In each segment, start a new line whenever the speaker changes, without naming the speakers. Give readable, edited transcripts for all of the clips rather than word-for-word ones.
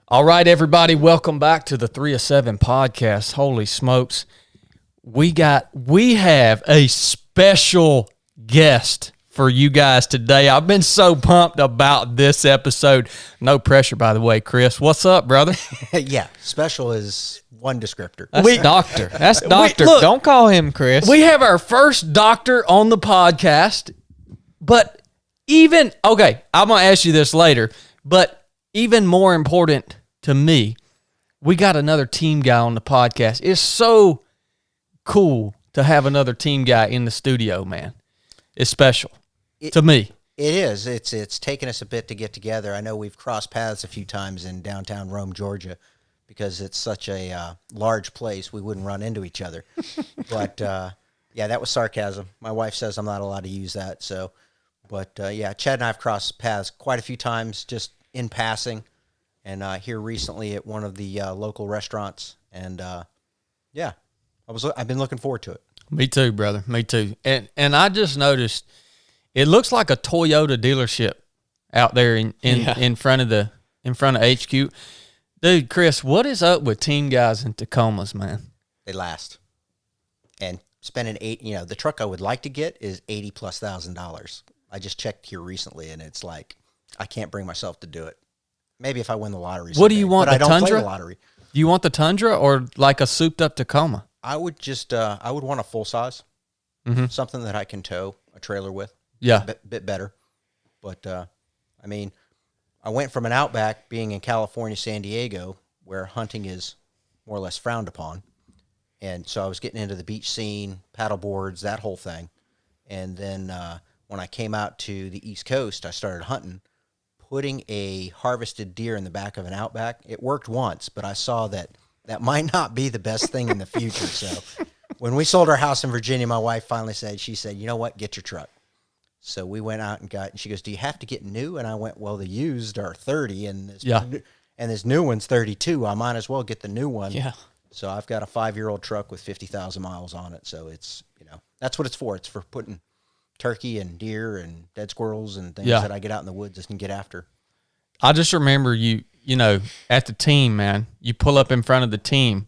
All right, everybody, welcome back to the 3 of 7 podcast. Holy smokes. We have a special guest for you guys today. I've been so pumped about this episode. No pressure, by the way, Chris. What's up, brother?
Yeah, special is one descriptor.
That's doctor. That's doctor. Look, don't call him Chris. We have our first doctor on the podcast, but I'm going to ask you this later, but even more important to me, we got another team guy on the podcast. It's so cool to have another team guy in the studio, man. It's special to me.
It is. It's taken us a bit to get together. I know we've crossed paths a few times in downtown Rome, Georgia, because it's such a large place. We wouldn't run into each other. But, yeah, that was sarcasm. My wife says I'm not allowed to use that. Yeah, Chad and I have crossed paths quite a few times just in passing. And here recently at one of the local restaurants, and yeah, I've been looking forward to it.
Me too, brother. Me too. And I just noticed it looks like a Toyota dealership out there in front of HQ. Dude, Chris, what is up with team guys in Tacomas, man?
They last. And spending the truck I would like to get is $80,000+. I just checked here recently, and it's like I can't bring myself to do it. Maybe if I win the lottery.
What do you want?
But
the
I don't
Tundra?
play the lottery.
Do you want the Tundra or like a souped up Tacoma?
I would just I would want a full size, something that I can tow a trailer with.
Yeah,
a bit better. But I mean, I went from an Outback being in California, San Diego, where hunting is more or less frowned upon, and so I was getting into the beach scene, paddle boards, that whole thing, and then when I came out to the East Coast, I started hunting. Putting a harvested deer in the back of an Outback, it worked once, but I saw that might not be the best thing in the future. So when we sold our house in Virginia, my wife finally said, you know what, get your truck. So we went out and she goes, do you have to get new? And I went, well, the used are 30 and this new one's 32. I might as well get the new one.
Yeah.
So I've got a 5-year-old truck with 50,000 miles on it. So it's, that's what it's for. It's for putting turkey and deer and dead squirrels and things that I get out in the woods and get after.
I just remember you at the team, man, you pull up in front of the team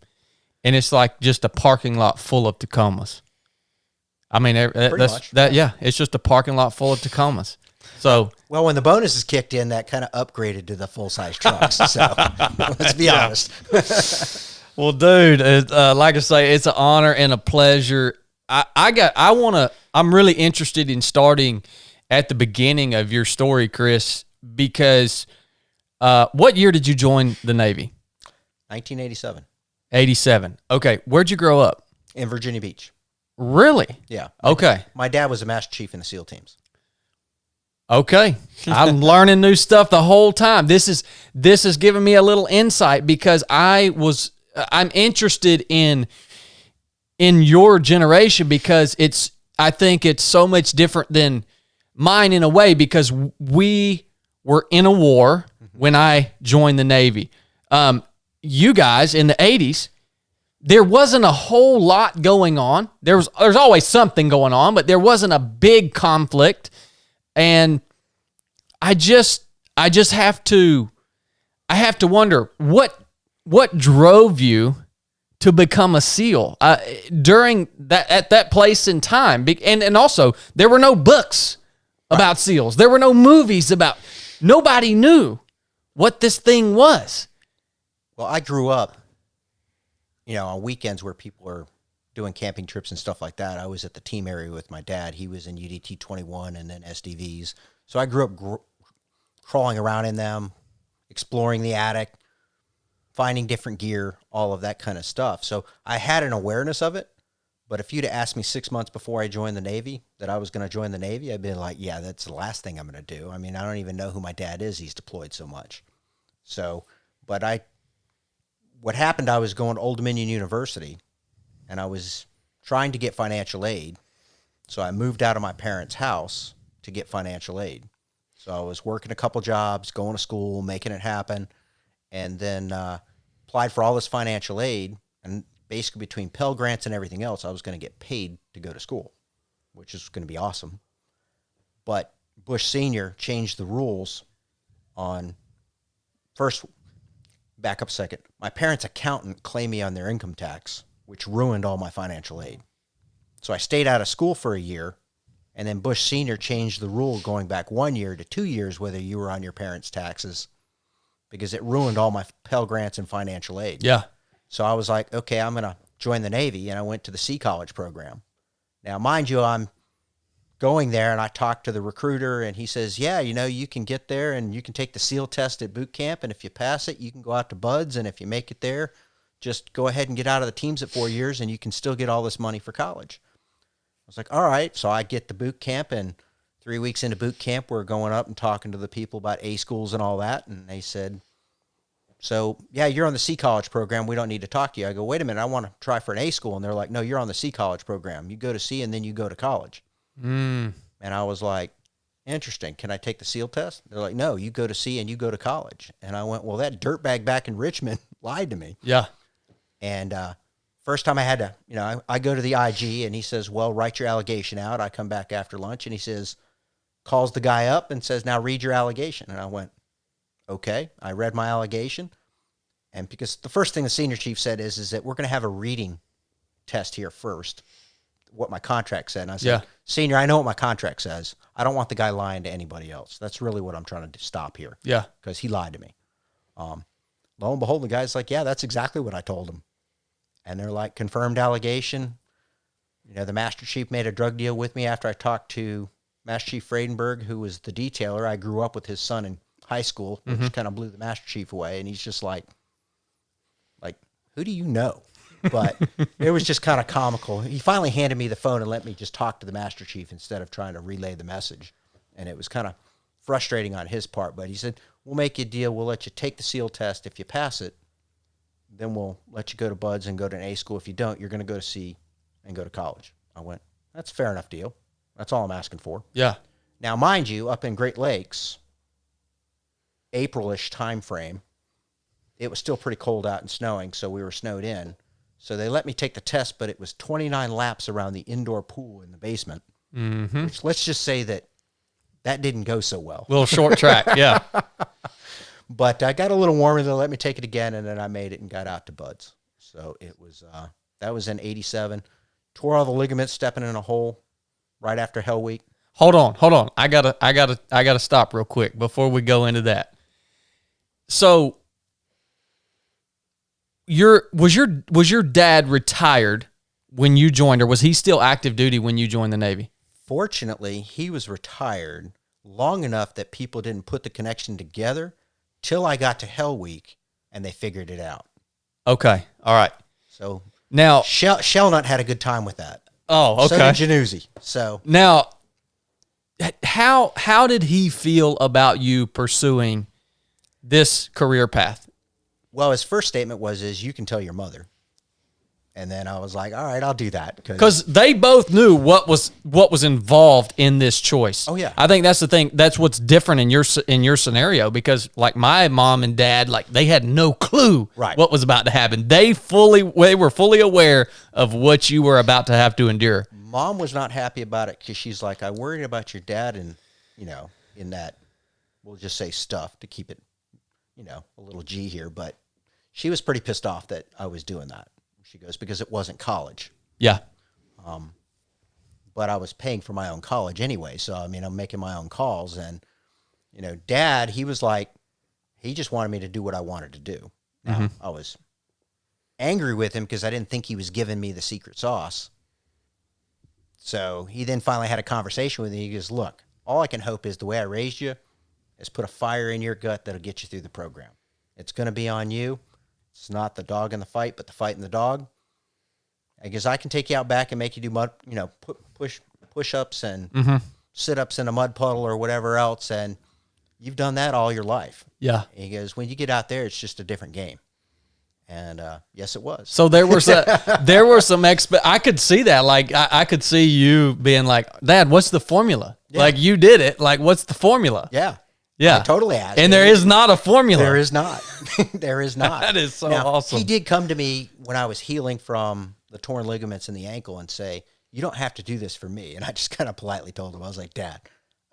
and it's like just a parking lot full of Tacomas. I mean, it's just a parking lot full of Tacomas. So,
well, when the bonus is kicked in, that kind of upgraded to the full-size trucks. So let's be honest.
Well, dude, like I say, it's an honor and a pleasure. I'm really interested in starting at the beginning of your story, Chris, because what year did you join the Navy?
1987.
87. Okay. Where'd you grow up?
In Virginia Beach.
Really?
Yeah.
Okay.
My dad was a master chief in the SEAL teams.
Okay. I'm learning new stuff the whole time. This is giving me a little insight because I'm interested in your generation because I think it's so much different than mine in a way because we were in a war when I joined the Navy. You guys in the 80s, there wasn't a whole lot going on. There's always something going on, but there wasn't a big conflict. And I just have to wonder what drove you to become a SEAL during at that place in time. And also, there were no books about SEALs. There were no movies about. Nobody knew what this thing was.
Well, I grew up, on weekends where people were doing camping trips and stuff like that. I was at the team area with my dad. He was in UDT 21 and then SDVs. So I grew up crawling around in them, exploring the attic, finding different gear, all of that kind of stuff. So I had an awareness of it, but if you'd asked me 6 months before I joined the Navy that I was going to join the Navy, I'd be like, yeah, that's the last thing I'm going to do. I mean, I don't even know who my dad is. He's deployed so much. So, what happened, I was going to Old Dominion University, and I was trying to get financial aid. So I moved out of my parents' house to get financial aid. So I was working a couple jobs, going to school, making it happen, and then applied for all this financial aid. And basically between Pell Grants and everything else, I was going to get paid to go to school, which is going to be awesome. But Bush Sr. changed the rules on first. back up a second. My parents' accountant claimed me on their income tax, which ruined all my financial aid. So I stayed out of school for a year, and then Bush Sr. changed the rule going back 1 year to 2 years whether you were on your parents' taxes, because it ruined all my Pell Grants and financial aid.
Yeah.
So I was like, okay, I'm going to join the Navy, and I went to the Sea College program. Now, mind you, I'm going there, and I talked to the recruiter, and he says, yeah, you can get there, and you can take the SEAL test at boot camp, and if you pass it, you can go out to BUDS, and if you make it there, just go ahead and get out of the teams at 4 years, and you can still get all this money for college. I was like, all right. So I get to boot camp, and 3 weeks into boot camp, we're going up and talking to the people about A schools and all that, and they said, so, yeah, you're on the Sea College program. We don't need to talk to you. I go, wait a minute, I want to try for an A school. And they're like, no, you're on the Sea College program. You go to Sea, and then you go to college. And I was like, interesting. Can I take the SEAL test? They're like, no, you go to Sea and you go to college. And I went, well, that dirtbag back in Richmond lied to me.
Yeah.
And first time I had to, I go to the IG, and he says, well, write your allegation out. I come back after lunch, and he says, calls the guy up and says, now read your allegation. And I went, okay. I read my allegation. And because the first thing the senior chief said is that we're going to have a reading test here first, what my contract said. And I said,
Yeah.
Senior, I know what my contract says. I don't want the guy lying to anybody else. That's really what I'm trying to stop here.
Yeah.
Because he lied to me. Lo and behold, the guy's like, yeah, that's exactly what I told him. And they're like, confirmed allegation. The Master Chief made a drug deal with me after I talked to Master Chief Friedenberg, who was the detailer. I grew up with his son in high school, which kind of blew the Master Chief away. And he's just like, who do you know? But it was just kind of comical. He finally handed me the phone and let me just talk to the Master Chief instead of trying to relay the message. And it was kind of frustrating on his part. But he said, we'll make you a deal. We'll let you take the SEAL test. If you pass it, then we'll let you go to BUDS and go to an A school. If you don't, you're going to go to C and go to college. I went, that's a fair enough deal. That's all I'm asking for.
Yeah.
Now, mind you, up in Great Lakes, April-ish time frame, it was still pretty cold out and snowing, so we were snowed in. So they let me take the test, but it was 29 laps around the indoor pool in the basement, which let's just say that didn't go so well.
Little short track, yeah.
But I got a little warmer, they let me take it again, and then I made it and got out to BUDS. So it was that was in 87. Tore all the ligaments stepping in a hole right after Hell Week.
Hold on. I gotta stop real quick before we go into that. So was your dad retired when you joined, or was he still active duty when you joined the Navy?
Fortunately, he was retired long enough that people didn't put the connection together till I got to Hell Week, and they figured it out.
Okay, all right.
So
now
Shellnut had a good time with that.
Oh, okay.
So did Januzzi. So
now, how did he feel about you pursuing this career path?
Well, his first statement was, you can tell your mother. And then I was like, all right, I'll do that.
Because they both knew what was involved in this choice.
Oh, yeah.
I think that's the thing. That's what's different in your scenario, because like my mom and dad, like they had no clue what was about to happen. They were fully aware of what you were about to have to endure.
Mom was not happy about it because she's like, I worried about your dad and, in that, we'll just say stuff to keep it, a little G here. But she was pretty pissed off that I was doing that. She goes, because it wasn't college.
Yeah.
But I was paying for my own college anyway. So, I'm making my own calls. And, Dad, he was like, he just wanted me to do what I wanted to do. Now, I was angry with him because I didn't think he was giving me the secret sauce. So he then finally had a conversation with me. He goes, look, all I can hope is the way I raised you is put a fire in your gut that'll get you through the program. It's going to be on you. It's not the dog in the fight, but the fight in the dog. I guess I can take you out back and make you do push-ups and sit-ups in a mud puddle or whatever else, and you've done that all your life.
Yeah.
And he goes, when you get out there, it's just a different game. And yes, it was.
So there were some I could see that. Like I could see you being like, Dad, what's the formula? Yeah. Like you did it. Like what's the formula?
Yeah.
Yeah.
I totally asked.
And there is not a formula.
There is not. There is not.
That is so
now,
awesome.
He did come to me when I was healing from the torn ligaments in the ankle and say, you don't have to do this for me. And I just kind of politely told him, I was like, Dad,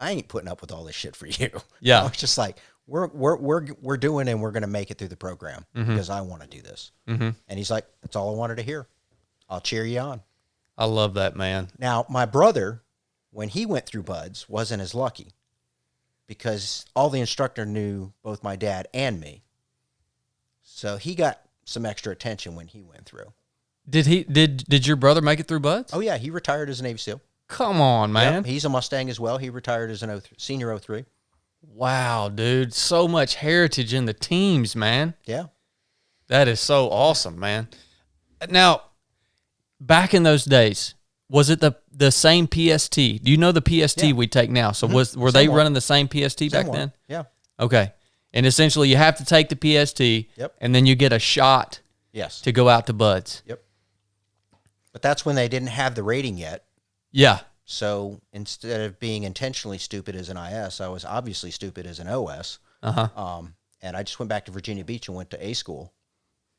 I ain't putting up with all this shit for you.
Yeah.
I was just like, we're doing, and we're going to make it through the program because I want to do this.
Mm-hmm.
And he's like, that's all I wanted to hear. I'll cheer you on.
I love that, man.
Now, my brother, when he went through Buds, wasn't as lucky because all the instructor knew both my dad and me. So he got some extra attention when he went through.
Did your brother make it through Buds?
Oh, yeah. He retired as a Navy SEAL.
Come on, man.
Yep, he's a Mustang as well. He retired as an senior 03.
Wow, dude. So much heritage in the teams, man.
Yeah.
That is so awesome, man. Now, back in those days, was it the same PST? Do you know the PST we take now? So were they running the same PST back then?
Yeah.
Okay. And essentially you have to take the PST and then you get a shot to go out to Buds.
Yep. But that's when they didn't have the rating yet.
Yeah.
So instead of being intentionally stupid as an IS, I was obviously stupid as an OS. And I just went back to Virginia Beach and went to A school.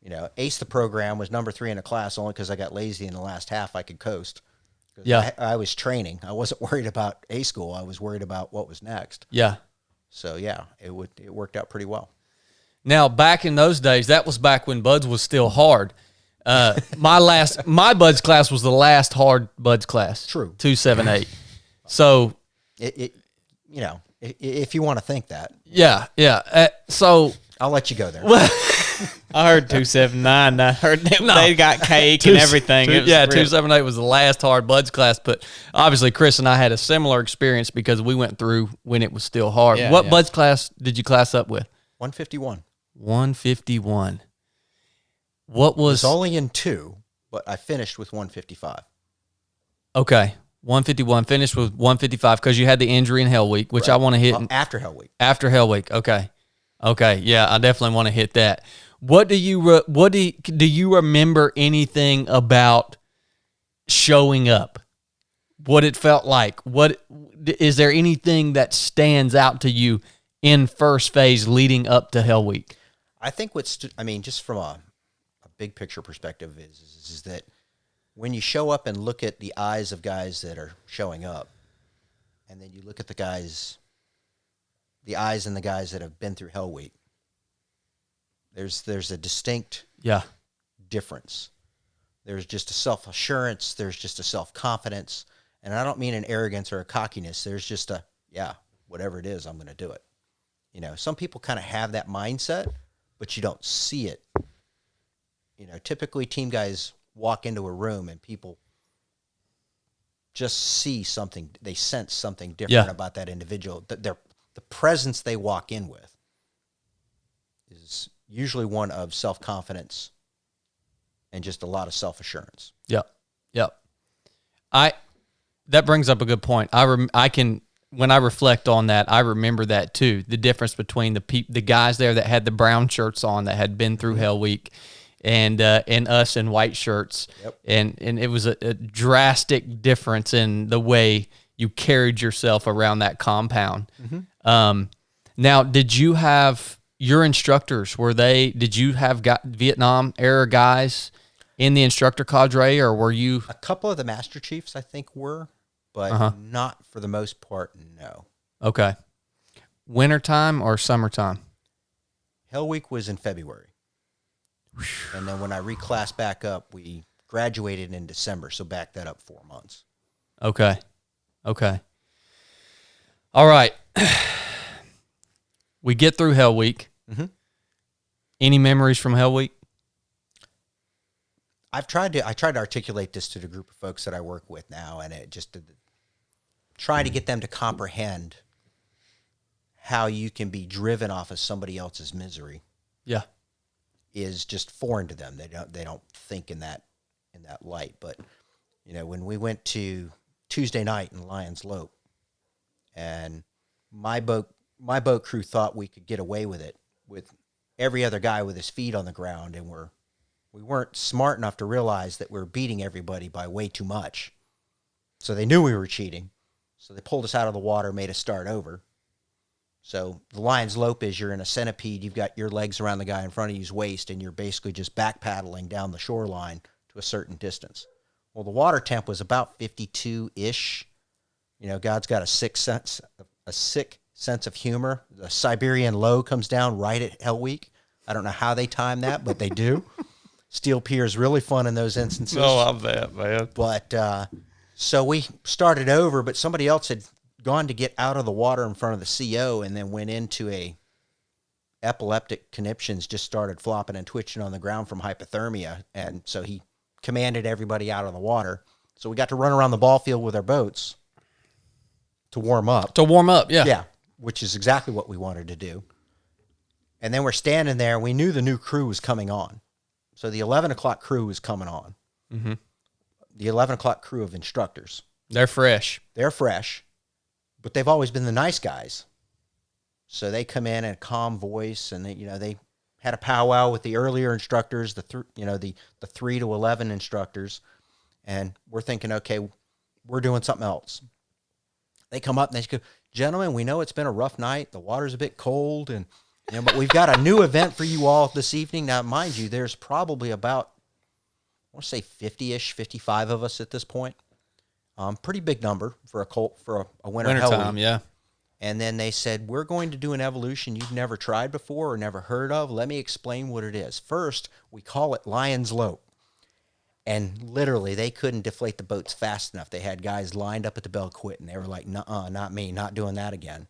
You know, aced the program, was number 3 in the class only because I got lazy in the last half. I could coast.
Yeah.
I was training. I wasn't worried about A school. I was worried about what was next.
Yeah.
So, yeah, it worked out pretty well.
Now, back in those days, that was back when Buds was still hard. My Buds class was the last hard Buds class.
True.
278. So
if you want to think that.
Yeah. So
I'll let you go there.
I heard 279. I heard they got cake and everything.
278 was the last hard Buds class. But obviously, Chris and I had a similar experience because we went through when it was still hard.
Yeah,
what Buds class did you class up with?
151.
151. What was...
It's only in 2, but I finished with 155.
Okay. 151. Finished with 155 because you had the injury in Hell Week, which I want to hit.
After Hell Week.
After Hell Week. Okay. Yeah, I definitely want to hit that. Do you remember anything about showing up? What it felt like? Is there anything that stands out to you in first phase leading up to Hell Week?
I think just from a big picture perspective is that when you show up and look at the eyes of guys that are showing up, and then you look at the eyes and the guys that have been through Hell Week, there's a distinct difference. There's just a self-assurance. There's just a self-confidence. And I don't mean an arrogance or a cockiness. There's just whatever it is, I'm going to do it. You know, some people kind of have that mindset, but you don't see it. You know, typically team guys walk into a room and people just see something. They sense something different about that individual. The presence they walk in with is usually one of self-confidence and just a lot of self-assurance.
Yep. That brings up a good point. When I reflect on that, I remember that too. The difference between the guys there that had the brown shirts on that had been through Hell Week and us in white shirts. Yep. And it was a drastic difference in the way you carried yourself around that compound. Mm-hmm. Now, did you have your instructors? Did you have Vietnam era guys in the instructor cadre, or were you?
A couple of the Master Chiefs, I think, were, but not for the most part, no.
Okay. Wintertime or summertime?
Hell Week was in February. And then when I reclassed back up, we graduated in December, so back that up 4 months.
Okay. All right. We get through Hell Week. Mm-hmm. Any memories from Hell Week?
I tried to articulate this to the group of folks that I work with now, and it just try to get them to comprehend how you can be driven off of somebody else's misery. Yeah. Is just foreign to them. They don't think in that light. But you know, when we went to Tuesday night in Lions Lope, and my boat crew thought we could get away with it with every other guy with his feet on the ground, and we weren't smart enough to realize that we were beating everybody by way too much. So they knew we were cheating. So they pulled us out of the water, made us start over. So the Lions Lope is you're in a centipede. You've got your legs around the guy in front of you's waist, and you're basically just back paddling down the shoreline to a certain distance. Well, the water temp was about 52-ish. You know, God's got a sick sense of humor. The Siberian low comes down right at Hell Week. I don't know how they time that, but they do. Steel Pier is really fun in those instances.
Oh, I bet, man.
But so we started over, but somebody else had gone to get out of the water in front of the CO and then went into a epileptic conniptions, just started flopping and twitching on the ground from hypothermia. And so he commanded everybody out of the water. So we got to run around the ball field with our boats to warm up.
To warm up, yeah.
Yeah, which is exactly what we wanted to do. And then we're standing there. We knew the new crew was coming on. So the 11 o'clock crew was coming on.
Mm-hmm.
The 11 o'clock crew of instructors.
They're fresh.
They're fresh, but they've always been the nice guys. So they come in a calm voice, and they had a powwow with the earlier instructors, the 3 to 11 instructors, and we're thinking, okay, we're doing something else. They come up and they go, gentlemen, we know it's been a rough night. The water's a bit cold, and but we've got a new event for you all this evening. Now, mind you, there's probably about, I want to say 50-ish, 55 of us at this point. Pretty big number for a winter hell
Wintertime,
week.
yeah.
And then they said, we're going to do an evolution you've never tried before or never heard of. Let me explain what it is. First, we call it Lion's Lope. And literally, they couldn't deflate the boats fast enough. They had guys lined up at the bell quitting. They were like, nuh-uh, not me, not doing that again.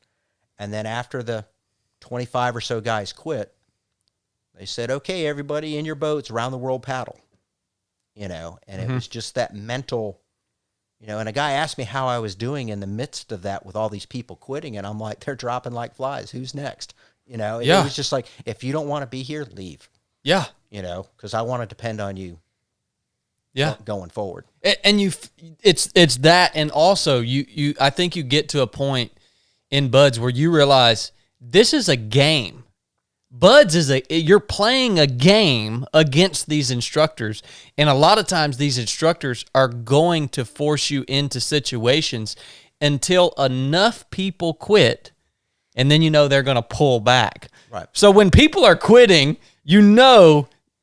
And then after the 25 or so guys quit, they said, okay, everybody in your boats, around the world paddle. And it was just that mental, and a guy asked me how I was doing in the midst of that with all these people quitting, and I'm like, they're dropping like flies. Who's next? It was just like, if you don't want to be here, leave.
Yeah.
Because I want to depend on you.
Yeah.
Going forward.
And it's that, and also I think you get to a point in Buds where you realize this is a game. Buds you're playing a game against these instructors, and a lot of times these instructors are going to force you into situations until enough people quit, and then they're going to pull back.
Right.
So when people are quitting,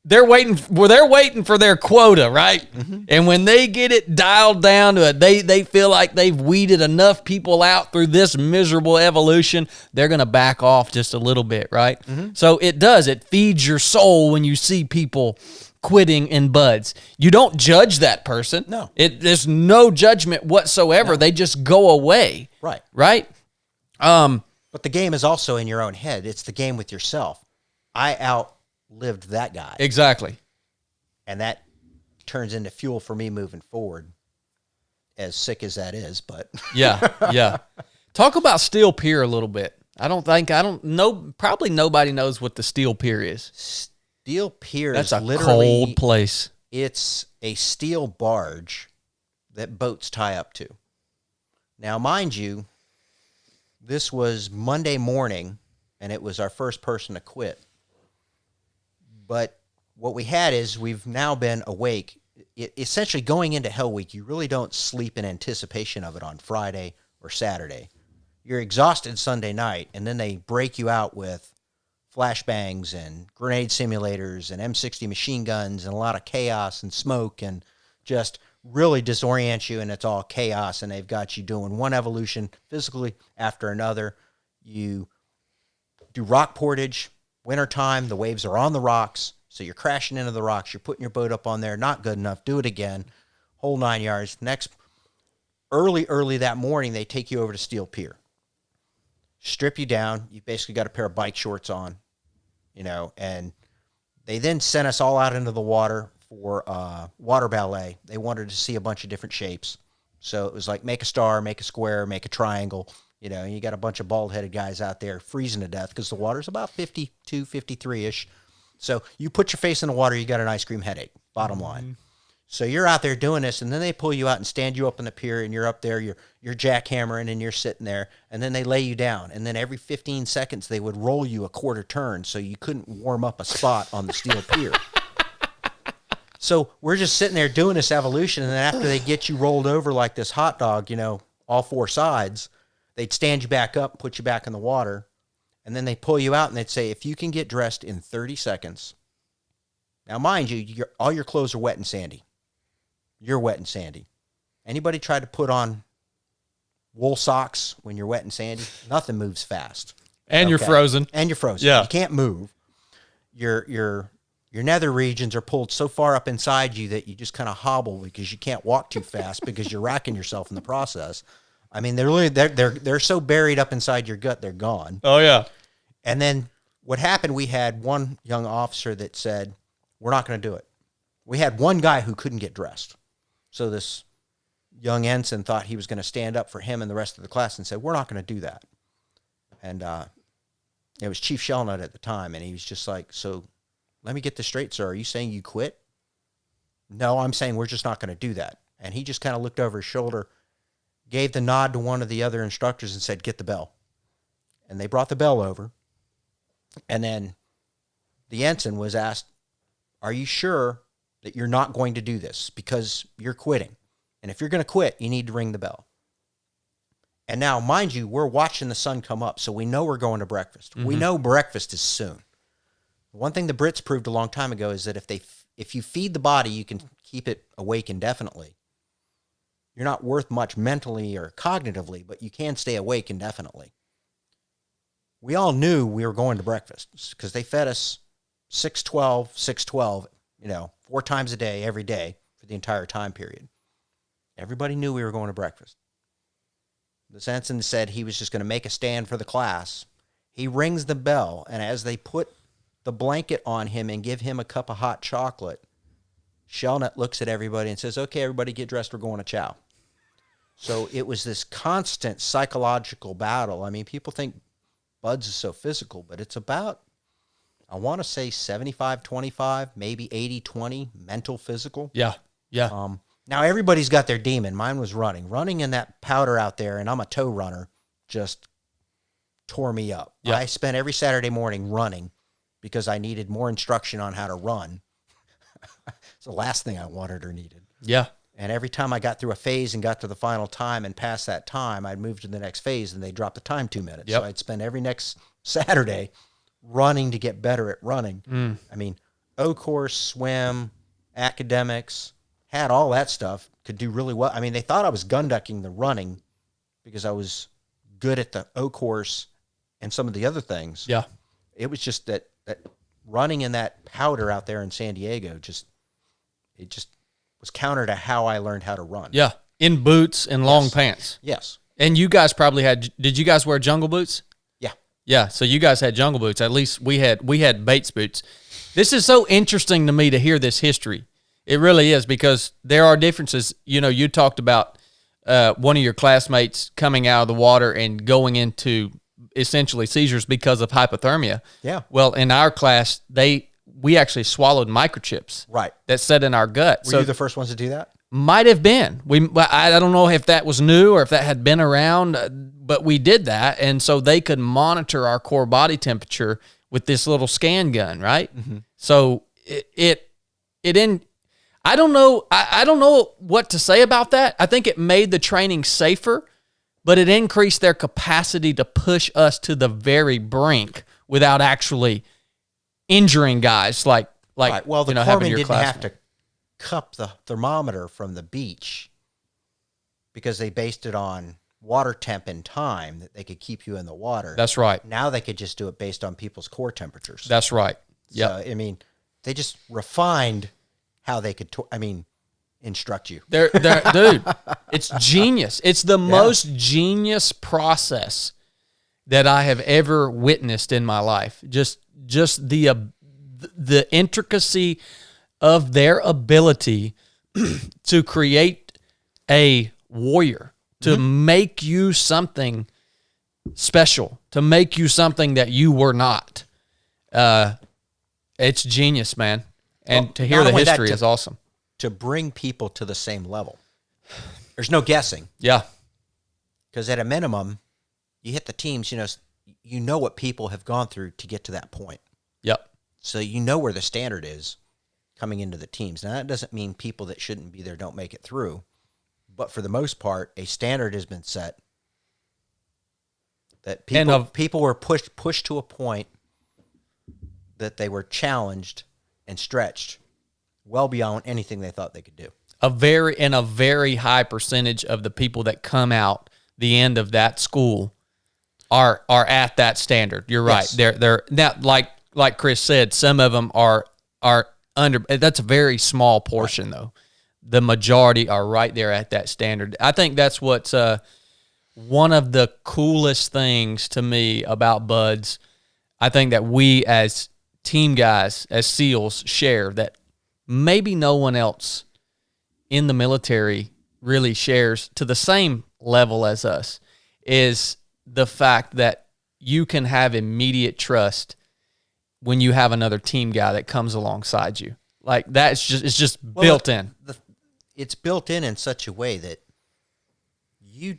they're waiting for their quota, right? Mm-hmm. And when they get it dialed down to it, they feel like they've weeded enough people out through this miserable evolution, they're going to back off just a little bit, right? Mm-hmm. So it feeds your soul when you see people quitting in Buds. You don't judge that person.
No.
There's no judgment whatsoever. No. They just go away.
Right.
Right?
But the game is also in your own head. It's the game with yourself. I outlived that guy.
Exactly.
And that turns into fuel for me moving forward, as sick as that is, but
yeah. Talk about Steel Pier a little bit. Probably nobody knows what the Steel Pier is.
Steel Pier
That's
is
a
literally
cold place.
It's a steel barge that boats tie up to. Now, mind you, this was Monday morning, and it was our first person to quit. But what we had is we've now been awake. Essentially, going into Hell Week, you really don't sleep in anticipation of it on Friday or Saturday. You're exhausted Sunday night, and then they break you out with flashbangs and grenade simulators and M60 machine guns and a lot of chaos and smoke and just really disorient you, and it's all chaos, and they've got you doing one evolution physically after another. You do rock portage, wintertime, the waves are on the rocks, so you're crashing into the rocks, you're putting your boat up on there, not good enough, do it again, whole 9 yards. Next, early that morning, they take you over to Steel Pier. Strip you down, you basically got a pair of bike shorts on, and they then sent us all out into the water for water ballet. They wanted to see a bunch of different shapes. So it was like make a star, make a square, make a triangle, and you got a bunch of bald-headed guys out there freezing to death because the water's about 52, 53-ish. So you put your face in the water, you got an ice cream headache, bottom line. So you're out there doing this, and then they pull you out and stand you up on the pier, and you're up there, you're jackhammering, and you're sitting there, and then they lay you down. And then every 15 seconds, they would roll you a quarter turn so you couldn't warm up a spot on the Steel Pier. So we're just sitting there doing this evolution, and then after they get you rolled over like this hot dog, all four sides, they'd stand you back up, put you back in the water, and then they pull you out, and they'd say, if you can get dressed in 30 seconds. Now, mind you, all your clothes are wet and sandy. You're wet and sandy. Anybody try to put on wool socks when you're wet and sandy. Nothing moves fast.
And you're frozen.
And you're frozen.
Yeah.
You can't move. Your nether regions are pulled so far up inside you that you just kind of hobble because you can't walk too fast because you're racking yourself in the process. I mean, they're so buried up inside your gut, they're gone.
Oh, yeah.
And then what happened, we had one young officer that said, we're not going to do it. We had one guy who couldn't get dressed. So this young ensign thought he was going to stand up for him and the rest of the class and said, we're not going to do that. And it was Chief Shellnut at the time, and he was just like, so let me get this straight, sir. Are you saying you quit? No, I'm saying we're just not going to do that. And he just kind of looked over his shoulder, gave the nod to one of the other instructors and said, get the bell. And they brought the bell over. And then the ensign was asked, are you sure that you're not going to do this? Because you're quitting. And if you're going to quit, you need to ring the bell. And now, mind you, we're watching the sun come up, so we know we're going to breakfast. Mm-hmm. We know breakfast is soon. One thing the Brits proved a long time ago is that if you feed the body, you can keep it awake indefinitely. You're not worth much mentally or cognitively, but you can stay awake indefinitely. We all knew we were going to breakfast because they fed us 6-12, 4 times a day, every day for the entire time period. Everybody knew we were going to breakfast. The ensign said he was just going to make a stand for the class. He rings the bell, and as they put the blanket on him and give him a cup of hot chocolate, Shellnut looks at everybody and says, okay, everybody get dressed, we're going to chow. So it was this constant psychological battle. I mean, people think BUD/S is so physical, but it's about, I want to say 75-25, maybe 80-20, mental, physical.
Yeah, yeah.
Now, everybody's got their demon. Mine was running. Running in that powder out there, and I'm a toe runner, just tore me up.
Yeah.
I spent every Saturday morning running because I needed more instruction on how to run. It's the last thing I wanted or needed.
Yeah.
And every time I got through a phase and got to the final time and past that time, I'd move to the next phase and they dropped the time 2 minutes.
Yep.
So I'd spend every next Saturday running to get better at running. I mean, O course, swim, academics, had all that stuff, could do really well. I mean, they thought I was gun ducking the running because I was good at the O course and some of the other things.
Yeah.
It was just that running in that powder out there in San Diego, it just was counter to how I learned how to run.
Yeah. In boots and long pants.
Yes.
And you guys probably did you guys wear jungle boots?
Yeah.
Yeah. So you guys had jungle boots. At least we had Bates boots. This is so interesting to me to hear this history. It really is, because there are differences. You know, you talked about one of your classmates coming out of the water and going into essentially seizures because of hypothermia.
Yeah.
Well, in our class, we actually swallowed microchips.
Right.
That sat in our gut.
Were you the first ones to do that?
Might have been. I don't know if that was new or if that had been around, but we did that, and so they could monitor our core body temperature with this little scan gun, right? Mm-hmm. So I don't know. I don't know what to say about that. I think it made the training safer, but it increased their capacity to push us to the very brink without actually injuring guys like
right. Well, the
having
corpsmen
your
didn't
classmate.
have to cup the thermometer from the beach because they based it on water temp and time that they could keep you in the water.
That's right.
Now they could just do it based on people's core temperatures.
That's right. Yeah.
So, I mean, they just refined how they could, instruct you.
They're dude, it's genius. It's the most genius process that I have ever witnessed in my life. Just the intricacy of their ability to create a warrior, to make you something special, to make you something that you were not. It's genius, man. And to hear the history is awesome.
To bring people to the same level. There's no guessing.
Yeah.
Because at a minimum, you hit the teams, you know what people have gone through to get to that point.
Yep.
So you know where the standard is coming into the teams. Now, that doesn't mean people that shouldn't be there don't make it through. But for the most part, a standard has been set that people were pushed to a point that they were challenged and stretched well beyond anything they thought they could do.
A very high percentage of the people that come out the end of that school are at that standard. You're right.
Yes.
They're now, like Chris said, some of them are under. That's a very small portion though. The majority are right there at that standard. I think that's what's one of the coolest things to me about Buds. I think that we as team guys, as SEALs, share that maybe no one else in the military really shares to the same level as us, is the fact that you can have immediate trust when you have another team guy that comes alongside you. Like it's just built in.
It's built in such a way that you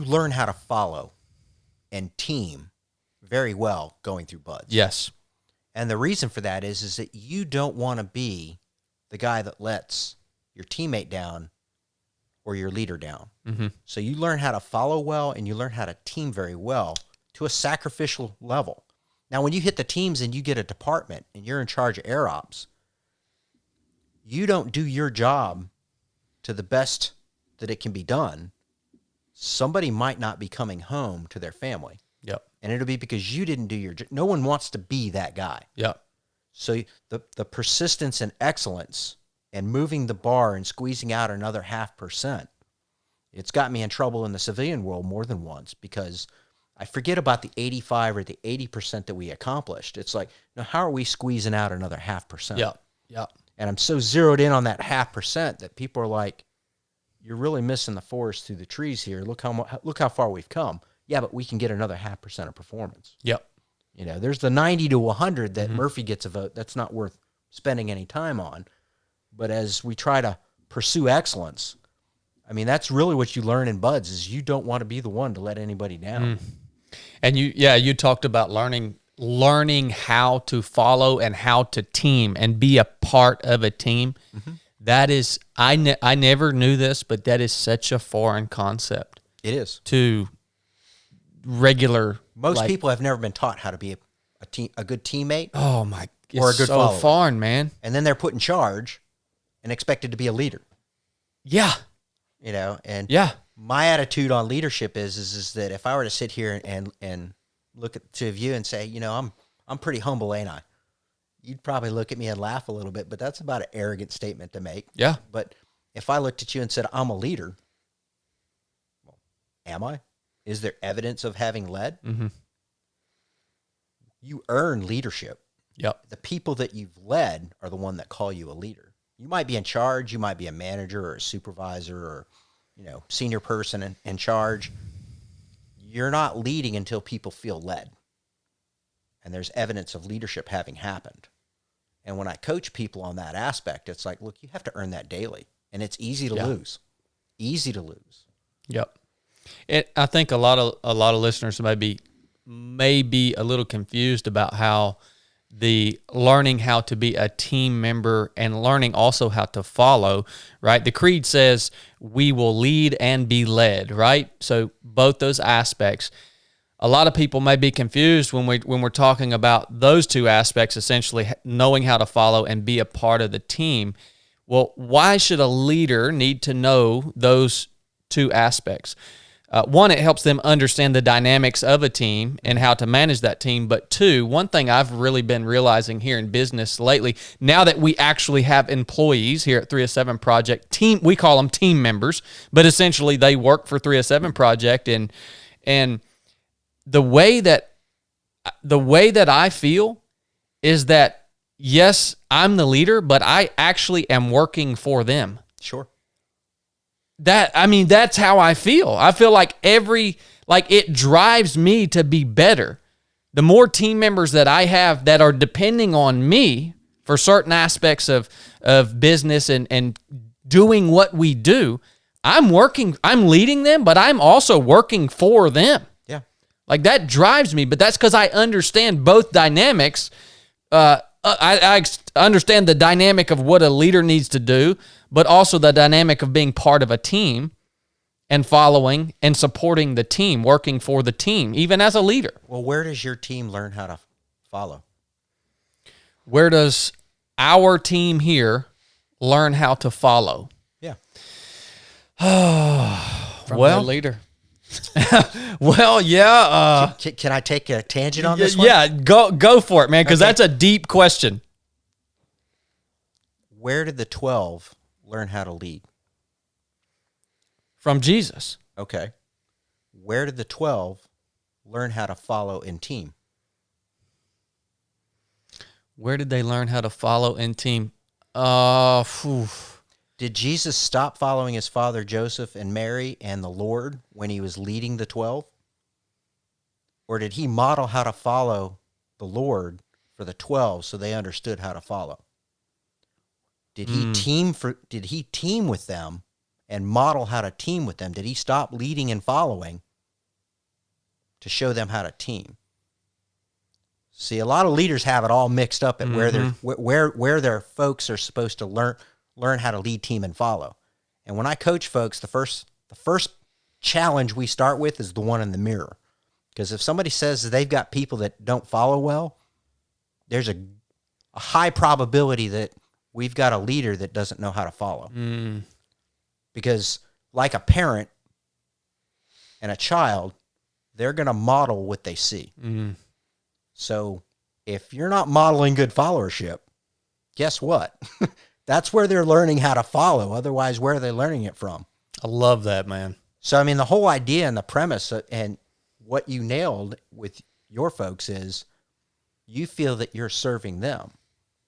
learn how to follow and team very well going through Buds.
Yes.
And the reason for that is that you don't want to be the guy that lets your teammate down or your leader down.
Mm-hmm.
So you learn how to follow well and you learn how to team very well to a sacrificial level. Now, when you hit the teams and you get a department and you're in charge of air ops, you don't do your job to the best that it can be done. Somebody might not be coming home to their family.
Yep.
And it'll be because you didn't do your job. No one wants to be that guy.
Yep.
So the persistence and excellence and moving the bar and squeezing out another 0.5%, it's got me in trouble in the civilian world more than once because I forget about the 85 or the 80% that we accomplished. It's like, now how are we squeezing out another 0.5%?
Yep. Yep.
And I'm so zeroed in on that 0.5% that people are like, you're really missing the forest through the trees here. Look how far we've come. Yeah, but we can get another 0.5% of performance.
Yep.
You know, there's the 90 to 100 that Murphy gets a vote. That's not worth spending any time on. But as we try to pursue excellence, I mean, that's really what you learn in Buds is you don't want to be the one to let anybody down.
And you talked about learning how to follow and how to team and be a part of a team. Mm-hmm. That is, I never knew this, but that is such a foreign concept.
It is.
To regular.
Most people have never been taught how to be a good teammate.
Oh my,
or a good
so
follower.
Foreign, man.
And then they're put in charge and expected to be a leader.
Yeah.
You know, and
yeah.
My attitude on leadership is that if I were to sit here and look at the two of you and say, you know, I'm pretty humble, ain't I? You'd probably look at me and laugh a little bit, but that's about an arrogant statement to make.
Yeah.
But if I looked at you and said, I'm a leader, well, am I? Is there evidence of having led?
Mm-hmm.
You earn leadership.
Yep.
The people that you've led are the one that call you a leader. You might be in charge. You might be a manager or a supervisor or, you know, senior person in charge. You're not leading until people feel led. And there's evidence of leadership having happened. And when I coach people on that aspect, it's like, look, you have to earn that daily. And it's easy to lose. Easy to lose.
Yep. I think a lot of listeners may be a little confused about how the learning how to be a team member and learning also how to follow, right? The creed says we will lead and be led, right? So both those aspects. A lot of people may be confused when we're talking about those two aspects, essentially knowing how to follow and be a part of the team. Well, why should a leader need to know those two aspects? One, it helps them understand the dynamics of a team and how to manage that team. But two, one thing I've really been realizing here in business lately, now that we actually have employees here at 307 Project, we call them team members, but essentially they work for 307 Project, and the way that I feel is that, yes, I'm the leader, but I actually am working for them.
Sure.
That's how I feel. I feel like it drives me to be better. The more team members that I have that are depending on me for certain aspects of business and doing what we do, I'm leading them, but I'm also working for them.
Yeah.
Like that drives me, but that's because I understand both dynamics. I understand the dynamic of what a leader needs to do, but also the dynamic of being part of a team and following and supporting the team, working for the team, even as a leader.
Well, where does your team learn how to follow?
Where does our team here learn how to follow?
Yeah.
From their leader.
Well, yeah.
Can I take a tangent on this one?
Yeah, go for it, man, because
Okay.
that's a deep question.
Where did the 12 learn how to lead?
From Jesus.
Okay. Where did the 12 learn how to follow in team?
Where did they learn how to follow in team?
Did Jesus stop following his father Joseph and Mary and the Lord when he was leading the 12? Or did he model how to follow the Lord for the 12 so they understood how to follow? Did he team with them and model how to team with them? Did he stop leading and following to show them how to team? See, a lot of leaders have it all mixed up at where their folks are supposed to learn how to lead, team, and follow. And when I coach folks, the first challenge we start with is the one in the mirror. Because if somebody says that they've got people that don't follow well, there's a high probability that we've got a leader that doesn't know how to follow. Because like a parent and a child, they're going to model what they see. So if you're not modeling good followership, guess what? That's where they're learning how to follow. Otherwise, where are they learning it from?
I love that, man.
So, I mean, the whole idea and the premise and what you nailed with your folks is you feel that you're serving them.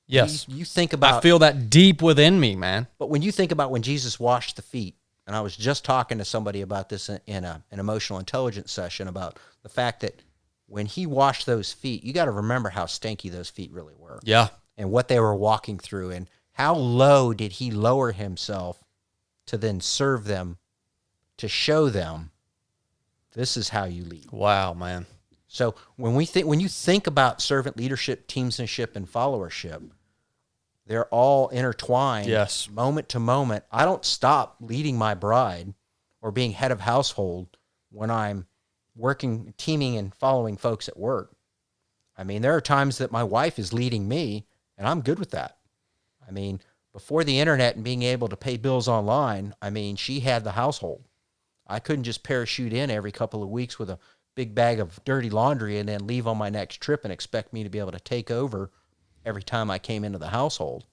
Yes.
You think about...
I feel that deep within me, man.
But when you think about when Jesus washed the feet, and I was just talking to somebody about this in an emotional intelligence session about the fact that when he washed those feet, you got to remember how stinky those feet really were.
Yeah.
And what they were walking through, and how low did he lower himself to then serve them, to show them this is how you lead.
Wow, man.
So when you think about servant leadership, teamsmanship, and followership, they're all intertwined.
Yes.
Moment to moment. I don't stop leading my bride or being head of household when I'm working, teaming, and following folks at work. I mean, there are times that my wife is leading me, and I'm good with that. I mean, before the internet and being able to pay bills online, I mean, she had the household. I couldn't just parachute in every couple of weeks with a big bag of dirty laundry and then leave on my next trip and expect me to be able to take over every time I came into the household.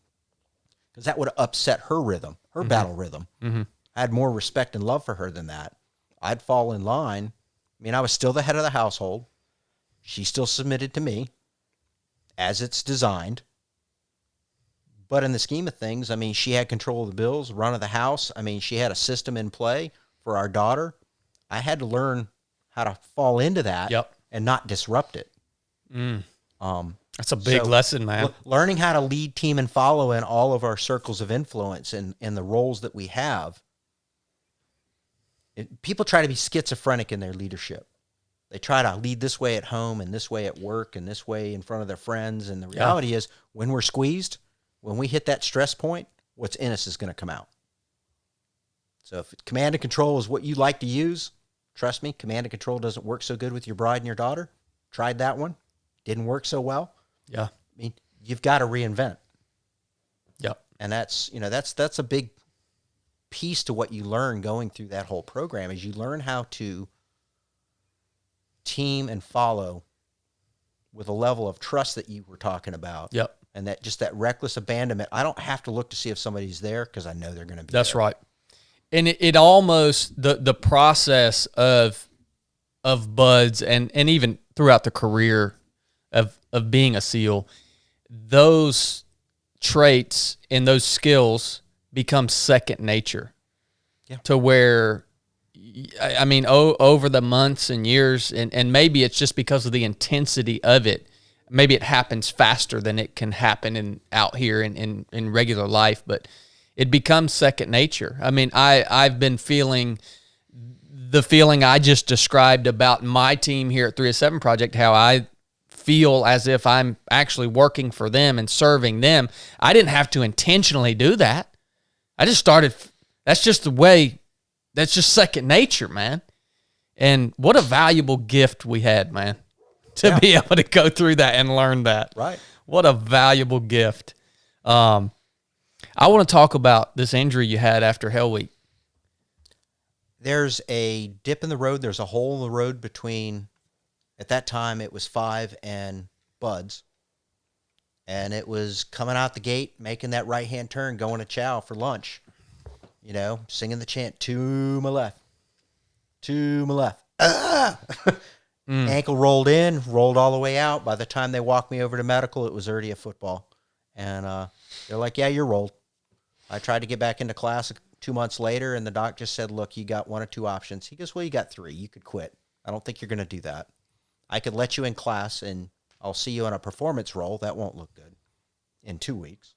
Because that would have upset her rhythm, her battle rhythm. I had more respect and love for her than that. I'd fall in line. I mean, I was still the head of the household. She still submitted to me as it's designed. But in the scheme of things, I mean, she had control of the bills, run of the house. I mean, she had a system in play for our daughter. I had to learn how to fall into that and not disrupt it.
That's a big lesson, man.
Learning how to lead, team, and follow in all of our circles of influence and the roles that we have. People try to be schizophrenic in their leadership. They try to lead this way at home and this way at work and this way in front of their friends. And the reality is when we're squeezed, when we hit that stress point, what's in us is going to come out. So if command and control is what you like to use, trust me, command and control doesn't work so good with your bride and your daughter. Tried that one. Didn't work so well.
Yeah.
I mean, you've got to reinvent.
Yeah.
And that's a big piece to what you learn going through that whole program is you learn how to team and follow with a level of trust that you were talking about.
Yep.
And that just that reckless abandonment. I don't have to look to see if somebody's there because I know they're going to be
That's
there.
right. And it almost, the process of buds and even throughout the career of being a SEAL, those traits and those skills become second nature.
Yeah.
To where, I mean, over the months and years, and maybe it's just because of the intensity of it, maybe it happens faster than it can happen out here in regular life, but it becomes second nature. I mean, I've been feeling the feeling I just described about my team here at 307 Project, how I feel as if I'm actually working for them and serving them. I didn't have to intentionally do that. I just started. That's just the way. That's just second nature, man. And what a valuable gift we had, man, to be able to go through that and learn that.
Right.
What a valuable gift. I want to talk about this injury you had after Hell Week.
There's a dip in the road. There's a hole in the road between, at that time, it was 5 and Buds. And it was coming out the gate, making that right-hand turn, going to Chow for lunch. You know, singing the chant, to my left, to my left. Ah! Ankle rolled in, rolled all the way out. By the time they walked me over to medical, it was already a football. And they're like, yeah, you're rolled. I tried to get back into class 2 months later, and the doc just said, look, you got 1 or 2 options. He goes, well, you got 3. You could quit. I don't think you're going to do that. I could let you in class, and I'll see you on a performance role. That won't look good in 2 weeks.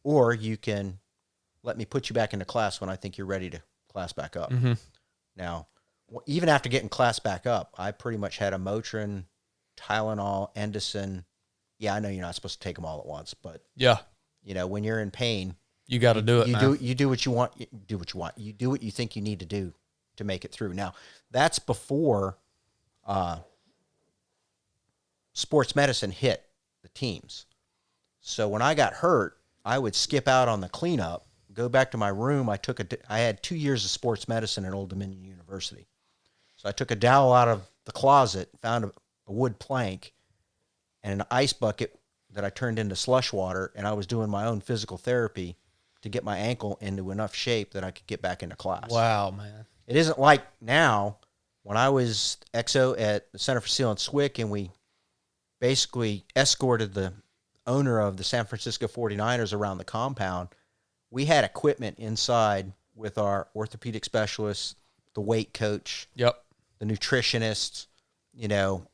Or you can let me put you back into class when I think you're ready to class back up. Mm-hmm. Now, even after getting class back up, I pretty much had a Motrin, Tylenol, Endocin. Yeah, I know you're not supposed to take them all at once, but
yeah,
you know, when you're in pain,
you got to do it.
You do what you want. You do what you want. You do what you think you need to do to make it through. Now, that's before sports medicine hit the teams. So when I got hurt, I would skip out on the cleanup, go back to my room. I had 2 years of sports medicine at Old Dominion University. So I took a dowel out of the closet, found a wood plank and an ice bucket that I turned into slush water, and I was doing my own physical therapy to get my ankle into enough shape that I could get back into class.
Wow, man.
It isn't like now when I was XO at the Center for Seal and SWIC, and we basically escorted the owner of the San Francisco 49ers around the compound. We had equipment inside with our orthopedic specialists, the weight coach,
yep,
the nutritionist, you know,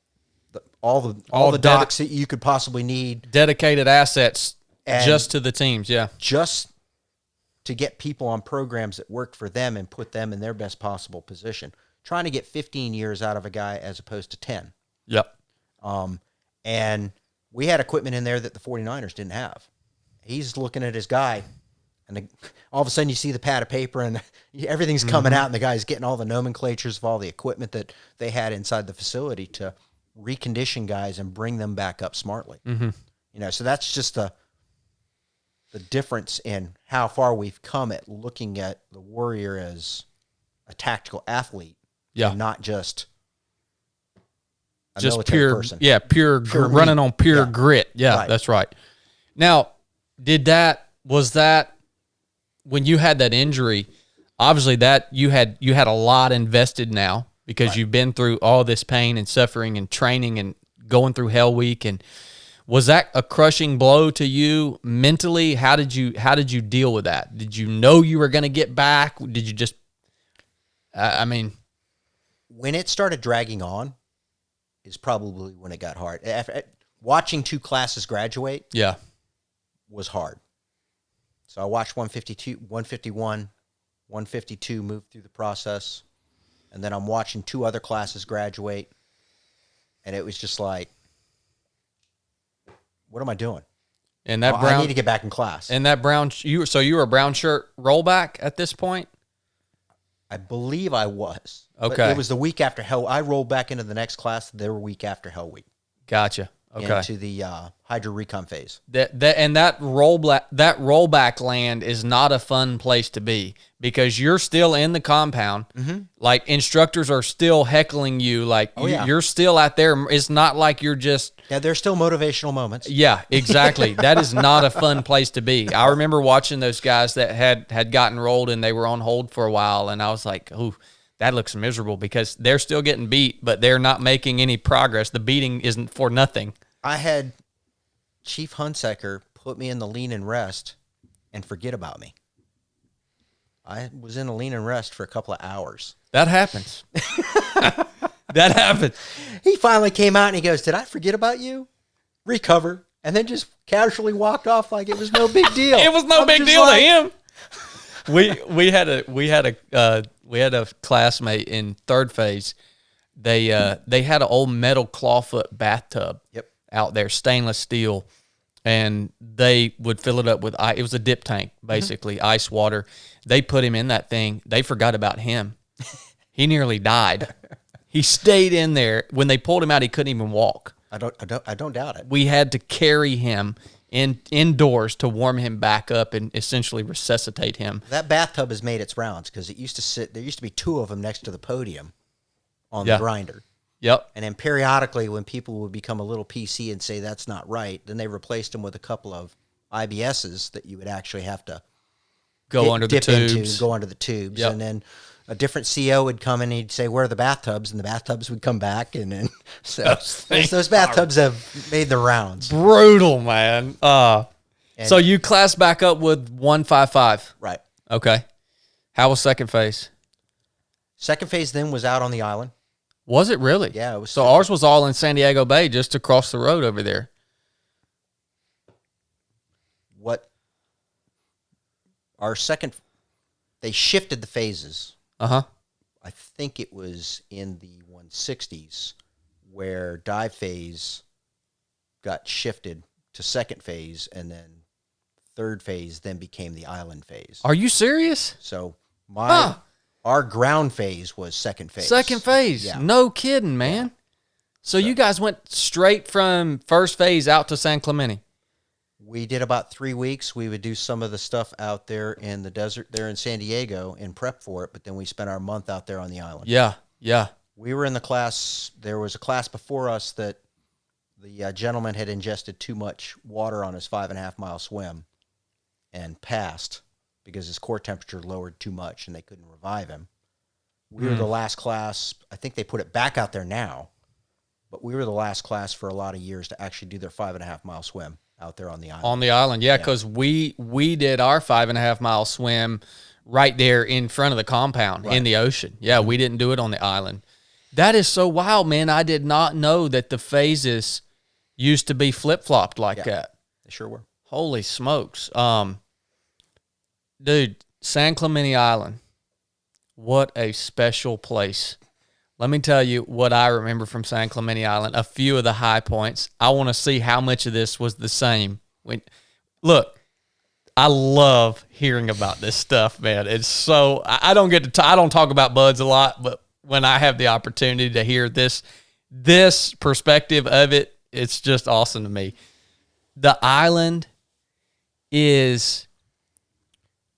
all the docs that you could possibly need.
Dedicated assets just to the teams, yeah.
Just to get people on programs that worked for them and put them in their best possible position. Trying to get 15 years out of a guy as opposed to 10.
Yep.
And we had equipment in there that the 49ers didn't have. He's looking at his guy, and all of a sudden you see the pad of paper and everything's coming out, and the guy's getting all the nomenclatures of all the equipment that they had inside the facility to recondition guys and bring them back up smartly. Mm-hmm. You know, so that's just the difference in how far we've come at looking at the Warrior as a tactical athlete,
yeah,
and not just
just pure person. Yeah, pure running on pure grit. Yeah, right. That's right. Now, was that when you had that injury? Obviously, that you had a lot invested now because right, you've been through all this pain and suffering and training and going through Hell Week. And was that a crushing blow to you mentally? How did you deal with that? Did you know you were going to get back? Did you just? I mean,
when it started dragging on, is probably when it got hard. Watching 2 classes graduate,
yeah,
was hard. So I watched 152, 151, 152 move through the process, and then I'm watching 2 other classes graduate, and it was just like, what am I doing?
And that
I need to get back in class.
And that brown, you were a brown shirt rollback at this point?
I believe I was.
Okay.
But it was the week after Hell. I rolled back into the next class their week after Hell Week.
Gotcha. Okay.
Into the Hydro Recon phase.
That rollback land is not a fun place to be because you're still in the compound. Mm-hmm. Like instructors are still heckling you. Like you're still out there. It's not like you're just.
Yeah, there's still motivational moments.
Yeah, exactly. That is not a fun place to be. I remember watching those guys that had gotten rolled and they were on hold for a while, and I was like, ooh, that looks miserable because they're still getting beat, but they're not making any progress. The beating isn't for nothing.
I had Chief Hunsaker put me in the lean and rest and forget about me. I was in a lean and rest for a couple of hours.
That happens. That happened.
He finally came out and he goes, did I forget about you? Recover. And then just casually walked off like it was no big deal.
It was no big deal to him. We had a classmate in 3rd phase. They had an old metal clawfoot bathtub.
Yep. Out
there, stainless steel, and they would fill it up with ice. It was a dip tank, basically, ice water. They put him in that thing. They forgot about him. He nearly died. He stayed in there. When they pulled him out, he couldn't even walk.
I don't doubt it.
We had to carry him indoors to warm him back up and essentially resuscitate him.
That bathtub has made its rounds because there used to be 2 of them next to the podium on the grinder.
Yep.
And then periodically when people would become a little PC and say that's not right, then they replaced them with a couple of IBSs that you would actually have to
Go under the tubes.
Go under the tubes.
Yep.
And then a different CO would come and he'd say, where are the bathtubs? And the bathtubs would come back. And then, so those bathtubs have made the rounds.
Brutal, man. So you classed back up with 155.
Right.
Okay. How was second phase?
Second phase then was out on the island.
Was it really?
Yeah. It was
so ours was all in San Diego Bay, just across the road over there.
They shifted the phases.
Uh-huh.
I think it was in the 160s where dive phase got shifted to second phase, and then third phase then became the island phase.
Are you serious?
So our ground phase was second phase.
Second phase.
Yeah.
No kidding, man. Yeah. So you guys went straight from first phase out to San Clemente.
We did about 3 weeks. We would do some of the stuff out there in the desert there in San Diego and prep for it, but then we spent our month out there on the island.
Yeah, yeah.
We were in the class. There was a class before us that the gentleman had ingested too much water on his 5.5-mile swim and passed because his core temperature lowered too much and they couldn't revive him. We were the last class. I think they put it back out there now, but we were the last class for a lot of years to actually do their 5.5-mile swim out there on the island.
On the island, yeah, because we did our 5.5-mile swim right there in front of the compound in the ocean. Yeah, we didn't do it on the island. That is so wild, man. I did not know that the phases used to be flip-flopped like that.
They sure were.
Holy smokes. Dude, San Clemente Island, what a special place. Let me tell you what I remember from San Clemente Island, a few of the high points. I want to see how much of this was the same. Look, I love hearing about this stuff, man. It's so, I don't talk about buds a lot, but when I have the opportunity to hear this perspective of it, it's just awesome to me. The island is,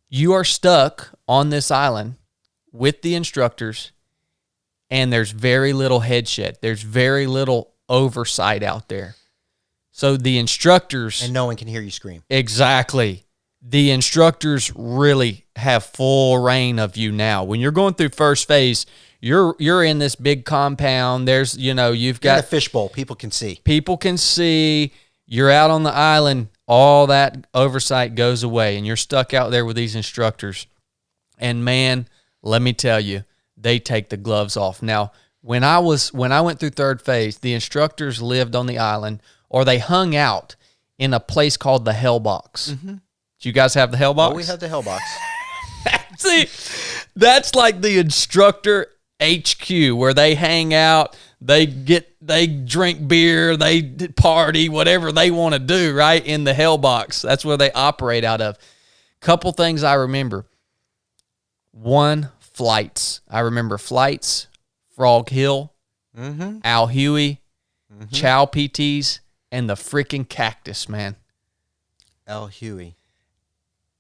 you are stuck on this island with the instructors, and there's very little headshed. There's very little oversight out there. So the instructors...
And no one can hear you scream.
Exactly. The instructors really have full reign of you now. When you're going through first phase, you're in this big compound. There's, you've got...
You're in a fishbowl. People can see.
People can see. You're out on the island. All that oversight goes away, and you're stuck out there with these instructors. And man, let me tell you, they take the gloves off. Now, when I went through third phase, the instructors lived on the island, or they hung out in a place called the Hell Box. Mm-hmm. Do you guys have the Hell Box?
Oh, we have the Hell Box.
See, that's like the instructor HQ where they hang out, they drink beer, they party, whatever they want to do, right? In the Hell Box. That's where they operate out of. Couple things I remember. One, flights. I remember flights, Frog Hill, Al Huey, Chow PTs, and the freaking cactus, man.
Al Huey.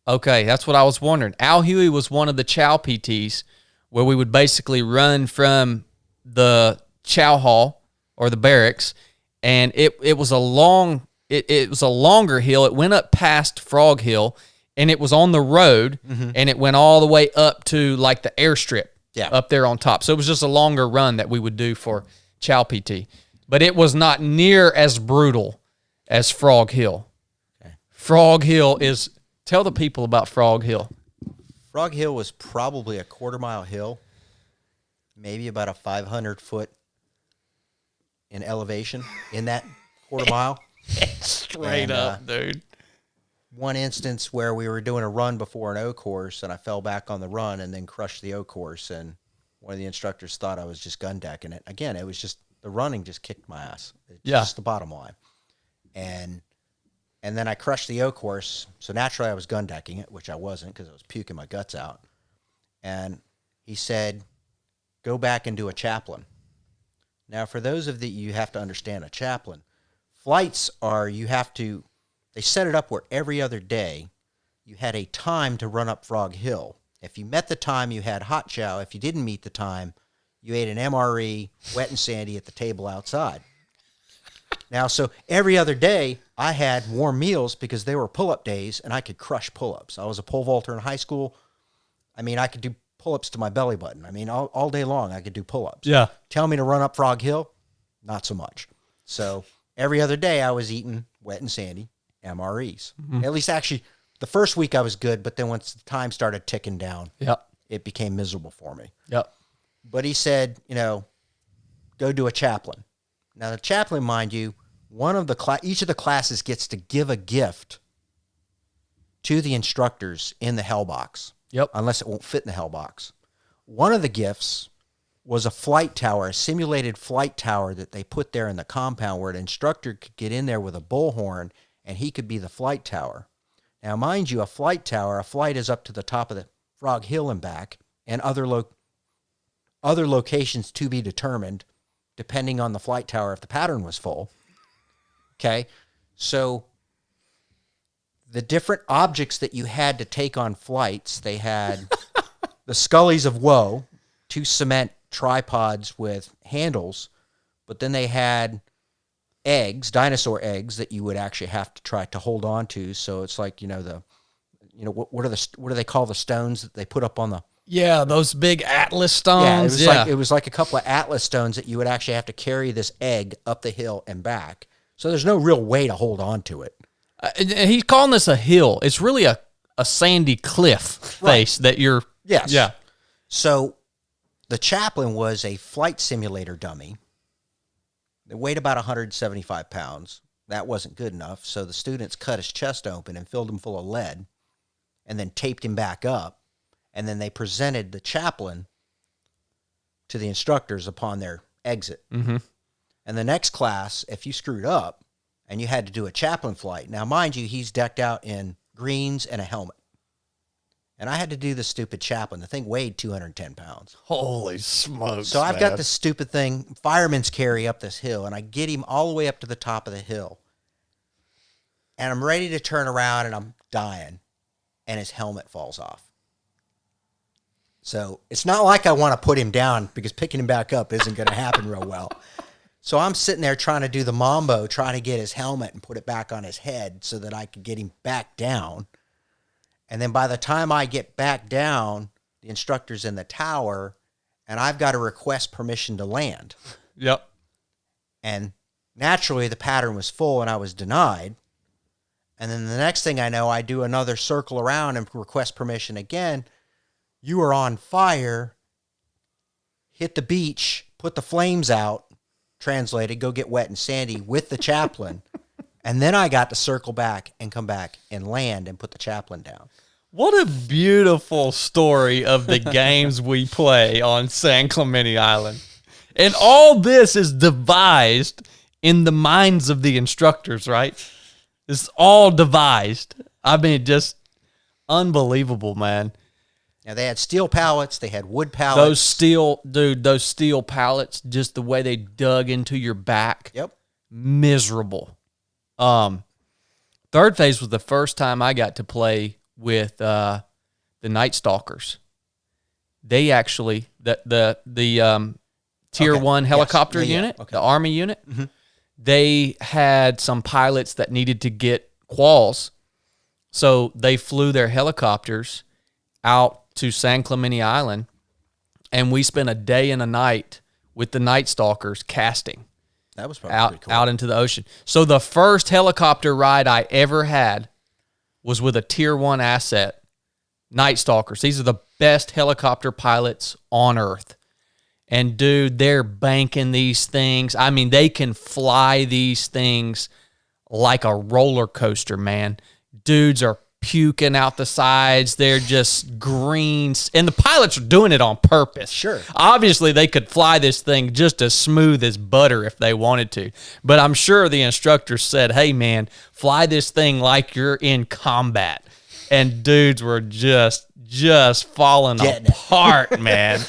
Okay, that's what I was wondering. Al Huey was one of the Chow PTs where we would basically run from the chow hall or the barracks, and it was a long, it was a longer hill. It went up past Frog Hill, and it was on the road, and it went all the way up to like the airstrip up there on top. So it was just a longer run that we would do for Chow PT. But it was not near as brutal as Frog Hill. Okay. Frog Hill is, tell the people about Frog Hill.
Frog Hill was probably a 1/4-mile hill, maybe about a 500-foot in elevation in that 1/4 mile.
Straight up, dude.
One instance where we were doing a run before an O course, and I fell back on the run and then crushed the O course, and one of the instructors thought I was just gun decking it. Again, it was just, the running just kicked my ass. It's just the bottom line. And then I crushed the O course, so naturally I was gun decking it, which I wasn't because I was puking my guts out. And he said, go back and do a chaplain. Now, for those of you have to understand a chaplain, flights are, you have to they set it up where every other day you had a time to run up Frog Hill. If you met the time, you had hot chow. If you didn't meet the time, you ate an MRE, wet and sandy, at the table outside. Now, so every other day, I had warm meals because they were pull-up days, and I could crush pull-ups. I was a pole vaulter in high school. I mean, I could do pull-ups to my belly button. I mean, all day long, I could do pull-ups.
Yeah.
Tell me to run up Frog Hill, not so much. So every other day, I was eating wet and sandy MREs. At least, actually, the first week I was good, but then once the time started ticking down, it became miserable for me.
Yep.
But he said, go do a chaplain. Now, the chaplain, mind you, each of the classes gets to give a gift to the instructors in the hell box.
Yep.
Unless it won't fit in the hell box. One of the gifts was a flight tower, a simulated flight tower that they put there in the compound where an instructor could get in there with a bullhorn and he could be the flight tower. Now, mind you, a flight is up to the top of the Frog Hill and back, and other locations to be determined, depending on the flight tower if the pattern was full. Okay? So the different objects that you had to take on flights, they had the Scullies of Woe, 2 cement tripods with handles, but then they had eggs, dinosaur eggs, that you would actually have to try to hold on to. So it's like, what do they call the stones that they put up on the...
Yeah, those big Atlas stones.
Yeah, it was like a couple of Atlas stones that you would actually have to carry this egg up the hill and back. So there's no real way to hold on to it.
He's calling this a hill. It's really a sandy cliff face that you're...
Yes.
Yeah.
So the chaplain was a flight simulator dummy. It weighed about 175 pounds. That wasn't good enough, so the students cut his chest open and filled him full of lead and then taped him back up. And then they presented the chaplain to the instructors upon their exit.
Mm-hmm.
And the next class, if you screwed up and you had to do a chaplain flight, now mind you, he's decked out in greens and a helmet. And I had to do the stupid chaplain. The thing weighed 210 pounds.
Holy smokes,
So I've got this stupid thing, fireman's carry up this hill, and I get him all the way up to the top of the hill. And I'm ready to turn around, and I'm dying. And his helmet falls off. So it's not like I want to put him down because picking him back up isn't going to happen real well. So I'm sitting there trying to do the mambo, trying to get his helmet and put it back on his head so that I could get him back down. And then by the time I get back down, the instructor's in the tower, and I've got to request permission to land.
Yep.
And naturally, the pattern was full, and I was denied. And then the next thing I know, I do another circle around and request permission again. You are on fire. Hit the beach. Put the flames out. Translated, go get wet and sandy with the chaplain. And then I got to circle back and come back and land and put the chaplain down.
What a beautiful story of the games we play on San Clemente Island. And all this is devised in the minds of the instructors, right? It's all devised. I mean, just unbelievable, man.
Now, they had steel pallets. They had wood pallets.
Those steel pallets, just the way they dug into your back.
Yep.
Miserable. Third phase was the first time I got to play with the Night Stalkers. They actually, the Tier 1 helicopter unit, the Army unit, they had some pilots that needed to get quals. So they flew their helicopters out to San Clemente Island, and we spent a day and a night with the Night Stalkers casting.
That was probably pretty cool.
Out into the ocean. So the first helicopter ride I ever had was with a Tier 1 asset, Night Stalkers. These are the best helicopter pilots on Earth. And, dude, they're banking these things. I mean, they can fly these things like a roller coaster, man. Dudes are puking out the sides. They're just green. And the pilots are doing it on purpose.
Sure.
Obviously, they could fly this thing just as smooth as butter if they wanted to. But I'm sure the instructors said, hey, man, fly this thing like you're in combat. And dudes were just falling apart, man.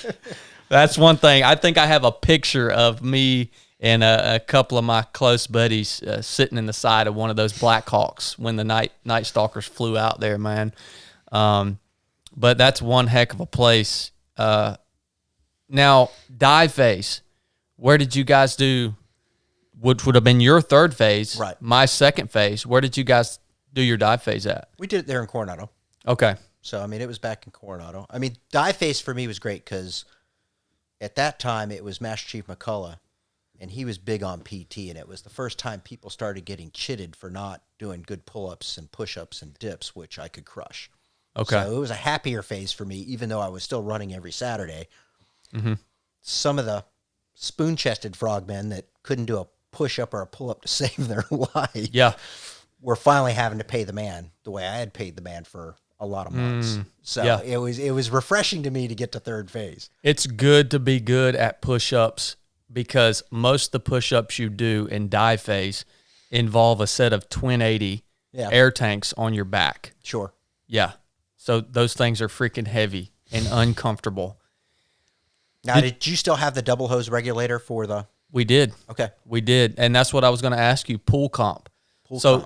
That's one thing. I think I have a picture of me and a couple of my close buddies sitting in the side of one of those Black Hawks when the night stalkers flew out there, man. But that's one heck of a place. Now, dive phase, where did you guys do, which would have been your third phase,
right?
My second phase. Where did you guys do your dive phase at?
We did it there in Coronado.
Okay.
So, I mean, it was back in Coronado. I mean, dive phase for me was great because at that time it was Master Chief McCullough, and he was big on PT, and it was the first time people started getting chitted for not doing good pull-ups and push-ups and dips, which I could crush.
Okay.
So it was a happier phase for me, even though I was still running every Saturday.
Mm-hmm.
Some of the spoon-chested frogmen that couldn't do a push-up or a pull-up to save their life were finally having to pay the man the way I had paid the man for a lot of months. So it was refreshing to me to get to third phase.
It's good to be good at push-ups because most of the push-ups you do in dive phase involve a set of twin 80 air tanks on your back.
Sure.
Yeah. So those things are freaking heavy and uncomfortable.
Now, did you still have the double hose regulator for the...
We did.
Okay.
We did. And that's what I was going to ask you, pool comp.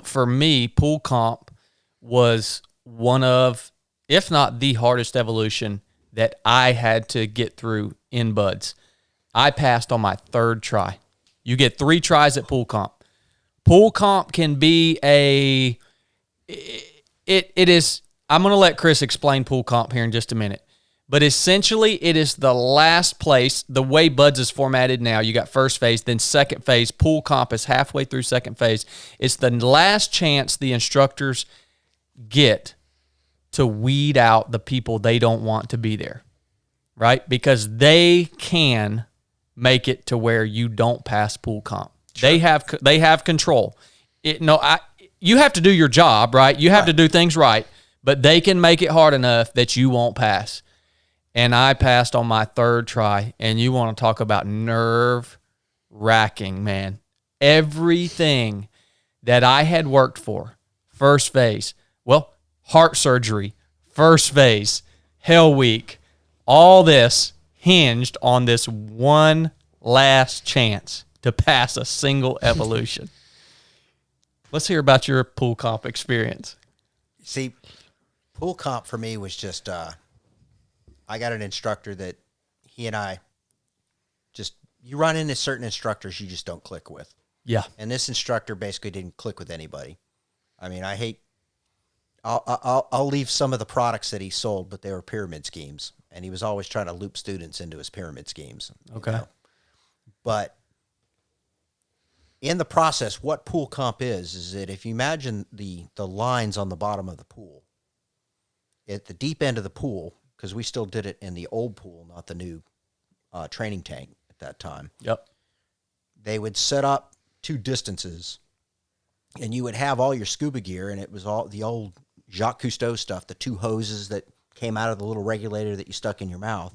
For me, pool comp was one of, if not the hardest evolution that I had to get through in buds. I passed on my third try. You get 3 tries at pool comp. Pool comp can be it is, I'm going to let Chris explain pool comp here in just a minute. But essentially, it is the last place, the way buds is formatted now. You got first phase, then second phase. Pool comp is halfway through second phase. It's the last chance the instructors get to weed out the people they don't want to be there, right? Because they can make it to where you don't pass pool comp. Sure. They have control. You have to do your job, right? You have to do things right, but they can make it hard enough that you won't pass. And I passed on my third try, and you want to talk about nerve-wracking, man. Everything that I had worked for, first phase, heart surgery, first phase, Hell Week, all this hinged on this one last chance to pass a single evolution. Let's hear about your pool comp experience.
See, pool comp for me was just... I got an instructor that he and I you run into certain instructors you just don't click with.
Yeah.
And this instructor basically didn't click with anybody. I mean, I'll leave some of the products that he sold, but they were pyramid schemes. And he was always trying to loop students into his pyramid schemes.
Okay.
You know? But in the process, what pool comp is that if you imagine the lines on the bottom of the pool, at the deep end of the pool, because we still did it in the old pool, not the new training tank at that time.
Yep.
They would set up 2 distances, and you would have all your scuba gear, and it was all the old Jacques Cousteau stuff, the 2 hoses that came out of the little regulator that you stuck in your mouth.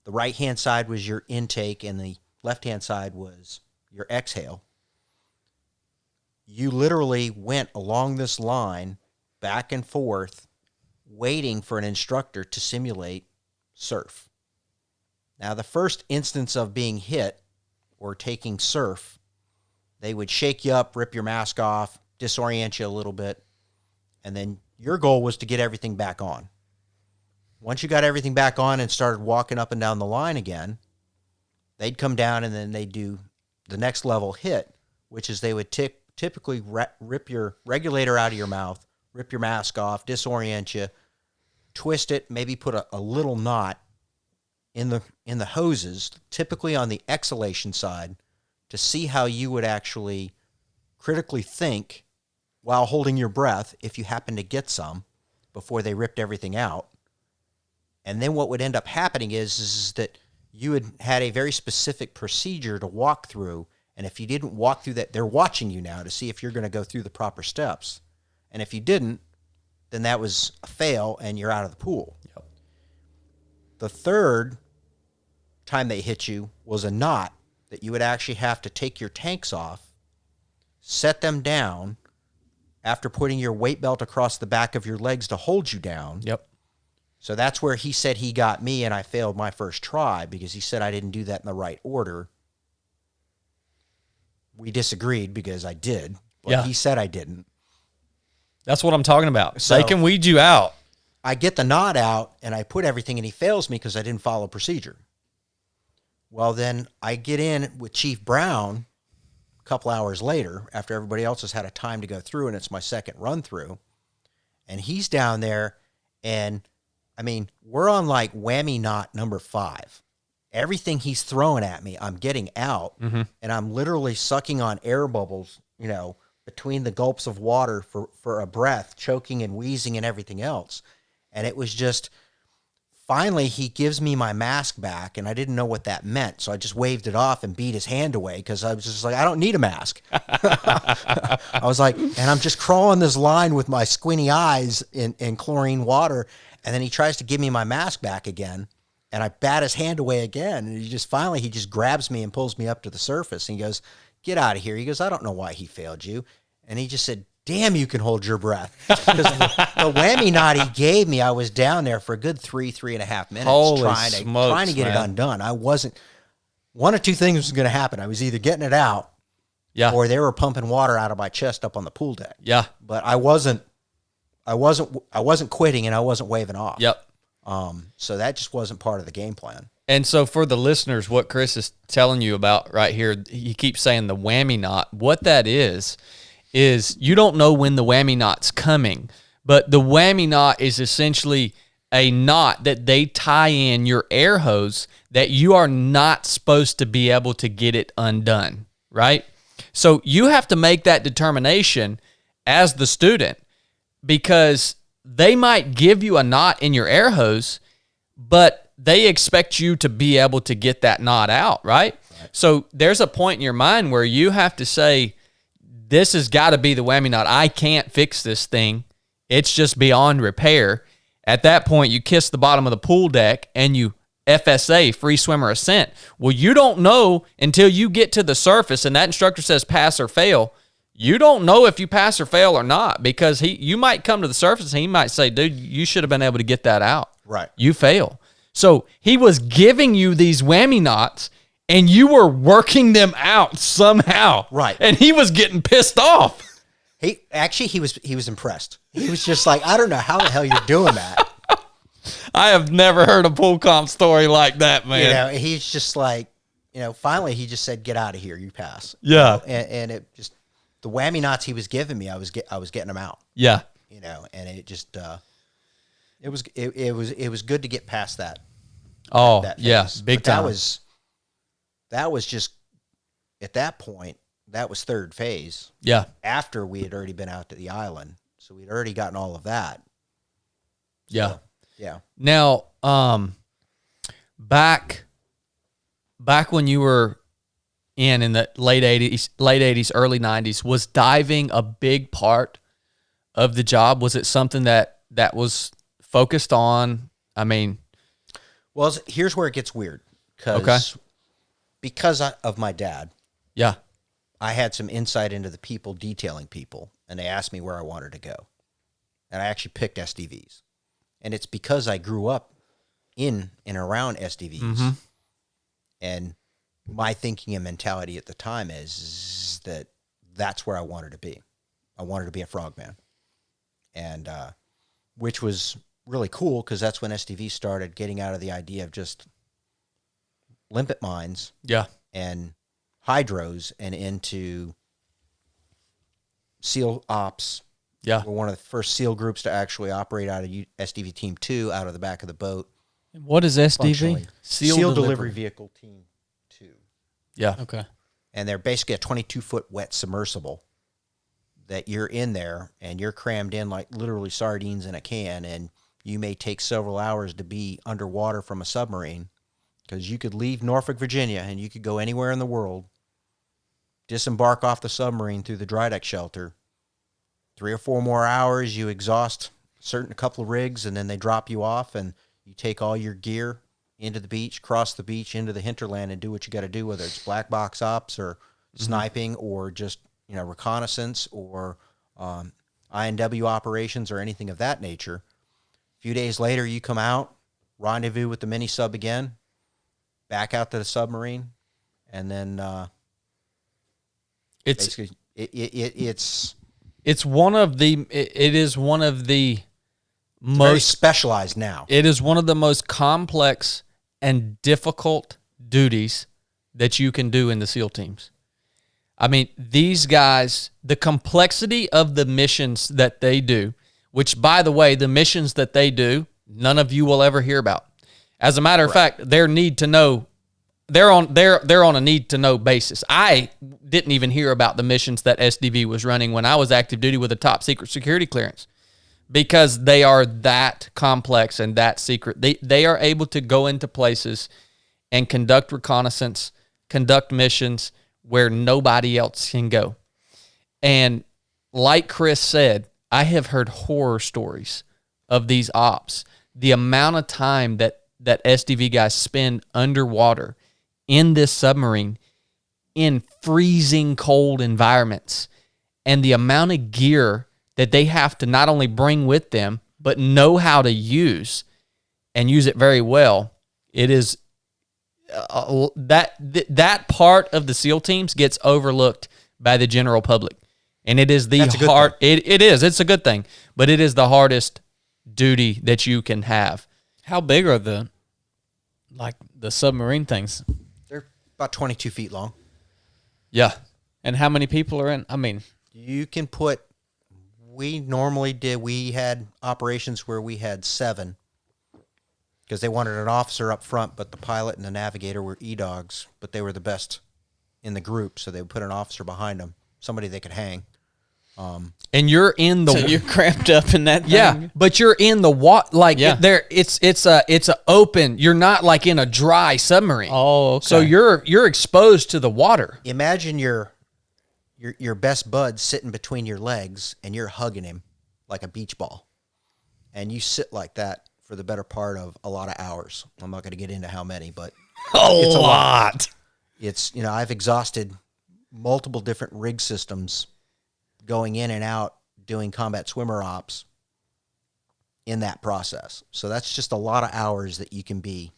The right-hand side was your intake, and the left-hand side was your exhale. You literally went along this line, back and forth, waiting for an instructor to simulate surf. Now, the first instance of being hit or taking surf, they would shake you up, rip your mask off, disorient you a little bit, and then your goal was to get everything back on. Once you got everything back on and started walking up and down the line again, they'd come down and then they'd do the next level hit, which is they would typically rip your regulator out of your mouth, rip your mask off, disorient you, twist it, maybe put a little knot in the hoses, typically on the exhalation side, to see how you would actually critically think while holding your breath if you happen to get some before they ripped everything out. And then what would end up happening is that you had a very specific procedure to walk through, and if you didn't walk through that, they're watching you now to see if you're going to go through the proper steps. And if you didn't, then that was a fail and you're out of the pool.
Yep.
The third time they hit you was a knot that you would actually have to take your tanks off, set them down after putting your weight belt across the back of your legs to hold you down.
Yep.
So that's where he said he got me and I failed my first try because he said I didn't do that in the right order. we disagreed because I did, but
Yeah.
he said I didn't.
That's what I'm talking about.
So-
They can weed you out.
I get the knot out and I put everything and he fails me because I didn't follow procedure. Well, then I get in with Chief Brown a couple hours later after everybody else has had a time to go through, and it's my second run through. And he's down there, and I mean, we're on like whammy knot number 5. Everything he's throwing at me, I'm getting out, and I'm literally sucking on air bubbles, you know, between the gulps of water for a breath, choking and wheezing and everything else. And it was just, finally, he gives me my mask back, and I didn't know what that meant. So I just waved it off and beat his hand away because I was just like, I don't need a mask. I was like, and I'm just crawling this line with my squinty eyes in chlorine water. And then he tries to give me my mask back again, and I bat his hand away again. And he just grabs me and pulls me up to the surface. And he goes, get out of here. He goes, I don't know why he failed you. And he just said, damn, you can hold your breath. Because the whammy knot he gave me, I was down there for a good 3.5 minutes
Holy
trying to get it undone. I wasn't, one of two things was going to happen. I was either getting it out,
Yeah.
or they were pumping water out of my chest up on the pool deck.
Yeah.
But I wasn't quitting, and I wasn't waving off.
Yep.
So that just wasn't part of the game plan.
And so for the listeners, what Chris is telling you about right here, he keeps saying the whammy knot. What that is you don't know when the whammy knot's coming, but the whammy knot is essentially a knot that they tie in your air hose that you are not supposed to be able to get it undone, right? So you have to make that determination as the student, because they might give you a knot in your air hose, but they expect you to be able to get that knot out, right? So there's a point in your mind where you have to say, this has got to be the whammy knot. I can't fix this thing. It's just beyond repair. At that point, you kiss the bottom of the pool deck and you FSA, free swimmer ascent. Well, you don't know until you get to the surface and that instructor says pass or fail. You don't know if you pass or fail or not, because you might come to the surface and he might say, dude, you should have been able to get that out.
Right.
You fail. So he was giving you these whammy knots and you were working them out somehow.
Right.
And he was getting pissed off.
He was impressed. He was just like, I don't know how the hell you're doing that.
I have never heard a pool comp story like that, man.
You know, he's just like, you know, finally he just said, get out of here, you pass.
Yeah.
You know, and it just, the whammy knots he was giving me, I was getting them out.
Yeah.
You know, and it just, it was good to get past that.
Oh,
that phase.
yeah, big
But
time.
that was just, at that point, that was third phase.
Yeah.
After we had already been out to the island. So we'd already gotten all of that.
Yeah.
So, yeah.
Now, back when you were in the late 80s, early 90s, was diving a big part of the job? Was it something that was focused on? I mean,
Well, here's where it gets weird. Because of my dad,
yeah.
I had some insight into the people detailing people, and they asked me where I wanted to go. And I actually picked SDVs. And it's because I grew up in and around SDVs.
Mm-hmm.
And my thinking and mentality at the time is that that's where I wanted to be. I wanted to be a frogman. And which was really cool, because that's when SDV started getting out of the idea of just limpet mines
Yeah.
and hydros and into SEAL ops.
Yeah.
We're one of the first SEAL groups to actually operate out of SDV Team 2 out of the back of the boat.
What is
Functionally.
SDV?
SEAL Delivery Vehicle Team 2.
Yeah.
Okay.
And they're basically a 22-foot wet submersible that you're in there and you're crammed in like literally sardines in a can, and you may take several hours to be underwater from a submarine, because you could leave Norfolk, Virginia, and you could go anywhere in the world, disembark off the submarine through the dry deck shelter. 3 or 4 more hours, you exhaust a couple of rigs, and then they drop you off, and you take all your gear into the beach, cross the beach into the hinterland, and do what you got to do, whether it's black box ops or sniping or just, you know, reconnaissance or INW operations or anything of that nature. A few days later, you come out, rendezvous with the mini sub again, back out to the submarine, and then
It's
Basically, it's
one of the it is one of the
very
most
specialized now.
it is one of the most complex and difficult duties that you can do in the SEAL teams. I mean, these guys, the complexity of the missions that they do, which, by the way, the missions that they do, none of you will ever hear about. As a matter of fact, they're on a need to know basis. I didn't even hear about the missions that SDV was running when I was active duty with a top secret security clearance, because they are that complex and that secret. They are able to go into places and conduct reconnaissance, conduct missions where nobody else can go. And like Chris said, I have heard horror stories of these ops. The amount of time that SDV guys spend underwater in this submarine in freezing cold environments, and the amount of gear that they have to not only bring with them, but know how to use and use it very well. It is that part of the SEAL teams gets overlooked by the general public. And it is it's a good thing, but it is the hardest duty that you can have.
How big are the submarine things?
They're about 22 feet long.
Yeah.
And how many people are in? I mean,
You can we had operations where we had 7, because they wanted an officer up front, but the pilot and the navigator were E-dogs, but they were the best in the group, so they would put an officer behind them, somebody they could hang.
And you're in the
so you're cramped up in that thing?
Yeah, but you're in the water, it's a open. You're not like in a dry submarine.
Oh, okay.
So you're exposed to the water.
Imagine your best bud sitting between your legs, and you're hugging him like a beach ball, and you sit like that for the better part of a lot of hours. I'm not going to get into how many, but
It's a lot.
It's, I've exhausted multiple different rig systems going in and out doing combat swimmer ops in that process. So that's just a lot of hours that you can be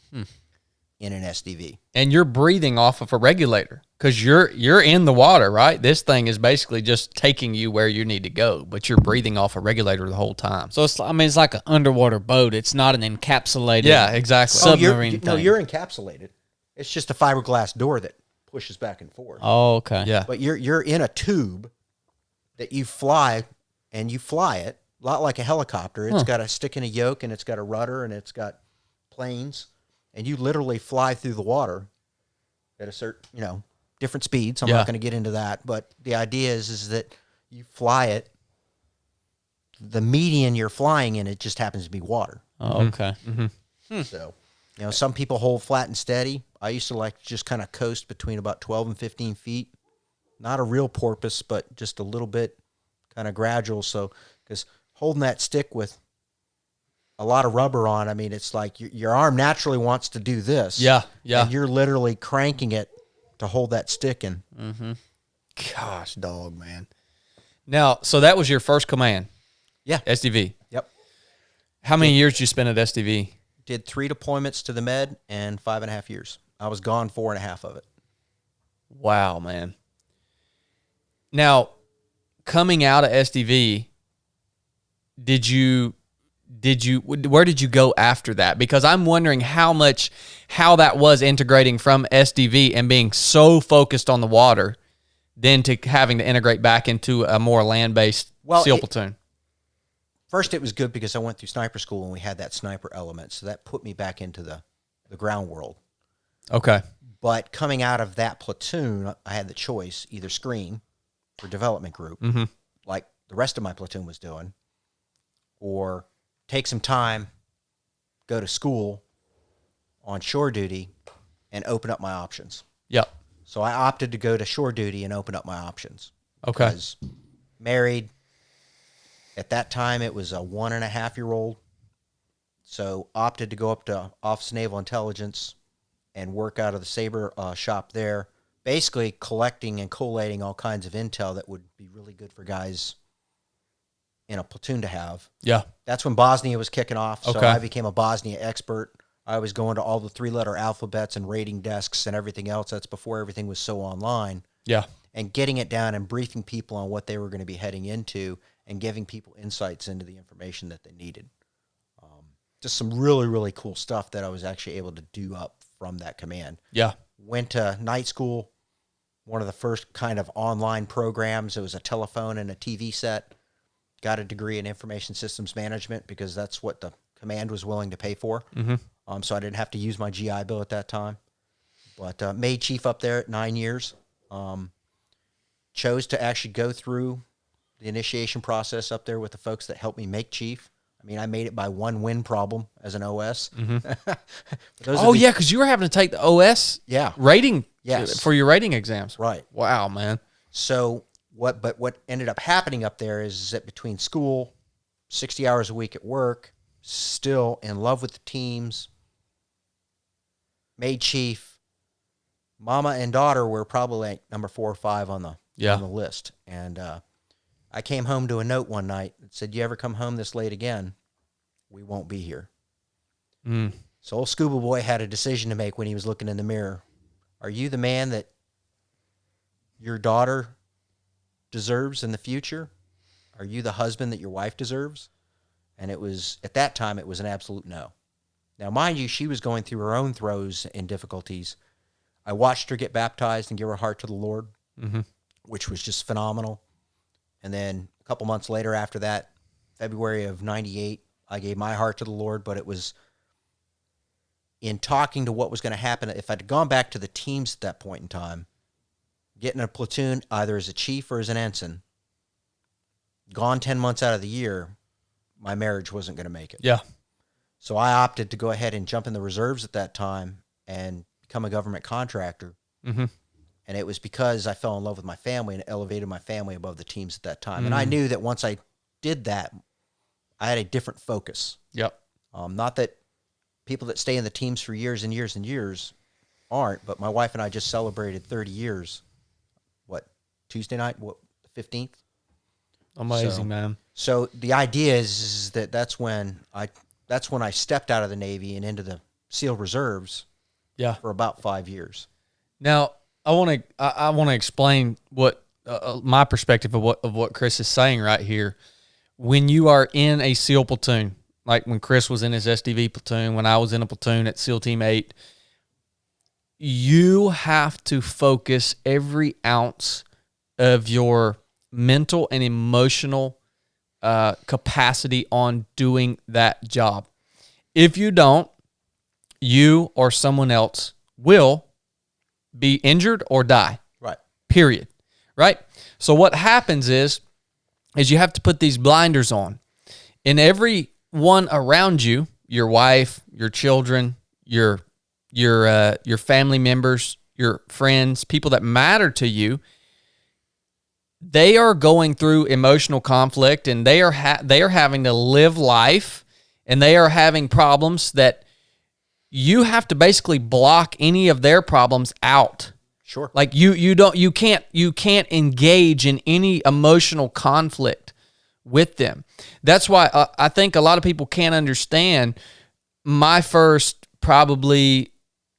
in an SDV.
And you're breathing off of a regulator because you're in the water, right? This thing is basically just taking you where you need to go, but you're breathing off a regulator the whole time.
So it's like an underwater boat. It's not an encapsulated
submarine
thing.
No, you're encapsulated. It's just a fiberglass door that pushes back and forth.
Oh, okay.
Yeah.
But you're in a tube that you fly, and you fly it a lot like a helicopter. It's got a stick and a yoke, and it's got a rudder, and it's got planes, and you literally fly through the water at a certain, different speeds. I'm not going to get into that, but the idea is that you fly it. The median you're flying in, it just happens to be water.
Oh, okay.
Mm-hmm.
So, some people hold flat and steady. I used to just kind of coast between about 12 and 15 feet. Not a real porpoise, but just a little bit kind of gradual. So, because holding that stick with a lot of rubber on, I mean, it's like your arm naturally wants to do this.
Yeah, yeah.
And you're literally cranking it to hold that stick in.
Mm-hmm. Gosh, dog, man. Now, so that was your first command?
Yeah.
SDV?
Yep.
How many years did you spend at SDV?
Did 3 deployments to the Med and 5.5 years. I was gone 4.5 of it.
Wow, man. Now, coming out of SDV, where did you go after that? Because I'm wondering how that was integrating from SDV and being so focused on the water, then to having to integrate back into a more land-based SEAL platoon.
First, it was good because I went through sniper school and we had that sniper element, so that put me back into the ground world.
Okay.
But coming out of that platoon, I had the choice, either screen for development group, like the rest of my platoon was doing, or take some time, go to school on shore duty, and open up my options.
Yep.
So I opted to go to shore duty and open up my options.
Okay.
Because married, at that time it was a 1.5-year-old, so opted to go up to Office of Naval Intelligence and work out of the Sabre shop there, basically collecting and collating all kinds of intel that would be really good for guys in a platoon to have.
Yeah.
That's when Bosnia was kicking off, so
Okay.
I became a Bosnia expert. I was going to all the 3-letter alphabets and rating desks and everything else. That's before everything was so online.
Yeah.
and getting it down and briefing people on what they were going to be heading into and giving people insights into the information that they needed. Just some really, really cool stuff that I was actually able to do up from that command.
Yeah.
Went to night school, one of the first kind of online programs. It was a telephone and a TV set. Got a degree in information systems management because that's what the command was willing to pay for.
Mm-hmm.
So I didn't have to use my GI Bill at that time. But made chief up there at 9 years. Chose to actually go through the initiation process up there with the folks that helped me make chief. I mean, I made it by one win problem as an OS.
Mm-hmm. Oh, yeah, because you were having to take the OS rating for your rating exams.
Right.
Wow, man.
So what ended up happening up there is that between school, 60 hours a week at work, still in love with the teams, made chief, mama and daughter were probably like number 4 or 5 on the list. And I came home to a note one night that said, "You ever come home this late again, we won't be here." So old Scuba Boy had a decision to make when he was looking in the mirror. Are you the man that your daughter deserves in the future? Are you the husband that your wife deserves? And it was, at that time, it was an absolute no. Now, mind you, she was going through her own throes and difficulties. I watched her get baptized and give her heart to the Lord, which was just phenomenal. And then a couple months later after that, February of 98, I gave my heart to the Lord, but it was in talking to what was going to happen. If I'd gone back to the teams at that point in time, getting a platoon either as a chief or as an ensign, gone 10 months out of the year, my marriage wasn't going to make it.
Yeah.
So I opted to go ahead and jump in the reserves at that time and become a government contractor.
Mm-hmm.
And it was because I fell in love with my family and elevated my family above the teams at that time. And I knew that once I did that, I had a different focus.
Yep.
Not that people that stay in the teams for years and years and years aren't, but my wife and I just celebrated 30 years. Tuesday night? The 15th?
Amazing, man.
So the idea is that that's when I stepped out of the Navy and into the SEAL Reserves.
Yeah.
For about 5 years.
Now, I want to explain what my perspective of what Chris is saying right here. When you are in a SEAL platoon, like when Chris was in his SDV platoon, when I was in a platoon at SEAL Team 8, you have to focus every ounce of your mental and emotional capacity on doing that job. If you don't, you or someone else will be injured or die.
Right.
Period. Right? So what happens is you have to put these blinders on. And everyone around you, your wife, your children, your family members, your friends, people that matter to you, they are going through emotional conflict, and they are having to live life, and they are having problems that you have to basically block any of their problems out.
Sure.
Like you can't engage in any emotional conflict with them. That's why I think a lot of people can't understand my first probably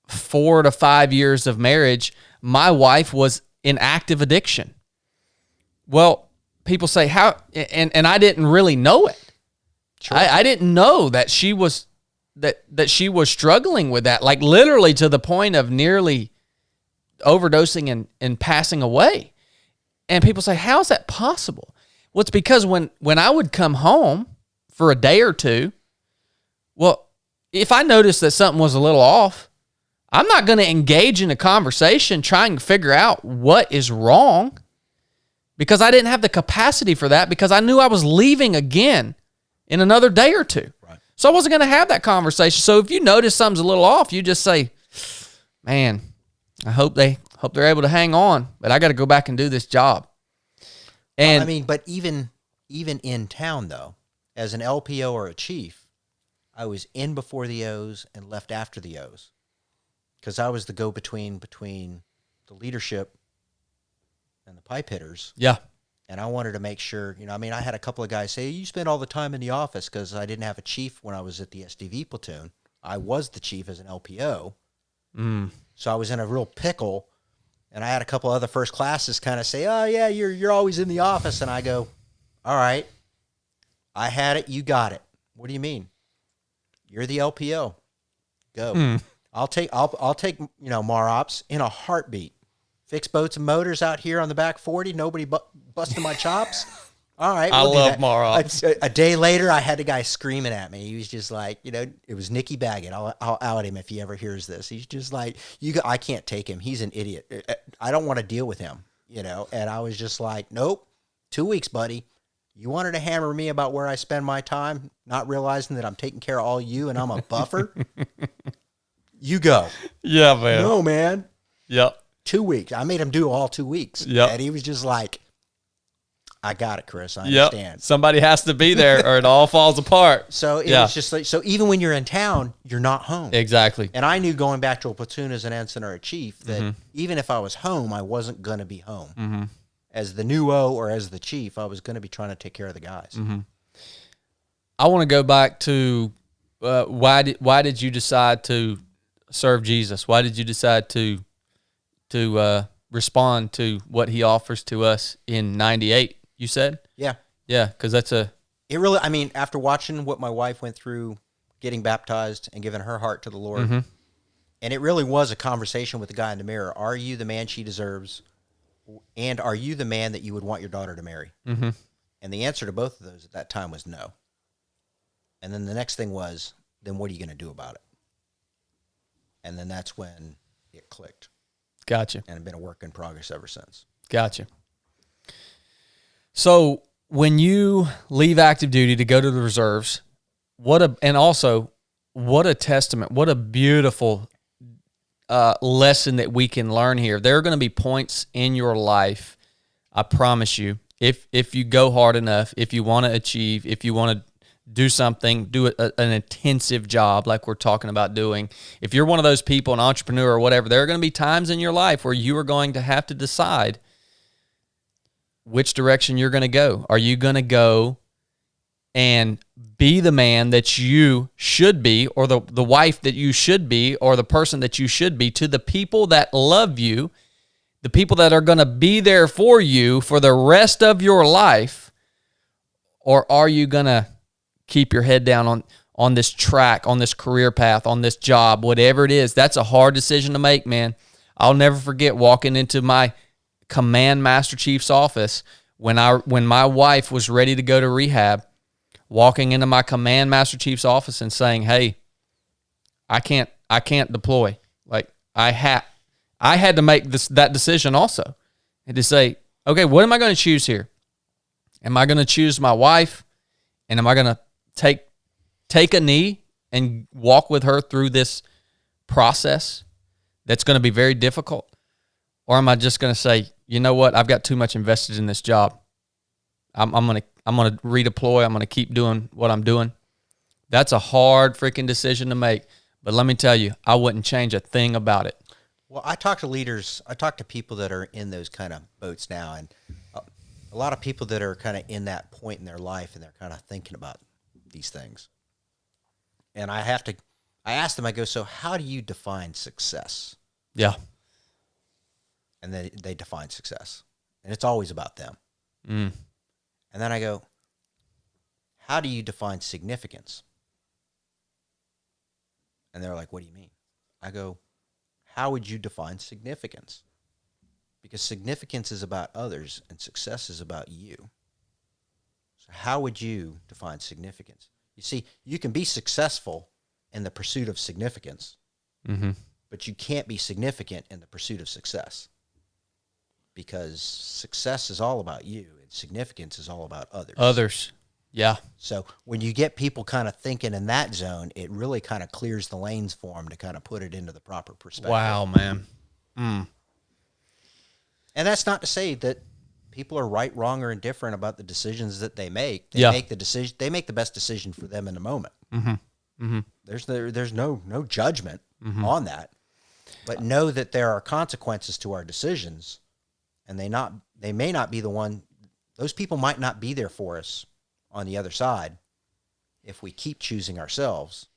4 to 5 years of marriage. My wife was in active addiction. Well, people say how, and I didn't really know it. Sure. I didn't know that she was that she was struggling with that, like literally to the point of nearly overdosing and passing away. And people say, how is that possible? Well, it's because when I would come home for a day or two, well, if I noticed that something was a little off, I'm not going to engage in a conversation trying to figure out what is wrong, because I didn't have the capacity for that, because I knew I was leaving again in another day or two.
Right.
So I wasn't going to have that conversation. So if you notice something's a little off, you just say, man, I hope they're able to hang on, but I got to go back and do this job. And
I mean, but even in town though, as an LPO or a chief, I was in before the O's and left after the O's, because I was the go-between between the leadership and the pipe hitters.
Yeah.
And I wanted to make sure, I had a couple of guys say, you spend all the time in the office, because I didn't have a chief when I was at the SDV platoon. I was the chief as an LPO. So I was in a real pickle And I had a couple other first classes kind of say, "Oh yeah, you're always in the office." And I go, "All right, I had it, you got it. What do you mean? You're the LPO. Go. I'll take MAR ops in a heartbeat. Fix boats and motors out here on the back 40. Nobody busting my chops. All right,
I
we'll do
love
that."
MAR ops.
A day later, I had a guy screaming at me. He was just like, it was Nicky Baggett. I'll out him if he ever hears this. He's just like, I can't take him. He's an idiot. I don't want to deal with him, And I was just like, nope, 2 weeks, buddy. You wanted to hammer me about where I spend my time, not realizing that I'm taking care of all you and I'm a buffer? You go.
Yeah, man.
No, man.
Yep.
2 weeks. I made him do all 2 weeks.
Yep.
And he was just like, I got it, Chris. I understand.
Somebody has to be there or it all falls apart.
So it was just like, so even when you're in town, you're not home.
Exactly.
And I knew going back to a platoon as an ensign or a chief that even if I was home, I wasn't going to be home. As the new O or as the chief, I was going to be trying to take care of the guys.
I want to go back to why did you decide to serve Jesus? Why did you decide to respond to what he offers to us in 98, you said?
Yeah.
Yeah, because that's
It really, after watching what my wife went through, getting baptized and giving her heart to the Lord, and it really was a conversation with the guy in the mirror. Are you the man she deserves? And are you the man that you would want your daughter to marry? And the answer to both of those at that time was no. And then the next thing was, then what are you going to do about it? And then that's when it clicked.
Gotcha.
And it's been a work in progress ever since.
Gotcha. So when you leave active duty to go to the reserves, what a testament, what a beautiful lesson that we can learn here. There are going to be points in your life, I promise you, if you go hard enough, if you want to achieve, if you want to do something, do an intensive job like we're talking about doing. If you're one of those people, an entrepreneur or whatever, there are going to be times in your life where you are going to have to decide which direction you're going to go. Are you going to go and be the man that you should be, or the wife that you should be, or the person that you should be to the people that love you, the people that are going to be there for you for the rest of your life? Or are you going to keep your head down on this track, on this career path, on this job, whatever it is? That's a hard decision to make, man. I'll never forget walking into my command master chief's office when my wife was ready to go to rehab, walking into my command master chief's office and saying, "Hey, I can't deploy." Like I had to make that decision also, and to say, okay, what am I going to choose here? Am I going to choose my wife, and am I going to take a knee and walk with her through this process that's going to be very difficult? Or am I just going to say, you know what, I've got too much invested in this job. I'm going to redeploy. I'm going to keep doing what I'm doing. That's a hard freaking decision to make. But let me tell you, I wouldn't change a thing about it.
Well, I talk to leaders. I talk to people that are in those kind of boats now, and a lot of people that are kind of in that point in their life, and they're kind of thinking about these things. And I ask them, I go, so how do you define success?
Yeah.
And then they define success. And it's always about them. And then I go, how do you define significance? And they're like, what do you mean? I go, how would you define significance? Because significance is about others and success is about you. So how would you define significance? You see, you can be successful in the pursuit of significance, but you can't be significant in the pursuit of success. Because success is all about you and significance is all about others.
Yeah.
So when you get people kind of thinking in that zone, it really kind of clears the lanes for them to kind of put it into the proper perspective.
Wow, man.
And that's not to say that people are right, wrong, or indifferent about the decisions that they make. They make the decision. They make the best decision for them in the moment. There's no judgment on that, but know that there are consequences to our decisions. And they may not be the one, those people might not be there for us on the other side if we keep choosing ourselves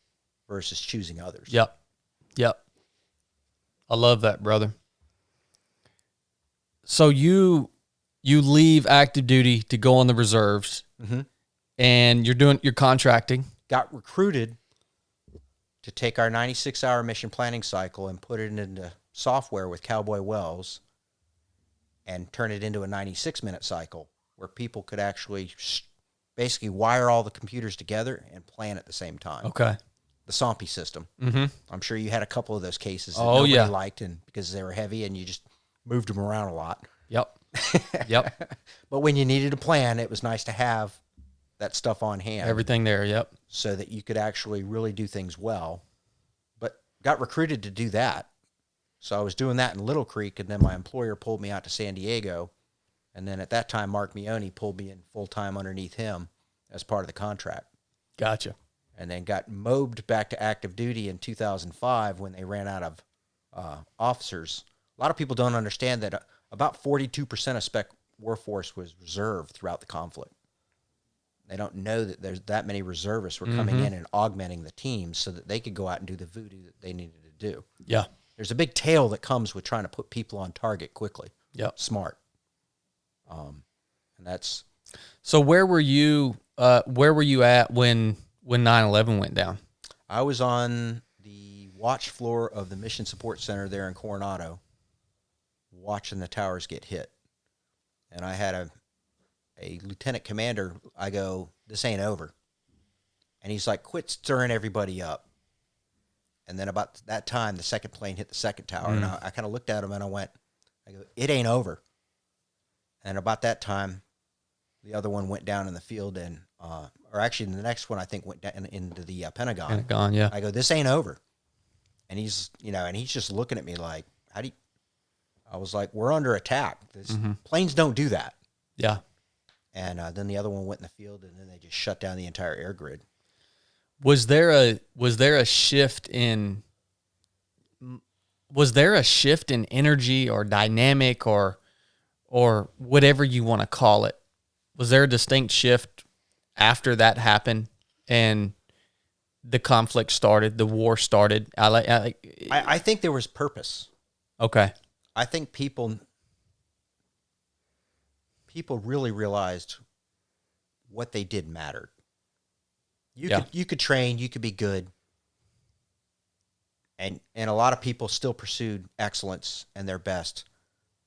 versus choosing others.
Yep. I love that, brother. So you leave active duty to go on the reserves, and you're contracting.
Got recruited to take our 96-hour mission planning cycle and put it into software with Cowboy Wells and turn it into a 96-minute cycle where people could actually basically wire all the computers together and plan at the same time.
Okay.
The SOMPI system.
Mm-hmm.
I'm sure you had a couple of those cases that
Oh,
nobody
yeah.
liked because they were heavy and you just moved them around a lot.
Yep. Yep.
But when you needed a plan, it was nice to have that stuff on hand.
Everything there. Yep.
So that you could actually really do things well. But got recruited to do that. So I was doing that in Little Creek, and then my employer pulled me out to San Diego. And then at that time, Mark Mione pulled me in full-time underneath him as part of the contract.
Gotcha.
And then got mobbed back to active duty in 2005 when they ran out of officers. A lot of people don't understand that about 42% of spec warforce was reserved throughout the conflict. They don't know that there's that many reservists were coming in and augmenting the teams so that they could go out and do the voodoo that they needed to do.
Yeah.
There's a big tail that comes with trying to put people on target quickly.
Yep.
Smart. And that's...
So where were you at when 9/11 went down?
I was on the watch floor of the Mission Support Center there in Coronado, watching the towers get hit. And I had a lieutenant commander. I go, this ain't over. And he's like, quit stirring everybody up. And then about that time, the second plane hit the second tower. And I kind of looked at him and I go, it ain't over. And about that time, the other one went down in the field, and or actually the next one I think went down into the Pentagon.
Pentagon, yeah.
I go, this ain't over. And he's just looking at me like, how do you? I was like, we're under attack. Planes don't do that.
Yeah.
And then the other one went in the field, and then they just shut down the entire air grid.
Was there a shift in energy or dynamic or whatever you want to call it? Was there a distinct shift after that happened and the conflict started, the war started?
I think there was purpose.
Okay.
I think people really realized what they did mattered. You could train, you could be good. And a lot of people still pursued excellence and their best.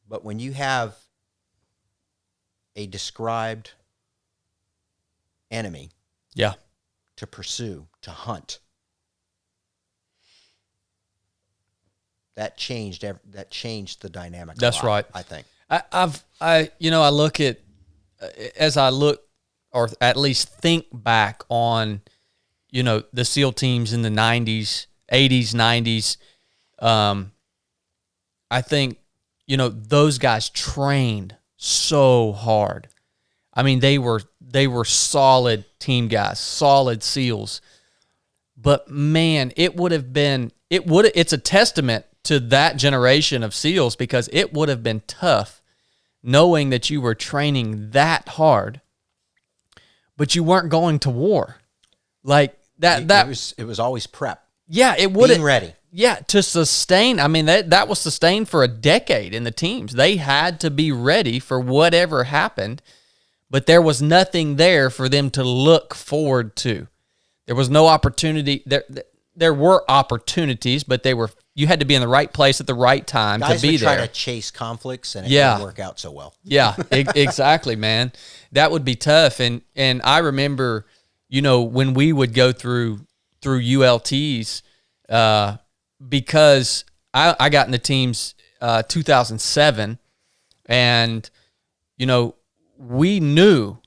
But when you have a described enemy to pursue, to hunt, that changed the dynamic.
That's right.
I think.
I look at, as I look, or at least think back on, the SEAL teams in the 90s, 80s, 90s. I think, those guys trained so hard. I mean, they were solid team guys, solid SEALs. But man, it's a testament to that generation of SEALs, because it would have been tough knowing that you were training that hard, but you weren't going to war. Like that
it was always prep.
Yeah, it would
being ready.
Yeah, to sustain. I mean, that was sustained for a decade in the teams. They had to be ready for whatever happened, but there was nothing there for them to look forward to. There was no opportunity. There were opportunities, but you had to be in the right place at the right time
Guys
to be
would
there.
try to chase conflicts, and it didn't work out so well.
Yeah, exactly, man. That would be tough. And I remember, when we would go through ULTs, because I got in the teams 2007, and we knew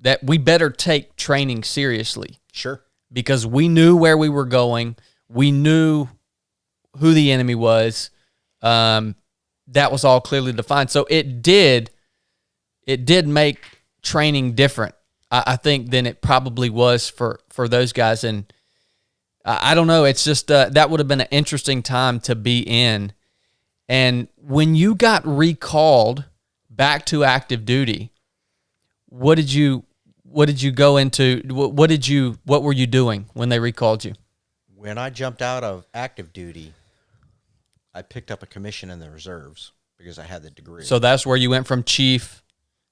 that we better take training seriously.
Sure.
Because we knew where we were going. We knew who the enemy was. That was all clearly defined. So it did make training different, I think, than it probably was for those guys. And I don't know. It's just that would have been an interesting time to be in. And when you got recalled back to active duty, what did you go into? What were you doing when they recalled you?
When I jumped out of active duty, I picked up a commission in the reserves because I had the degree.
So that's where you went from chief.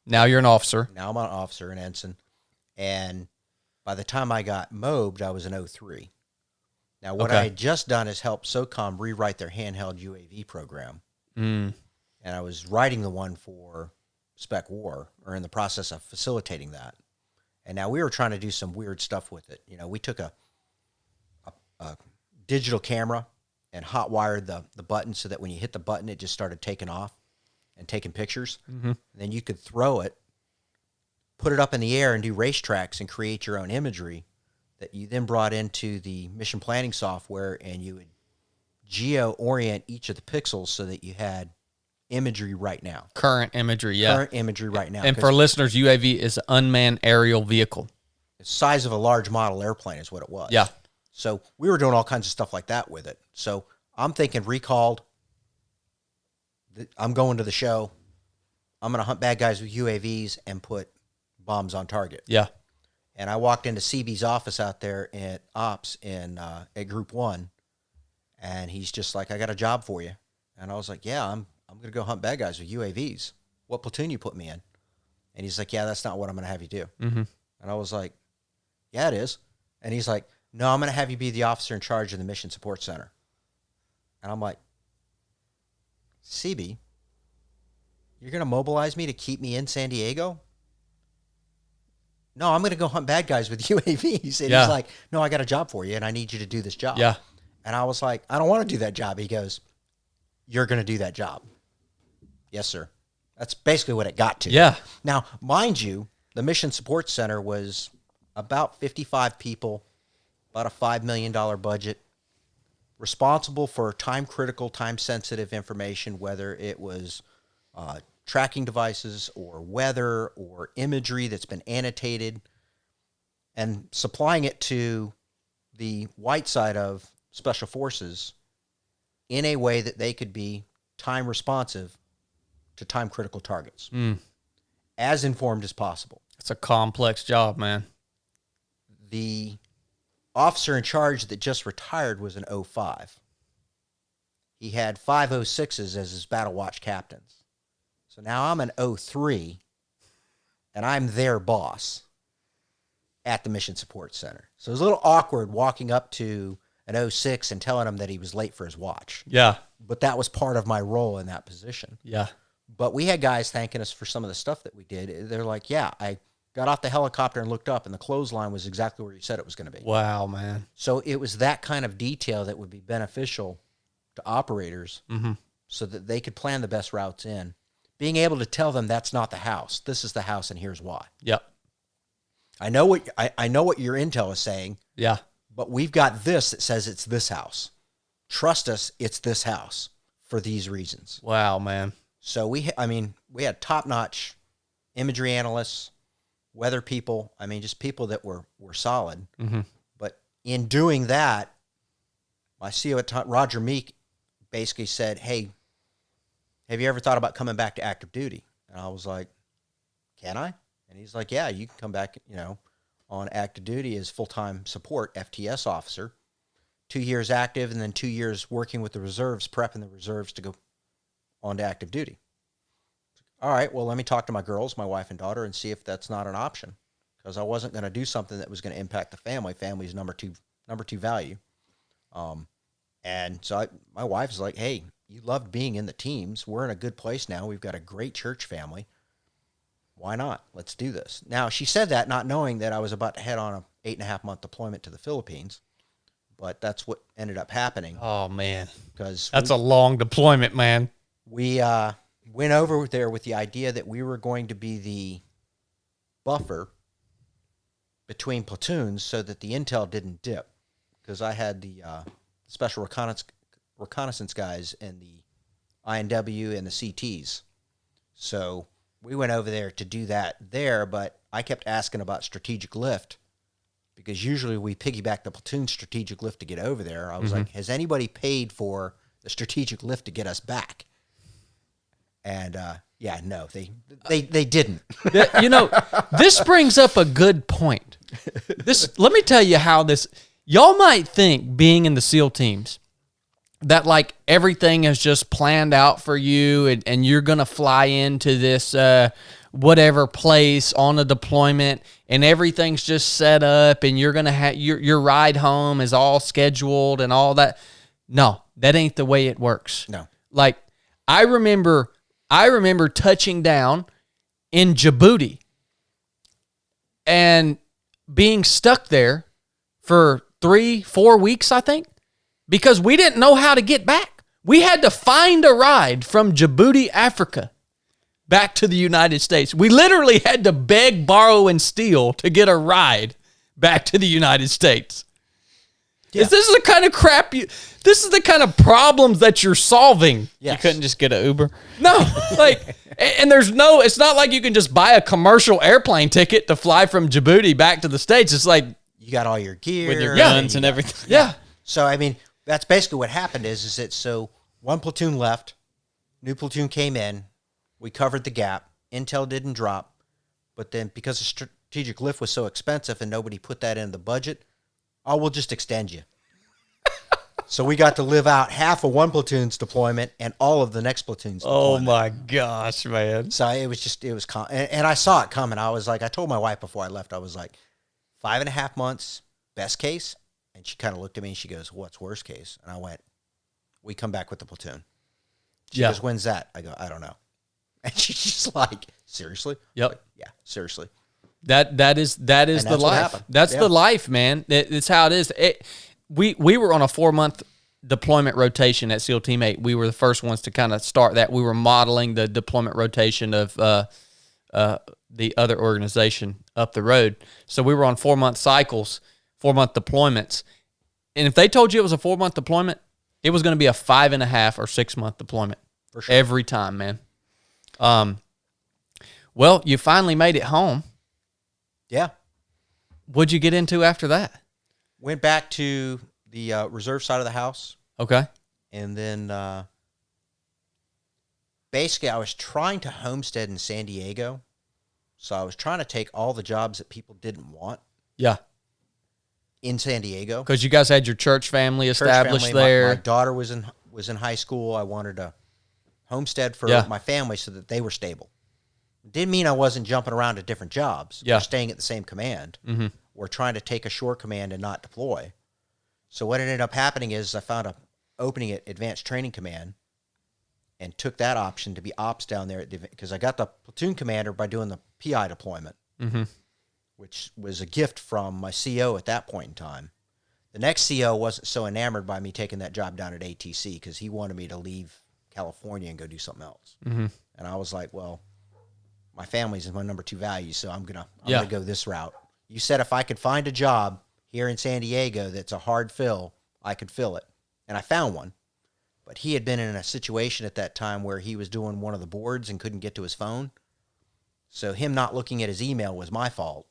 Now you're an officer.
Now I'm an officer, an ensign. And by the time I got mobed, I was an 03. Now, what I had just done is help SOCOM rewrite their handheld UAV program. And I was writing the one for Spec War, or in the process of facilitating that. And now we were trying to do some weird stuff with it. We took a digital camera and hot wired the button so that when you hit the button, it just started taking off and taking pictures. And then you could throw it, put it up in the air and do racetracks and create your own imagery that you then brought into the mission planning software, and you would geo-orient each of the pixels so that you had imagery right now.
Current imagery, yeah.
Current imagery right now.
And for listeners, UAV is an unmanned aerial vehicle.
The size of a large model airplane is what it was.
Yeah.
So we were doing all kinds of stuff like that with it. So I'm thinking recalled. I'm going to the show. I'm going to hunt bad guys with UAVs and put bombs on target.
Yeah.
And I walked into CB's office out there at Ops at Group 1, and he's just like, I got a job for you. And I was like, yeah, I'm going to go hunt bad guys with UAVs. What platoon you put me in? And he's like, yeah, that's not what I'm going to have you do. And I was like, yeah, it is. And he's like, no, I'm going to have you be the officer in charge of the Mission Support Center. And I'm like, CB, you're going to mobilize me to keep me in San Diego? No, I'm going to go hunt bad guys with UAVs. And he's like, no, I got a job for you, and I need you to do this job.
Yeah.
And I was like, I don't want to do that job. He goes, you're going to do that job. Yes, sir. That's basically what it got to.
Yeah.
Now, mind you, the Mission Support Center was about 55 people, about a $5 million budget, responsible for time-critical, time-sensitive information, whether it was tracking devices or weather or imagery that's been annotated, and supplying it to the white side of Special Forces in a way that they could be time responsive to time critical targets, as informed as possible.
It's a complex job, man.
The officer in charge that just retired was an 05. He had 5 06s as his battle watch captains. So now I'm an 03, and I'm their boss at the Mission Support Center. So it was a little awkward walking up to an 06 and telling him that he was late for his watch.
Yeah.
But that was part of my role in that position.
Yeah.
But we had guys thanking us for some of the stuff that we did. They're like, yeah, I got off the helicopter and looked up, and the clothesline was exactly where you said it was going to be.
Wow, man.
So it was that kind of detail that would be beneficial to operators so that they could plan the best routes in. Being able to tell them that's not the house. This is the house, and here's why.
Yep.
I know what your intel is saying.
Yeah.
But we've got this that says it's this house. Trust us, it's this house for these reasons.
Wow, man.
So we had top-notch imagery analysts, weather people. I mean, just people that were solid. But in doing that, my CO at Roger Meek basically said, hey, have you ever thought about coming back to active duty? And I was like, can I? And he's like, yeah, you can come back, on active duty as full-time support FTS officer, 2 years active, and then 2 years working with the reserves, prepping the reserves to go on to active duty. All right, well, let me talk to my girls, my wife and daughter, and see if that's not an option, because I wasn't going to do something that was going to impact the family. Family's number two value. And so my wife's like, hey, you loved being in the teams. We're in a good place now. We've got a great church family. Why not? Let's do this. Now, she said that not knowing that I was about to head on a 8.5-month deployment to the Philippines, but that's what ended up happening.
Oh, man.
Because
that's a long deployment, man.
We went over there with the idea that we were going to be the buffer between platoons so that the intel didn't dip, because I had the special reconnaissance guys and the INW and the CTs. So we went over there to do that there, but I kept asking about strategic lift, because usually we piggyback the platoon strategic lift to get over there. I was like, has anybody paid for the strategic lift to get us back? And no, they didn't.
This brings up a good point. Let me tell you how this, y'all might think being in the SEAL teams, that like everything is just planned out for you, and you're going to fly into this whatever place on a deployment, and everything's just set up, and you're going to have your ride home is all scheduled and all that. No, that ain't the way it works.
No.
Like I remember touching down in Djibouti and being stuck there for 3-4 weeks, I think, because we didn't know how to get back. We had to find a ride from Djibouti, Africa, back to the United States. We literally had to beg, borrow, and steal to get a ride back to the United States. Yeah. This is the kind of crap this is the kind of problems that you're solving.
Yes. You couldn't just get an Uber?
No, like, and it's not like you can just buy a commercial airplane ticket to fly from Djibouti back to the States. It's like,
you got all your gear.
With your guns and everything.
Yeah.
So, I mean, that's basically what happened is that so one platoon left, new platoon came in, we covered the gap, intel didn't drop, but then because the strategic lift was so expensive and nobody put that in the budget, we'll just extend you. So we got to live out half of one platoon's deployment and all of the next platoon's deployment.
Oh my gosh, man.
So it was and I saw it coming. I was like, I told my wife before I left, I was like, 5.5 months, best case. And she kind of looked at me and she goes, what's worst case? And I went, we come back with the platoon. She goes, when's that? I go, I don't know. And she's just like, seriously?
Yep.
Like, yeah, seriously.
That is the life. That's the life, man. It's how it is. We were on a 4-month deployment rotation at SEAL Team 8. We were the first ones to kind of start that. We were modeling the deployment rotation of the other organization up the road. So we were on 4-month cycles, 4-month deployments. And if they told you it was a 4-month deployment, it was going to be a 5.5 or 6-month deployment.
For sure.
Every time, man. Well, you finally made it home.
Yeah.
What'd you get into after that?
Went back to the reserve side of the house.
Okay.
And then basically I was trying to homestead in San Diego. So I was trying to take all the jobs that people didn't want.
Yeah.
In San Diego.
Because you guys had your church family established there.
My daughter was in high school. I wanted to homestead for my family so that they were stable. Didn't mean I wasn't jumping around to different jobs.
Yeah.
Or staying at the same command. Mm-hmm. Or trying to take a shore command and not deploy. So what ended up happening is I found a opening at Advanced Training Command and took that option to be ops down there because I got the platoon commander by doing the PI deployment, which was a gift from my CO at that point in time. The next CO wasn't so enamored by me taking that job down at ATC because he wanted me to leave California and go do something else. Mm-hmm. And I was like, well, my family's my number 2 value, so I'm gonna go this route. You said if I could find a job here in San Diego that's a hard fill, I could fill it. And I found one. But he had been in a situation at that time where he was doing one of the boards and couldn't get to his phone. So him not looking at his email was my fault.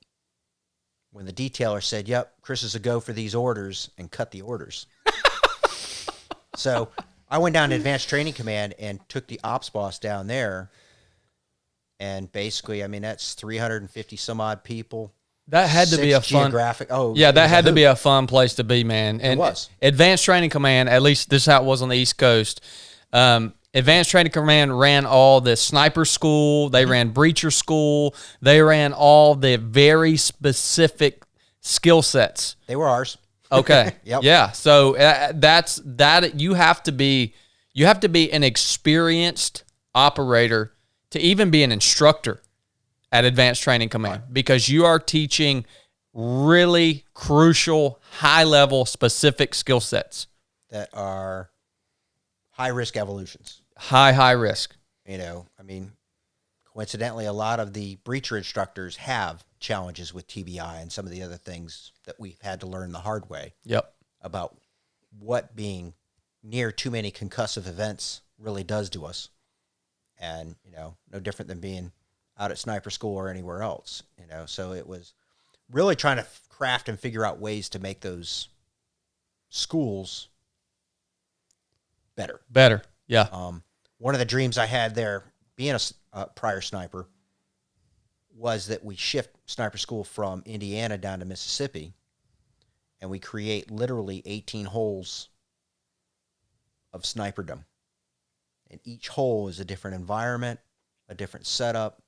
When the detailer said, yep, Chris is a go for these orders, and cut the orders. So I went down to Advanced Training Command and took the ops boss down there. And basically, I mean, that's 350 some odd people.
That had to be a fun
geographic. Oh,
yeah, that had to be a fun place to be, man. And
it was.
Advanced Training Command, at least this is how it was on the East Coast. Advanced Training Command ran all the sniper school. They ran breacher school. They ran all the very specific skill sets.
They were ours.
Okay.
Yep.
Yeah. So that's that. You have to be an experienced operator to even be an instructor at Advanced Training Command, because you are teaching really crucial, high-level, specific skill sets
that are high-risk evolutions.
High risk.
You know, I mean, coincidentally, a lot of the breacher instructors have challenges with TBI and some of the other things that we've had to learn the hard way.
Yep.
About what being near too many concussive events really does to us. And, you know, no different than being out at sniper school or anywhere else, you know. So it was really trying to craft and figure out ways to make those schools better.
Better, yeah.
One of the dreams I had there, being a prior sniper, was that we shift sniper school from Indiana down to Mississippi, and we create literally 18 holes of sniperdom. And each hole is a different environment, a different setup,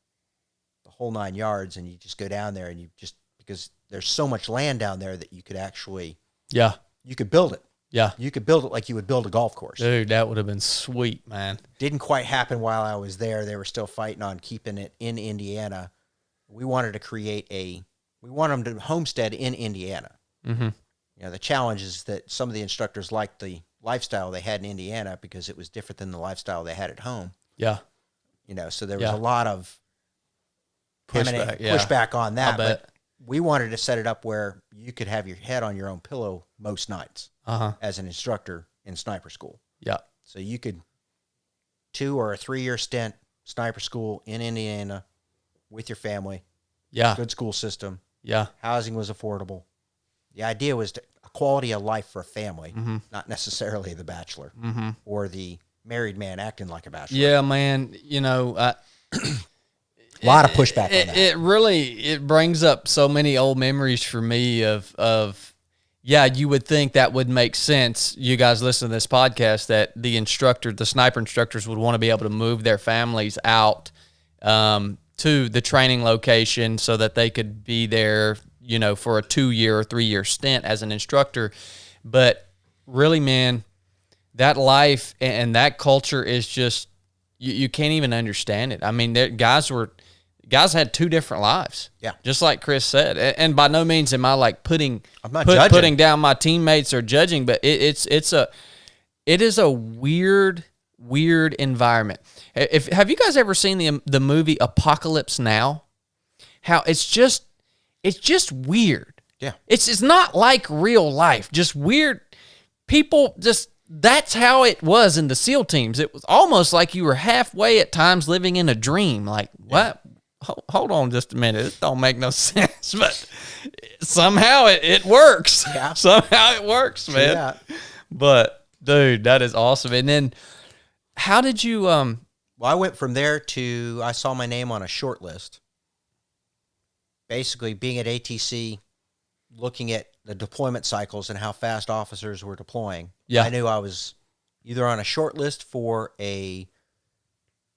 the whole 9 yards. And you just go down there and because there's so much land down there that you could actually, you could build it.
Yeah.
You could build it like you would build a golf course.
Dude, that would have been sweet, man.
Didn't quite happen while I was there. They were still fighting on keeping it in Indiana. We wanted to we wanted them to homestead in Indiana.
Mm-hmm.
The challenge is that some of the instructors liked the lifestyle they had in Indiana because it was different than the lifestyle they had at home.
Yeah.
So there was a lot of
pushback
on that.
But
we wanted to set it up where you could have your head on your own pillow most nights as an instructor in sniper school.
Yeah.
So you could 2 or a 3-year stint sniper school in Indiana with your family.
Yeah.
Good school system.
Yeah.
Housing was affordable. The idea was a quality of life for a family, not necessarily the bachelor or the married man acting like a bachelor.
Yeah, man.
A lot of pushback on that.
It brings up so many old memories for me of you would think that would make sense. You guys listen to this podcast that the sniper instructors would want to be able to move their families out to the training location so that they could be there, for a 2-year or 3-year stint as an instructor. But really, man, that life and that culture is just, you can't even understand it. I mean, guys had 2 different lives.
Yeah.
Just like Chris said. And by no means am I like
I'm not judging.
putting down my teammates or judging, but it is a weird environment. Have you guys ever seen the movie Apocalypse Now? How it's just weird.
Yeah.
It's not like real life, just weird. People that's how it was in the SEAL teams. It was almost like you were halfway at times living in a dream. Like, what? Hold on just a minute. This don't make no sense, but somehow it works.
Yeah.
Somehow it works, man.
Yeah.
But dude, that is awesome. And then how did you
Well, I went from there to I saw my name on a short list. Basically being at ATC, looking at the deployment cycles and how fast officers were deploying.
Yeah.
I knew I was either on a short list for a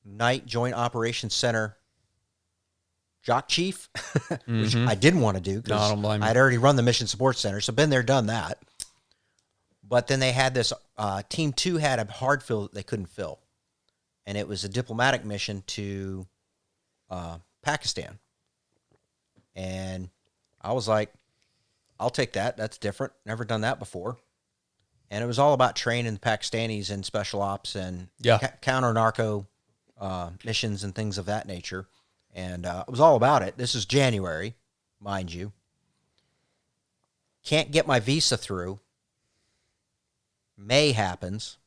night Joint Operations Center jock chief, which I didn't want to do
No, I don't blame
because
you.
I'd already run the Mission Support Center, so been there, done that. But then they had this, Team 2 had a hard fill that they couldn't fill. And it was a diplomatic mission to Pakistan. And I was like, I'll take that. That's different. Never done that before. And it was all about training the Pakistanis in special ops and counter narco missions and things of that nature. And it was all about it. This is January, mind you. Can't get my visa through. May happens.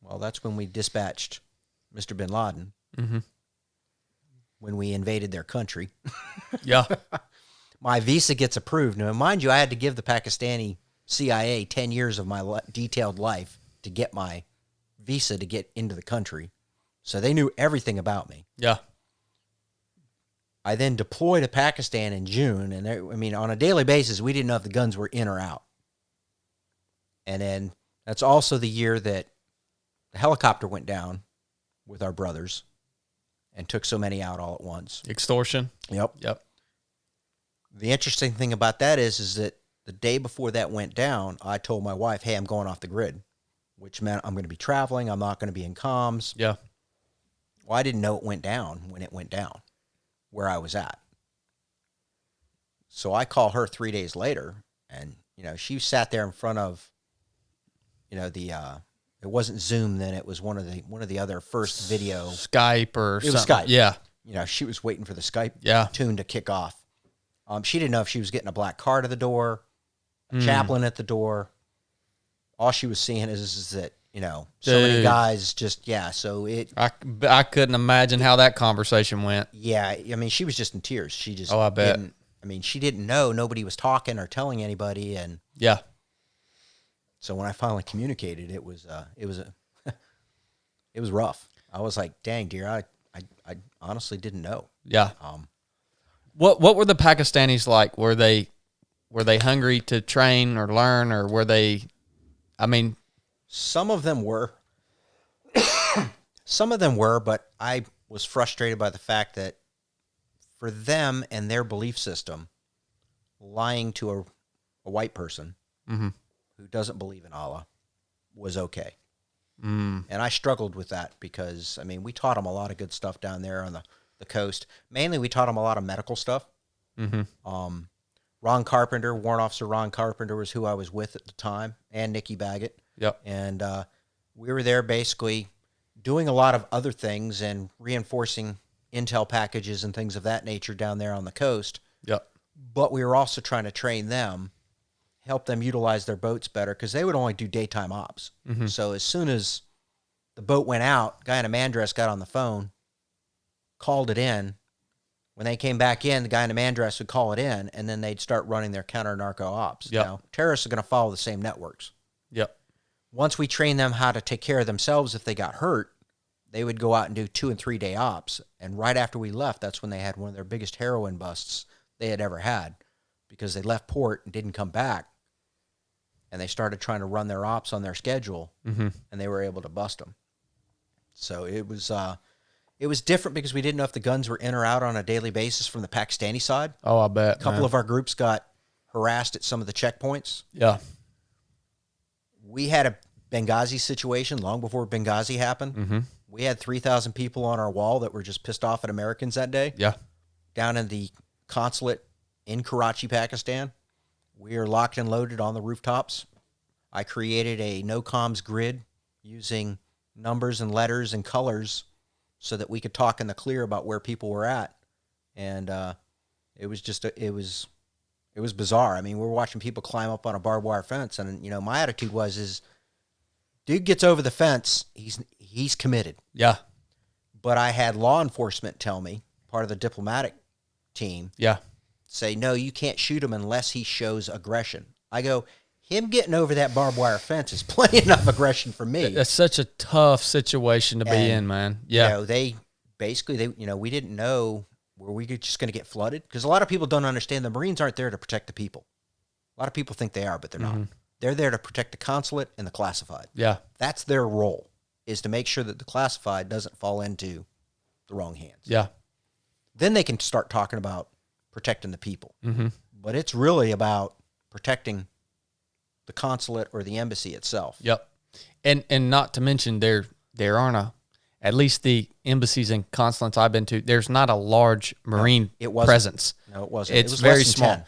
Well, that's when we dispatched Mr. Bin Laden.
Mm-hmm.
When we invaded their country.
Yeah.
My visa gets approved. Now, mind you, I had to give the Pakistani CIA 10 years of my detailed life to get my visa to get into the country. So they knew everything about me.
Yeah.
I then deployed to Pakistan in June. And on a daily basis, we didn't know if the guns were in or out. And then that's also the year that the helicopter went down with our brothers and took so many out all at once.
Extortion.
Yep. The interesting thing about that is that the day before that went down, I told my wife, hey, I'm going off the grid, which meant I'm going to be traveling. I'm not going to be in comms.
Yeah.
Well, I didn't know it went down when it went down, where I was at. So I call her 3 days later, and, she sat there in front of, it wasn't Zoom then, it was one of the other first video.
Skype or something.
It was Skype.
Yeah.
She was waiting for the Skype tune to kick off. She didn't know if she was getting a black card at the door, a chaplain at the door. All she was seeing is that, so many guys just, so it.
I couldn't imagine how that conversation went.
Yeah. She was just in tears. She just
I bet.
She didn't know. Nobody was talking or telling anybody. And
yeah.
So when I finally communicated, it was it was rough. I was like, dang, dear, I honestly didn't know.
Yeah. What were the Pakistanis like? Were they hungry to train or learn, or were they?
Some of them were. Some of them were, but I was frustrated by the fact that for them and their belief system, lying to a white person who doesn't believe in Allah was okay. And I struggled with that because, I mean, we taught them a lot of good stuff down there on the coast. Mainly, we taught them a lot of medical stuff. Ron Carpenter, Warrant Officer Ron Carpenter was who I was with at the time, and Nikki Baggett.
Yep.
And we were there basically doing a lot of other things and reinforcing intel packages and things of that nature down there on the coast.
Yep.
But we were also trying to train them, help them utilize their boats better, because they would only do daytime ops. So as soon as the boat went out, guy in a man dress got on the phone, called it in. When they came back in, the guy in the man dress would call it in, and then they'd start running their counter-narco ops.
Yep.
Now, terrorists are going to follow the same networks.
Yep.
Once we trained them how to take care of themselves if they got hurt, they would go out and do 2 and 3 day ops. And right after we left, that's when they had one of their biggest heroin busts they had ever had, because they left port and didn't come back. And they started trying to run their ops on their schedule, and they were able to bust them. So it was different because we didn't know if the guns were in or out on a daily basis from the Pakistani side.
Oh, I bet.
A couple of our groups got harassed at some of the checkpoints.
Yeah.
We had a Benghazi situation long before Benghazi happened. We had 3,000 people on our wall that were just pissed off at Americans that day.
Yeah.
Down in the consulate in Karachi, Pakistan. We are locked and loaded on the rooftops. I created a no-comms grid using numbers and letters and colors so that we could talk in the clear about where people were at. And it was just, it was bizarre. I mean, we were watching people climb up on a barbed wire fence, and, you know, my attitude was, dude gets over the fence, he's committed.
Yeah.
But I had law enforcement tell me, part of the diplomatic team, say, no, you can't shoot him unless he shows aggression. I go, him getting over that barbed wire fence is plenty enough aggression for me.
That's such a tough situation to be in, man. Yeah.
You know, they we didn't know, were we just going to get flooded? Because a lot of people don't understand the Marines aren't there to protect the people. A lot of people think they are, but they're not. They're there to protect the consulate and the classified.
Yeah.
That's their role, is to make sure that the classified doesn't fall into the wrong hands.
Yeah.
Then they can start talking about protecting the people. But it's really about protecting the consulate or the embassy itself.
Yep. And not to mention there aren't at least the embassies and consulates I've been to, there's not a large Marine presence.
No, it wasn't.
It's
it was
very
less than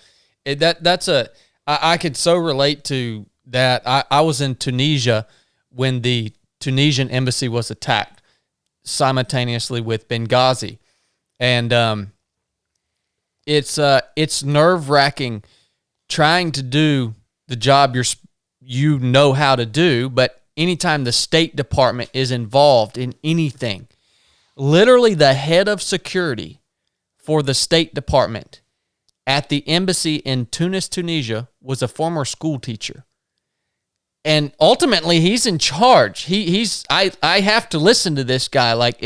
small.
10.
I could so relate to that. I was in Tunisia when the Tunisian embassy was attacked simultaneously with Benghazi. And it's nerve-wracking trying to do the job you know how to do, but anytime the State Department is involved in anything, literally the head of security for the State Department at the embassy in Tunis, Tunisia, was a former school teacher. And ultimately, he's in charge. I have to listen to this guy. Like,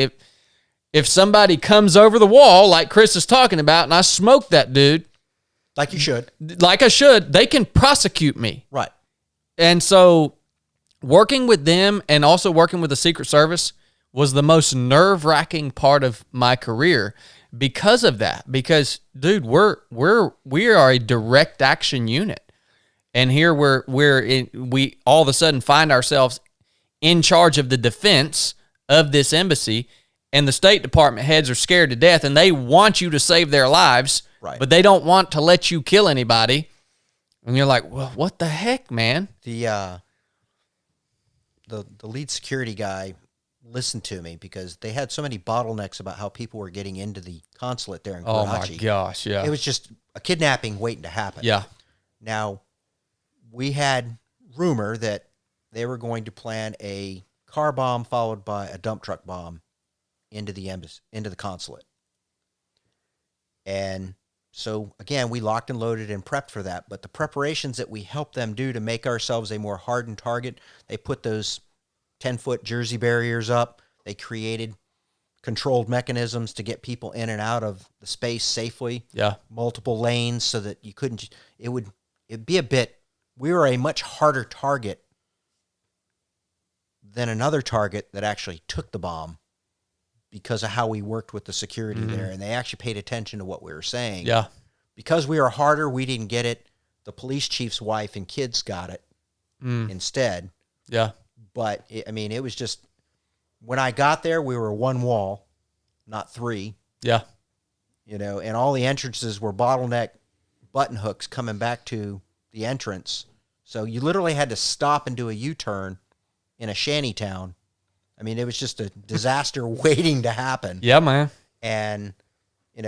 if somebody comes over the wall, like Chris is talking about, and I smoke that dude,
like you should,
like I should, they can prosecute me.
Right.
And so working with them and also working with the Secret Service was the most nerve-wracking part of my career because of that. Because, dude, we are a direct action unit. And here we all of a sudden find ourselves in charge of the defense of this embassy, and the State Department heads are scared to death, and they want you to save their lives,
right,
but they don't want to let you kill anybody. And you're like, well, what the heck, man?
The lead security guy listened to me because they had so many bottlenecks about how people were getting into the consulate there in Karachi.
Oh, my gosh, yeah.
It was just a kidnapping waiting to happen.
Yeah.
Now, we had rumor that they were going to plan a car bomb followed by a dump truck bomb into the embassy, into the consulate. And so, again, we locked and loaded and prepped for that. But the preparations that we helped them do to make ourselves a more hardened target, they put those 10-foot Jersey barriers up. They created controlled mechanisms to get people in and out of the space safely.
Yeah.
Multiple lanes so that you couldn't, it'd be a bit, we were a much harder target then another target that actually took the bomb because of how we worked with the security there, and they actually paid attention to what we were saying.
Yeah.
Because we were harder, we didn't get it. The police chief's wife and kids got it instead.
Yeah.
But, it was just, when I got there, we were one wall, not three.
Yeah.
And all the entrances were bottleneck button hooks coming back to the entrance. So you literally had to stop and do a U-turn in a shanty town. It was just a disaster waiting to happen.
Yeah, man.
And,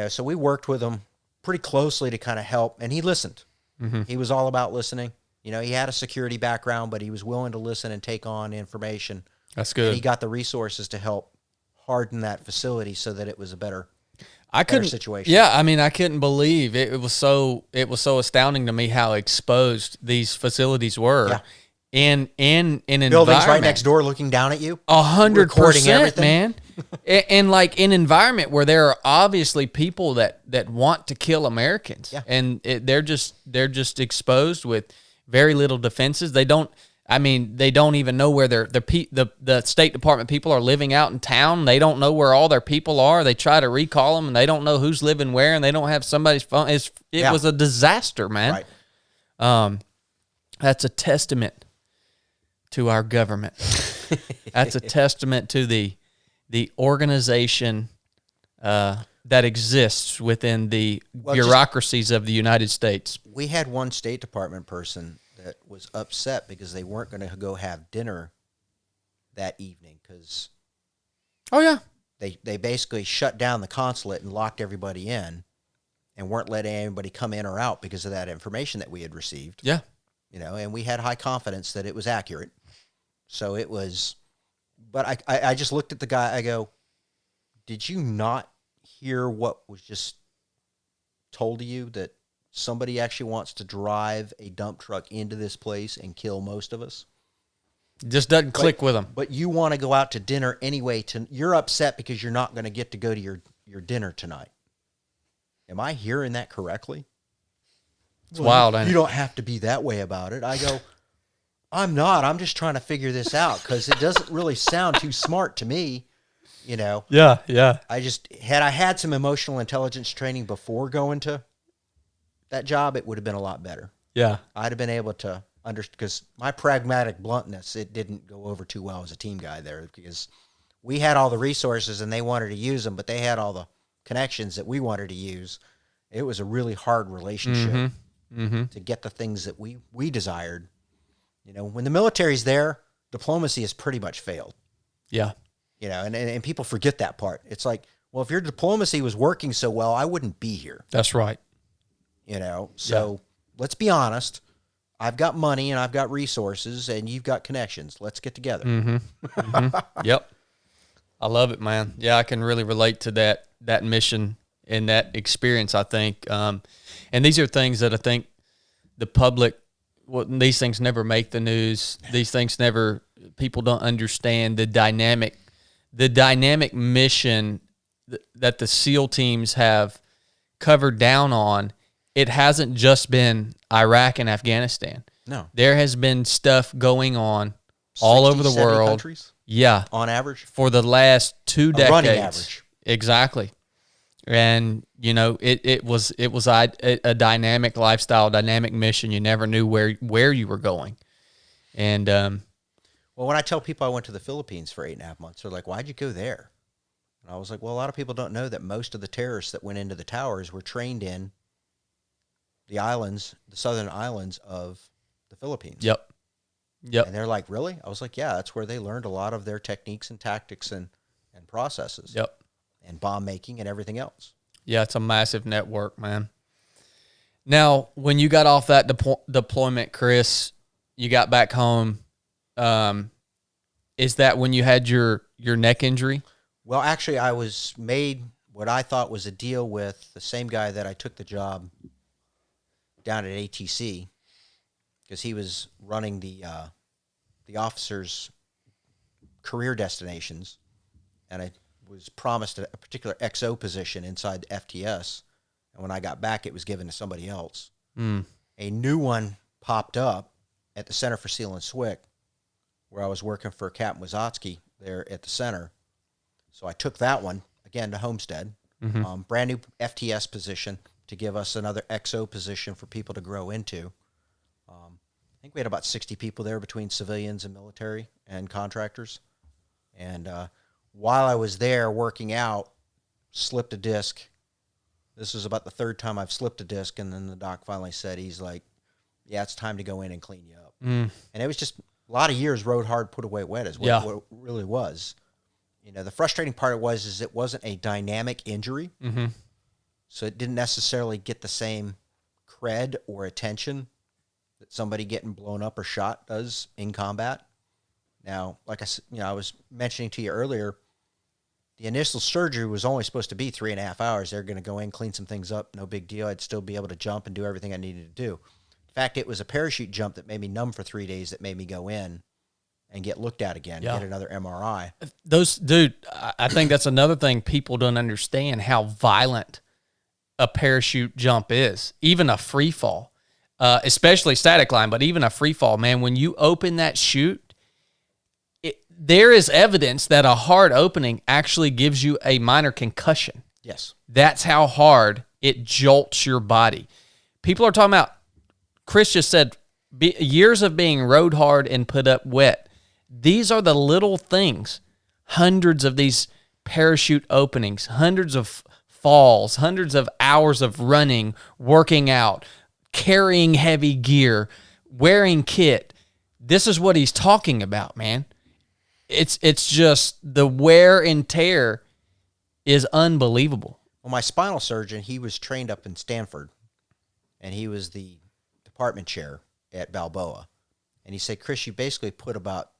so we worked with him pretty closely to kind of help, and he listened. He was all about listening. He had a security background, but he was willing to listen and take on information.
That's good.
And he got the resources to help harden that facility so that it was a better situation.
Yeah, I couldn't believe it. It was so astounding to me how exposed these facilities were.
Yeah.
In
Buildings
environment.
right next door looking down at you.
100%, man. And like in environment where there are obviously people that want to kill Americans,
Yeah.
and they're just exposed with very little defenses. They don't even know where the State Department people are living out in town. They don't know where all their people are. They try to recall them, and they don't know who's living where, and they don't have somebody's phone. It was a disaster, man.
Right.
That's a testament to our government. That's a testament to the organization that exists within the bureaucracies of the United States.
We had one State Department person that was upset because they weren't going to go have dinner that evening because they basically shut down the consulate and locked everybody in and weren't letting anybody come in or out because of that information that we had received.
Yeah.
And we had high confidence that it was accurate. So it was, but I just looked at the guy, I go, did you not hear what was just told to you, that somebody actually wants to drive a dump truck into this place and kill most of us?
Just doesn't click with them.
But you want to go out to dinner anyway. You're upset because you're not going to get to go to your dinner tonight. Am I hearing that correctly?
It's wild.
You don't have to be that way about it. I go, I'm not. I'm just trying to figure this out because it doesn't really sound too smart to me.
Yeah, yeah.
I had some emotional intelligence training before going to that job, it would have been a lot better.
Yeah.
I'd have been able to understand, because my pragmatic bluntness, it didn't go over too well as a team guy there, because we had all the resources and they wanted to use them, but they had all the connections that we wanted to use. It was a really hard relationship to get the things that we desired. When the military's there, diplomacy has pretty much failed.
Yeah.
And people forget that part. It's like, well, if your diplomacy was working so well, I wouldn't be here.
That's right.
So let's be honest. I've got money and I've got resources and you've got connections. Let's get together.
Yep. I love it, man. Yeah, I can really relate to that mission and that experience, I think. And these are things that I think the public, these things never make the news. These things people don't understand the dynamic mission that the SEAL teams have covered down on. It hasn't just been Iraq and Afghanistan.
No.
There has been stuff going on all over the
70
world.
Countries,
yeah.
on average.
For the last 2 decades.
Running average.
Exactly. And, it was a dynamic lifestyle, dynamic mission. You never knew where you were going. And,
well, when I tell people I went to the Philippines for 8.5 months, they're like, why'd you go there? And I was like, well, a lot of people don't know that most of the terrorists that went into the towers were trained in the islands, the southern islands of the Philippines.
Yep.
And they're like, really? I was like, yeah, that's where they learned a lot of their techniques and tactics and processes.
Yep.
And bomb making and everything else.
Yeah, it's a massive network, man. Now, when you got off that deployment, Chris, you got back home. Is that when you had your neck injury?
Well, actually, I was made what I thought was a deal with the same guy that I took the job down at ATC, because he was running the officers' career destinations, and I was promised a particular XO position inside the FTS, and when I got back, it was given to somebody else. A new one popped up at the Center for SEAL and SWCC, where I was working for Captain Wazotsky there at the center. So I took that one, again, to Homestead. Brand new FTS position to give us another XO position for people to grow into. I think we had about 60 people there between civilians and military and contractors. And while I was there working out, slipped a disc. This was about the third time I've slipped a disc, and then the doc finally said, he's like, yeah, it's time to go in and clean you up. And it was just a lot of years rode hard, put away wet is what it really was. You know, the frustrating part is it wasn't a dynamic injury, so it didn't necessarily get the same cred or attention that somebody getting blown up or shot does in combat. Now, like I was mentioning to you earlier, the initial surgery was only supposed to be 3.5 hours. They're going to go in, clean some things up, no big deal. I'd still be able to jump and do everything I needed to do. In fact, it was a parachute jump that made me numb for 3 days that made me go in and get looked at again, get another MRI.
I think that's another thing people don't understand, how violent a parachute jump is, even a free fall. Especially static line, but even a free fall, man, when you open that chute, there is evidence that a hard opening actually gives you a minor concussion.
Yes.
That's how hard it jolts your body. People are talking about, Chris just said, years of being rode hard and put up wet. These are the little things, hundreds of these parachute openings, hundreds of falls, hundreds of hours of running, working out, carrying heavy gear, wearing kit. This is what he's talking about, man. It's just the wear and tear is unbelievable.
Well, my spinal surgeon, he was trained up in Stanford, and he was the department chair at Balboa. And he said, Chris, you basically put about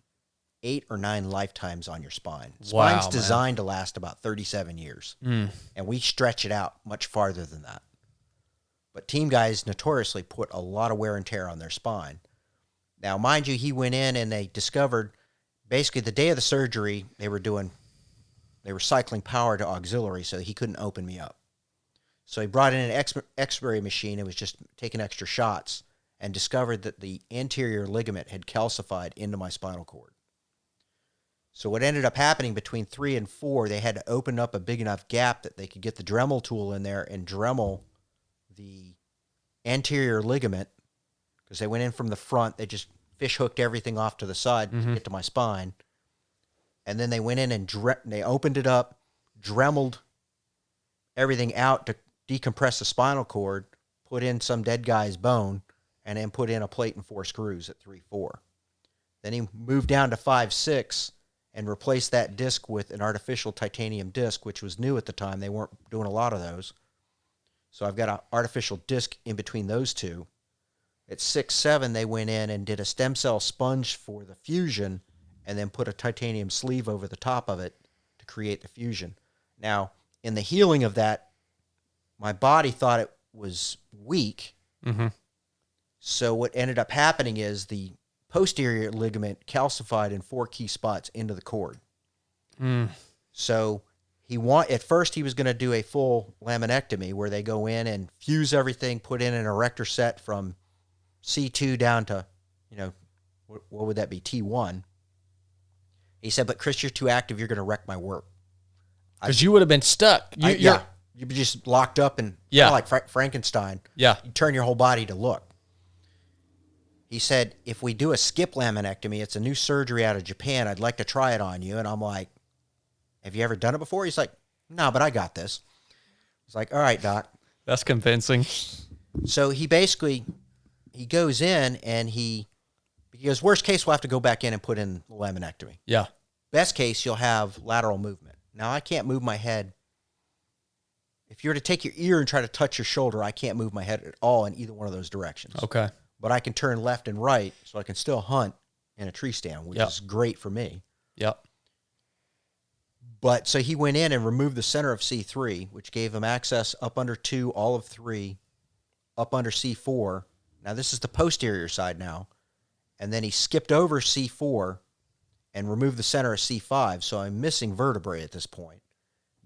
8 or 9 lifetimes on your spine. Spine's designed to last about 37 years, and we stretch it out much farther than that. But team guys notoriously put a lot of wear and tear on their spine. Now, mind you, he went in and they discovered basically the day of the surgery, they were cycling power to auxiliary so he couldn't open me up. So he brought in an X-ray machine and was just taking extra shots and discovered that the anterior ligament had calcified into my spinal cord. So what ended up happening between 3 and 4, they had to open up a big enough gap that they could get the Dremel tool in there and Dremel the anterior ligament, because they went in from the front. They just fish hooked everything off to the side to get to my spine. And then they went in and they opened it up, Dremeled everything out to decompress the spinal cord, put in some dead guy's bone, and then put in a plate and 4 screws at 3-4. Then he moved down to 5-6 and replaced that disc with an artificial titanium disc, which was new at the time. They weren't doing a lot of those. So I've got an artificial disc in between those two. At 6-7, they went in and did a stem cell sponge for the fusion and then put a titanium sleeve over the top of it to create the fusion. Now, in the healing of that, my body thought it was weak. So what ended up happening is the posterior ligament calcified in 4 key spots into the cord. So at first he was going to do a full laminectomy where they go in and fuse everything, put in an erector set from C2 down to, what would that be, T1. He said, but Chris, you're too active. You're going to wreck my work.
Because you would have been stuck.
You'd be just locked up and kind of like Frankenstein.
Yeah.
You turn your whole body to look. He said, if we do a skip laminectomy, it's a new surgery out of Japan. I'd like to try it on you. And I'm like, have you ever done it before? He's like, no, but I got this. I was like, all right, doc.
That's convincing.
So he goes in and he goes, worst case, we'll have to go back in and put in the laminectomy.
Yeah.
Best case, you'll have lateral movement. Now, I can't move my head. If you were to take your ear and try to touch your shoulder, I can't move my head at all in either one of those directions.
Okay.
But I can turn left and right, so I can still hunt in a tree stand, which is great for me.
Yep.
But so he went in and removed the center of C3, which gave him access up under 2, all of 3, up under C4. Now, this is the posterior side now. And then he skipped over C4 and removed the center of C5, so I'm missing vertebrae at this point.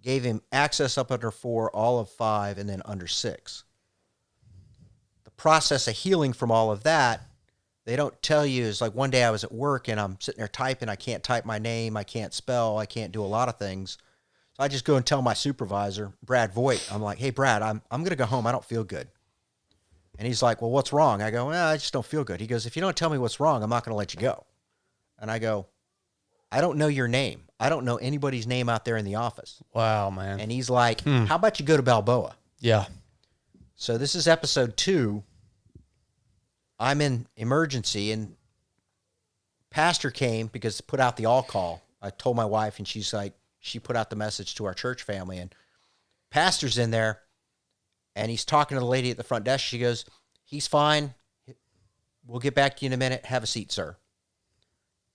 Gave him access up under 4, all of 5, and then under 6. The process of healing from all of that they don't tell you is like one day I was at work and I'm sitting there typing. I can't type my name. I can't spell. I can't do a lot of things. So I just go and tell my supervisor, Brad Voigt, I'm like, hey, Brad, I'm going to go home. I don't feel good. And he's like, well, what's wrong? I go, well, I just don't feel good. He goes, if you don't tell me what's wrong, I'm not going to let you go. And I go, I don't know your name. I don't know anybody's name out there in the office.
Wow, man.
And he's like, how about you go to Balboa?
Yeah.
So this is episode 2. I'm in emergency, and pastor came because put out the all call. I told my wife, and she's like, she put out the message to our church family, and pastor's in there, and he's talking to the lady at the front desk. She goes, he's fine. We'll get back to you in a minute. Have a seat, sir.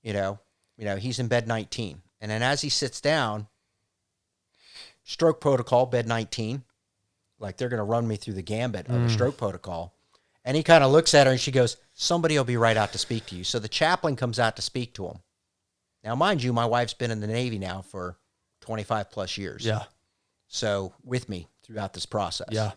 You know, he's in bed 19. And then as he sits down, stroke protocol, bed 19, like they're going to run me through the gambit of a stroke protocol. And he kind of looks at her and she goes, somebody will be right out to speak to you. So the chaplain comes out to speak to him. Now, mind you, my wife's been in the Navy now for 25 plus years.
Yeah.
So with me throughout this process.
Yeah.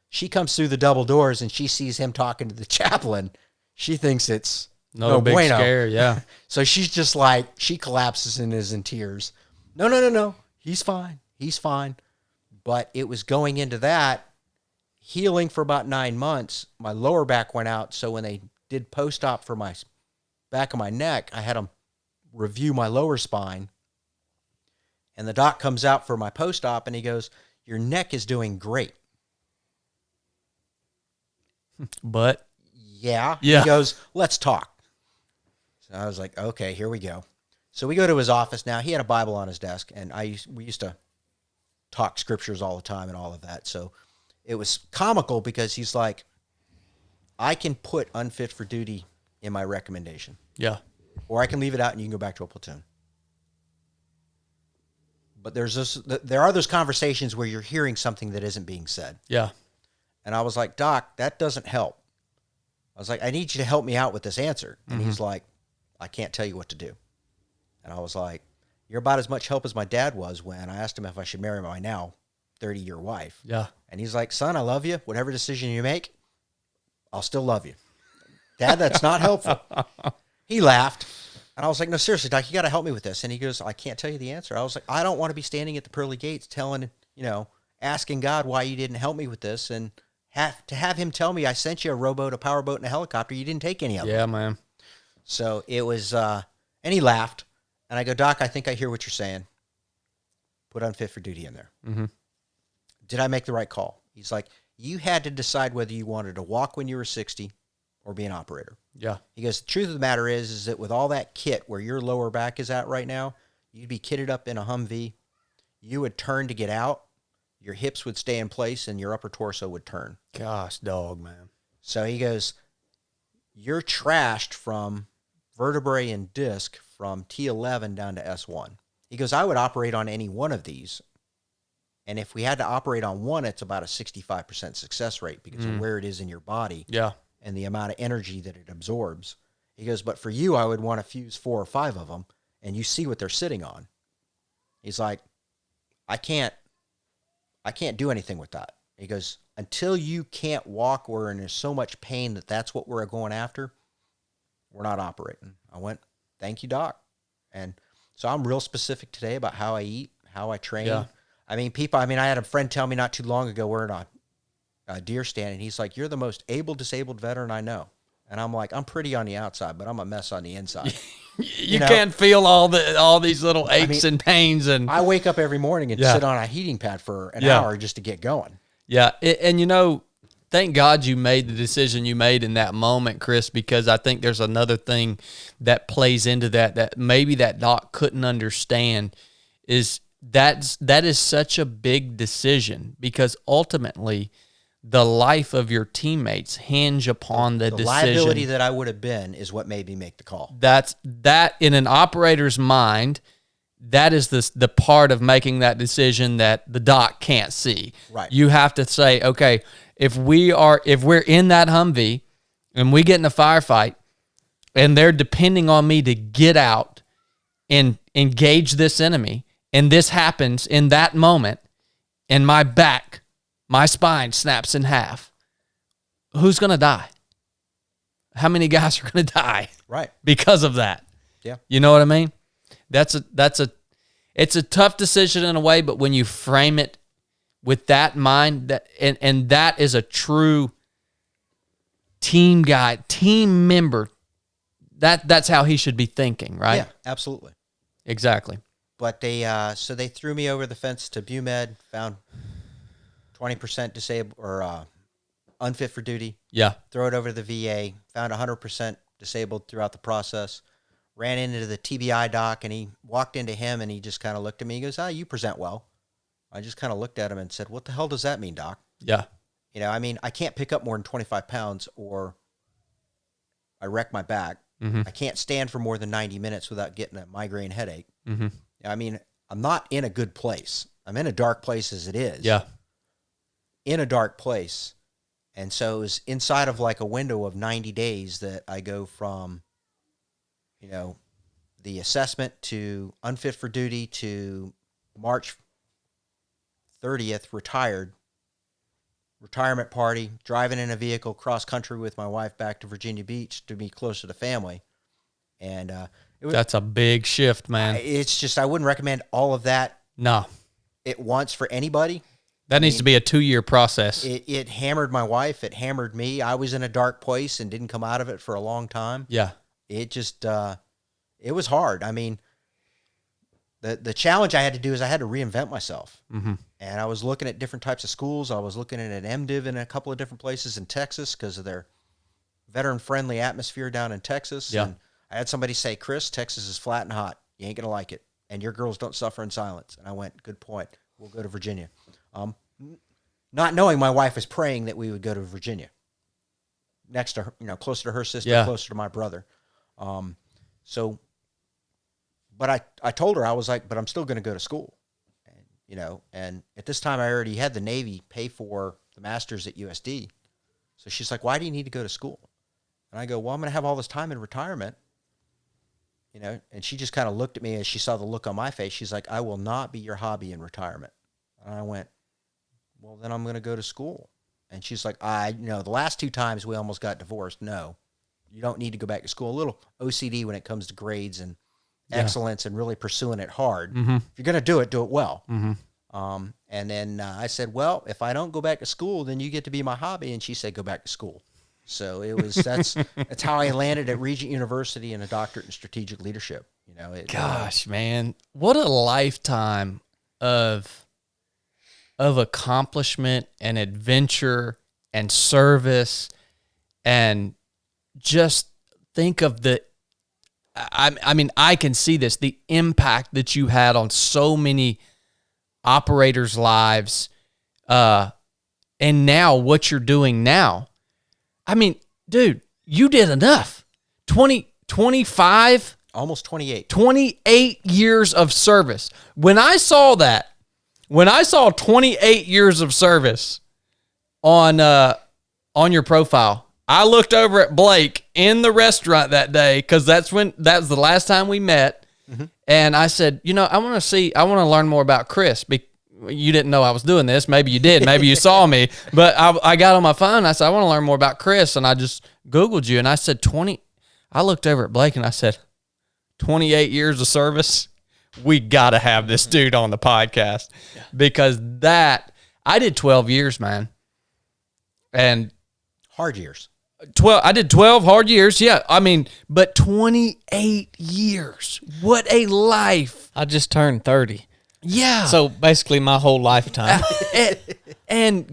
She comes through the double doors and she sees him talking to the chaplain. She thinks it's
No big
bueno.
scare. Yeah.
So she's just like, she collapses and is in tears. No. He's fine. He's fine. But it was going into that, healing for about 9 months. My lower back went out. So when they did post-op for my back of my neck, I had them review my lower spine. And the doc comes out for my post-op and he goes, your neck is doing great.
But
Yeah.
Yeah.
He goes, let's talk. So I was like, okay, here we go. So we go to his office now. He had a Bible on his desk, and we used to talk scriptures all the time and all of that. So it was comical because he's like, I can put unfit for duty in my recommendation.
yeah.
Or I can leave it out and you can go back to a platoon. But there are those conversations where you're hearing something that isn't being said.
Yeah.
And I was like, Doc, that doesn't help. I was like, I need you to help me out with this answer. And he's like, I can't tell you what to do. And I was like, you're about as much help as my dad was when I asked him if I should marry my now 30-year wife.
Yeah.
And he's like, son, I love you. Whatever decision you make, I'll still love you. Dad, that's not helpful. He laughed. And I was like, no, seriously, Doc, you got to help me with this. And he goes, I can't tell you the answer. I was like, I don't want to be standing at the pearly gates asking God why you didn't help me with this. And to have him tell me I sent you a rowboat, a powerboat, and a helicopter, you didn't take any of them.
Yeah, man.
So it was, and he laughed. And I go, Doc, I think I hear what you're saying. Put unfit for duty in there.
Mm-hmm.
Did I make the right call? He's like, you had to decide whether you wanted to walk when you were 60 or be an operator.
Yeah.
He goes, the truth of the matter is that with all that kit where your lower back is at right now, you'd be kitted up in a Humvee. You would turn to get out. Your hips would stay in place and your upper torso would turn.
Gosh, dog, man.
So he goes, you're trashed from vertebrae and disc from T11 down to S1. He goes, I would operate on any one of these. And if we had to operate on one, it's about a 65% success rate because of where it is in your body.
Yeah.
And the amount of energy that it absorbs. He goes, but for you, I would want to fuse 4 or 5 of them, and you see what they're sitting on. He's like, I can't do anything with that. He goes, until you can't walk or in so much pain that that's what we're going after, we're not operating. I went, thank you, Doc. And so I'm real specific today about how I eat, how I train.
Yeah.
I had a friend tell me not too long ago, we're in a deer stand, and he's like, you're the most disabled veteran I know. And I'm like, I'm pretty on the outside, but I'm a mess on the inside.
You can't feel all these little aches and pains. And
I wake up every morning and sit on a heating pad for an hour just to get going.
Yeah. And thank God you made the decision you made in that moment, Chris, because I think there's another thing that plays into that maybe that doc couldn't understand is that is such a big decision because ultimately the life of your teammates hinge upon the decision.
Liability that I would have been is what made me make the call.
That in an operator's mind, that is the part of making that decision that the doc can't see.
Right.
You have to say, okay, if we're in that Humvee and we get in a firefight and they're depending on me to get out and engage this enemy, and this happens in that moment, and my spine snaps in half, who's going to die? how many guys are going to die
Right.
because of that?
Yeah.
You know what I mean? It's a tough decision in a way, but when you frame it with that in mind, and that is a true team guy, team member, that's how he should be thinking, right?
Yeah, absolutely.
Exactly.
But so they threw me over the fence to BUMED, found 20% disabled or unfit for duty.
Yeah.
Throw it over to the VA, found 100% disabled throughout the process. Ran into the TBI doc, and he walked into him, and he just kind of looked at me. He goes, you present well. I just kind of looked at him and said, what the hell does that mean, doc?
Yeah.
You know, I mean, I can't pick up more than 25 pounds or I wreck my back.
Mm-hmm.
I can't stand for more than 90 minutes without getting a migraine headache.
Mm-hmm.
I mean, I'm not in a good place. I'm in a dark place as it is.
Yeah.
In a dark place. And so it was inside of like a window of 90 days that I go from, you know, the assessment to unfit for duty to March 30th, retirement party, driving in a vehicle cross country with my wife back to Virginia Beach to be closer to family. And
that's a big shift, man.
It's just, I wouldn't recommend all of that
No.
at once for anybody.
That needs to be a 2-year process.
It hammered my wife. It hammered me. I was in a dark place and didn't come out of it for a long time.
Yeah.
It just, it was hard. I mean, the challenge I had to do is I had to reinvent myself.
Mm-hmm.
And I was looking at different types of schools. I was looking at an MDiv in a couple of different places in Texas because of their veteran-friendly atmosphere down in Texas.
Yeah.
And I had somebody say, Chris, Texas is flat and hot. You ain't going to like it. And your girls don't suffer in silence. And I went, good point. We'll go to Virginia. Not knowing my wife was praying that we would go to Virginia. Next to her, you know, closer to her sister,
Yeah.
closer to my brother. But I told her, I was like, but I'm still going to go to school. And, you know, and at this time I already had the Navy pay for the master's at USD. So she's like, why do you need to go to school? And I go, well, I'm going to have all this time in retirement. You know, and she just kind of looked at me as she saw the look on my face. She's like, I will not be your hobby in retirement. And I went, well, then I'm going to go to school. And she's like, the last 2 times we almost got divorced. No, you don't need to go back to school. A little OCD when it comes to grades and excellence and really pursuing it hard.
Mm-hmm.
If you're going to do it well.
Mm-hmm.
And then I said, well, if I don't go back to school, then you get to be my hobby. And she said, go back to school. So it was, that's how I landed at Regent University in a doctorate in strategic leadership. You know,
Gosh, man, what a lifetime of accomplishment and adventure and service, and just think of I mean, I can see this, the impact that you had on so many operators' lives, and now what you're doing now. I mean, dude, you did enough. 25,
almost 28.
28 years of service. When I saw 28 years of service on your profile, I looked over at Blake in the restaurant that day because that was the last time we met. Mm-hmm. And I said, you know, I want to learn more about Chris. You didn't know I was doing this. Maybe you did. Maybe you saw me. But I got on my phone. And I said, I want to learn more about Chris. And I just Googled you. And I said, I looked over at Blake and I said, 28 years of service. We got to have this dude on the podcast. Yeah. Because I did 12 years, man. And
hard years.
I did 12 hard years. Yeah. I mean, but 28 years. What a life.
I just turned 30.
Yeah.
So basically my whole lifetime.
and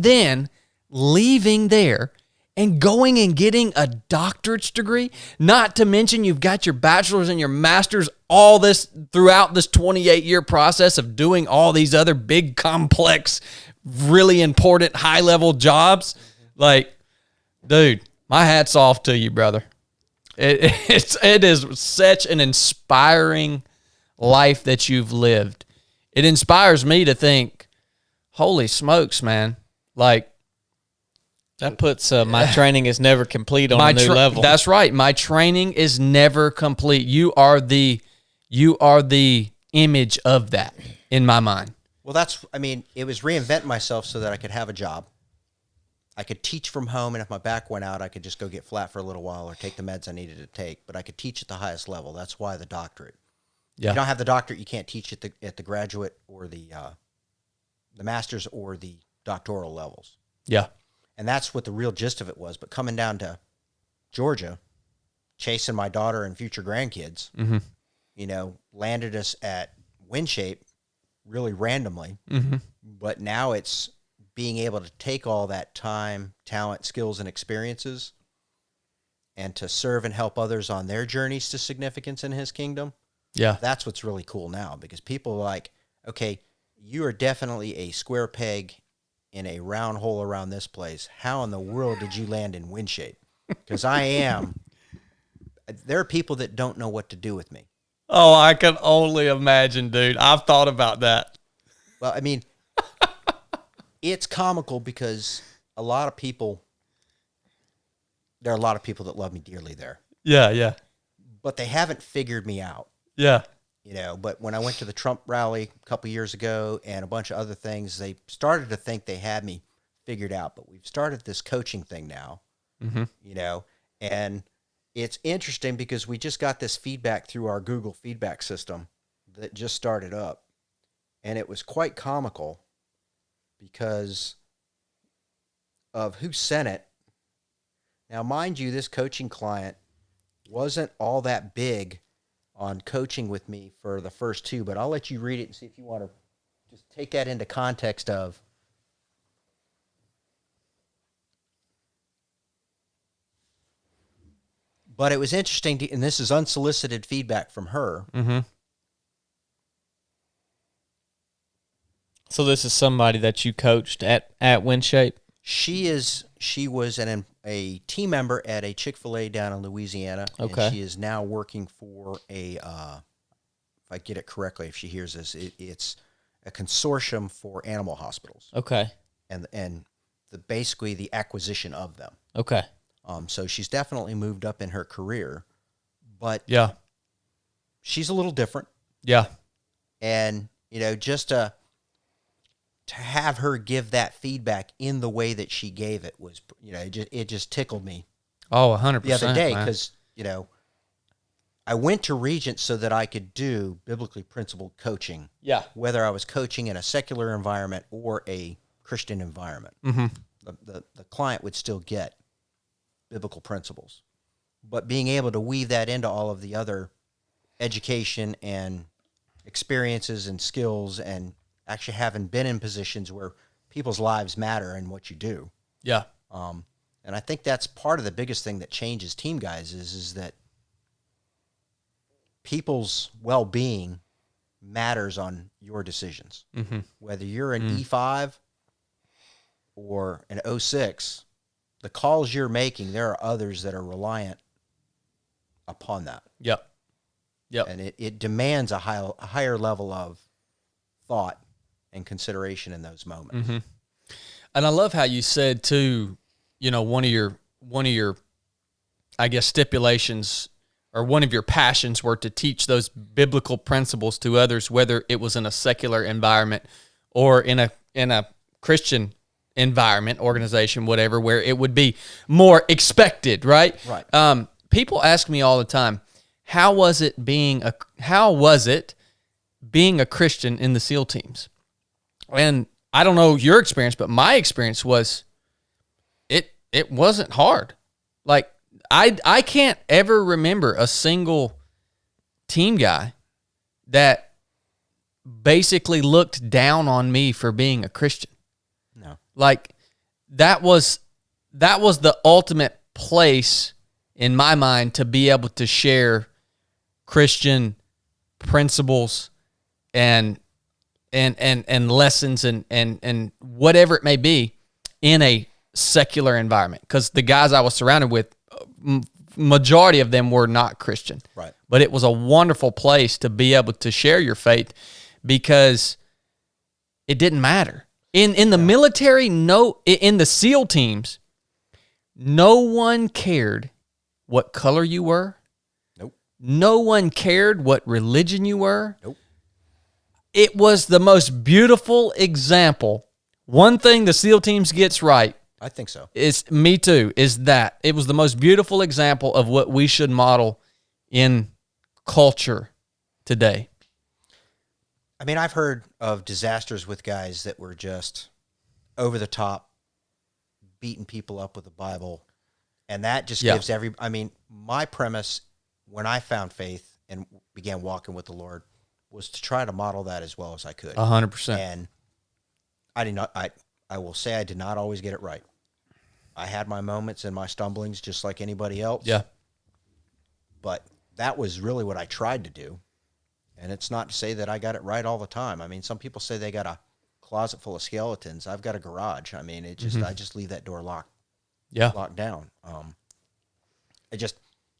then leaving there and going and getting a doctorate's degree, not to mention you've got your bachelor's and your master's, all this throughout this 28-year process of doing all these other big, complex, really important, high-level jobs. Like, dude, my hat's off to you, brother. It is such an inspiring life that you've lived. It inspires me to think, holy smokes, man. Like,
that puts my training is never complete on a new level.
That's right. My training is never complete. You are the image of that in my mind.
Well, it was reinvent myself so that I could have a job. I could teach from home, and if my back went out, I could just go get flat for a little while or take the meds I needed to take. But I could teach at the highest level. That's why the doctorate. If you don't have the doctorate, you can't teach at the graduate or the master's or the doctoral levels.
Yeah.
And that's what the real gist of it was. But coming down to Georgia, chasing my daughter and future grandkids, landed us at WinShape really randomly. But now it's being able to take all that time, talent, skills, and experiences and to serve and help others on their journeys to significance in his kingdom.
Yeah.
That's what's really cool now, because people are like, okay, you are definitely a square peg in a round hole around this place. How in the world did you land in WinShape? Because I am. There are people that don't know what to do with me.
Oh, I can only imagine, dude. I've thought about that.
Well, I mean, it's comical because there are a lot of people that love me dearly there.
Yeah.
But they haven't figured me out.
Yeah.
But when I went to the Trump rally a couple years ago and a bunch of other things, they started to think they had me figured out. But we've started this coaching thing now, and it's interesting because we just got this feedback through our Google feedback system that just started up. And it was quite comical because of who sent it. Now, mind you, this coaching client wasn't all that big on coaching with me for the first two, but I'll let you read it and see if you want to just take that into context of. But it was interesting, and this is unsolicited feedback from her.
So this is somebody that you coached at WinShape?
She was a team member at a Chick-fil-A down in Louisiana.
Okay.
And she is now working for if I get it correctly, if she hears this, it's a consortium for animal hospitals.
Okay.
And basically the acquisition of them.
Okay.
So she's definitely moved up in her career, but
Yeah.
she's a little different.
Yeah.
And, just to have her give that feedback in the way that she gave it was, it just tickled me.
Oh, 100%.
The other day, because, I went to Regent so that I could do biblically principled coaching.
Yeah.
Whether I was coaching in a secular environment or a Christian environment. The client would still get biblical principles. But being able to weave that into all of the other education and experiences and skills and actually having been in positions where people's lives matter and what you do.
Yeah.
And I think that's part of the biggest thing that changes team guys is that people's well-being matters on your decisions. Whether you're an E5 or an 06, the calls you're making, there are others that are reliant upon that.
Yep.
And it demands a higher level of thought and consideration in those moments.
And I love how you said too, one of your, I guess, stipulations or one of your passions were to teach those biblical principles to others, whether it was in a secular environment or in a Christian environment, organization, whatever, where it would be more expected, right?
Right.
People ask me all the time, how was it being a Christian in the SEAL teams? And I don't know your experience, but my experience was it wasn't hard. Like I can't ever remember a single team guy that basically looked down on me for being a Christian.
No.
Like that was the ultimate place in my mind to be able to share Christian principles and lessons and whatever it may be in a secular environment, because the guys I was surrounded with, majority of them were not Christian.
Right.
But it was a wonderful place to be able to share your faith because it didn't matter. In the military, in the SEAL teams, no one cared what color you were.
Nope.
No one cared what religion you were.
Nope.
It was the most beautiful example. One thing the SEAL teams gets right
I think so.
It's me too. Is that it was the most beautiful example of what we should model in culture today.
I mean, I've heard of disasters with guys that were just over the top, beating people up with the Bible, and that just gives I mean, my premise when I found faith and began walking with the Lord was to try to model that as well as I could.
100%.
And I did not. I will say I did not always get it right. I had my moments and my stumblings just like anybody else.
Yeah.
But that was really what I tried to do. And it's not to say that I got it right all the time. I mean, some people say they got a closet full of skeletons. I've got a garage. I mean, I just leave that door locked down. It just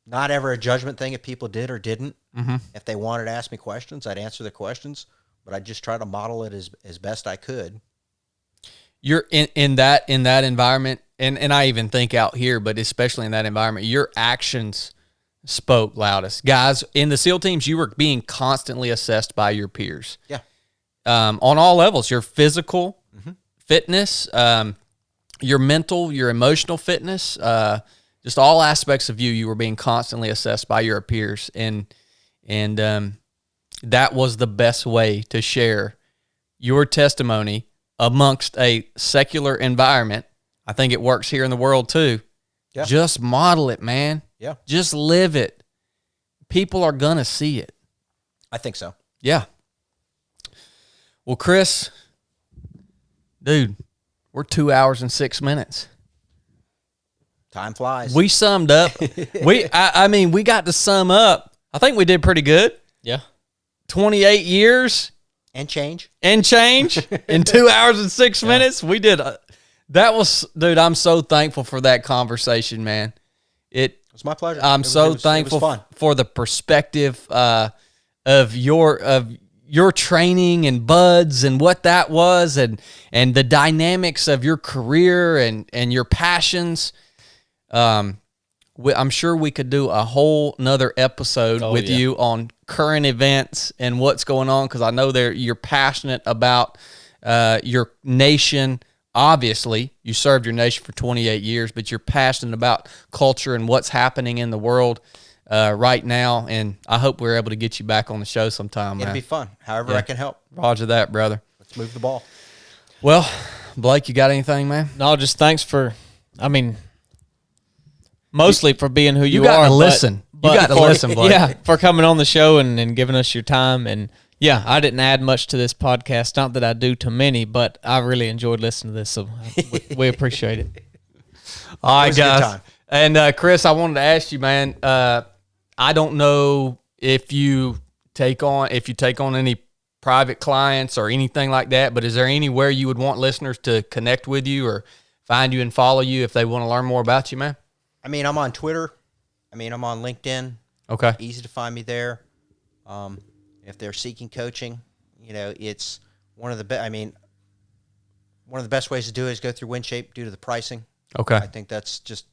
not ever a judgment thing if people did or didn't.
Mm-hmm.
If they wanted to ask me questions, I'd answer the questions, but I'd just try to model it as best I could.
You're in that environment, and I even think out here, but especially in that environment, your actions spoke loudest. Guys, in the SEAL teams, you were being constantly assessed by your peers.
Yeah.
On all levels, your physical fitness, your mental, your emotional fitness, just all aspects of you were being constantly assessed by your peers. And that was the best way to share your testimony amongst a secular environment. I think it works here in the world too.
Yeah.
Just model it, man.
Yeah.
Just live it. People are going to see it.
I think so.
Yeah. Well, Chris, dude, we're 2 hours and 6 minutes.
Time flies.
We summed up. I mean, we got to sum up. I think we did pretty good.
Yeah.
28 years.
And change.
In 2 hours and 6 minutes. We did. That was, dude, I'm so thankful for that conversation, man. It
was my pleasure.
I'm so thankful for the perspective of your training and buds and what that was and the dynamics of your career and your passions. I'm sure we could do a whole nother episode with you on current events and what's going on, because I know you're passionate about your nation. Obviously, you served your nation for 28 years, but you're passionate about culture and what's happening in the world right now, and I hope we're able to get you back on the show sometime, man.
It'd be fun. However I can help.
Roger that, brother.
Let's move the ball.
Well, Blake, you got anything, man?
No, just thanks for, mostly for being who you
got
are.
To listen. You got to listen, Blake.
Yeah, for coming on the show and giving us your time. And yeah, I didn't add much to this podcast. Not that I do to many, but I really enjoyed listening to this, so we appreciate it.
All right, guys. And Chris, I wanted to ask you, man. I don't know if you take on any private clients or anything like that, but is there anywhere you would want listeners to connect with you or find you and follow you if they want to learn more about you, man?
I mean, I'm on Twitter. I mean, I'm on LinkedIn.
Okay.
Easy to find me there. If they're seeking coaching, it's one of the best. I mean, one of the best ways to do it is go through WinShape due to the pricing.
Okay.
I think that's just,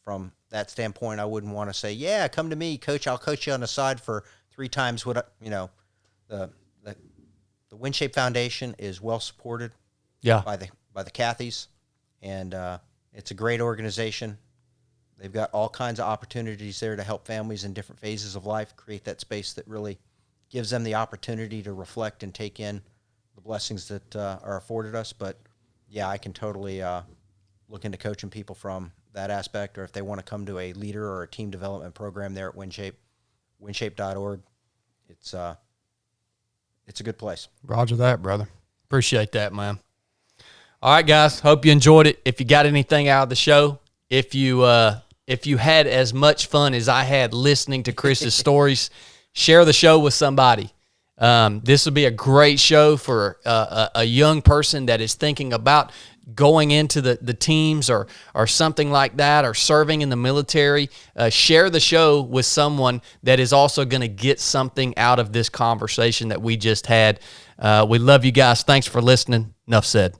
from that standpoint, I wouldn't want to say, yeah, come to me, coach. I'll coach you on the side for 3 times what, the WinShape Foundation is well supported.
Yeah.
By the Cathys, and it's a great organization. They've got all kinds of opportunities there to help families in different phases of life, create that space that really gives them the opportunity to reflect and take in the blessings that are afforded us. But, yeah, I can totally look into coaching people from that aspect, or if they want to come to a leader or a team development program there at WinShape, winshape.org. It's a good place.
Roger that, brother. Appreciate that, man. All right, guys. Hope you enjoyed it. If you got anything out of the show, if you had as much fun as I had listening to Chris's stories, share the show with somebody. This would be a great show for a young person that is thinking about going into the teams or something like that, or serving in the military. Share the show with someone that is also going to get something out of this conversation that we just had. We love you guys. Thanks for listening. Nuff said.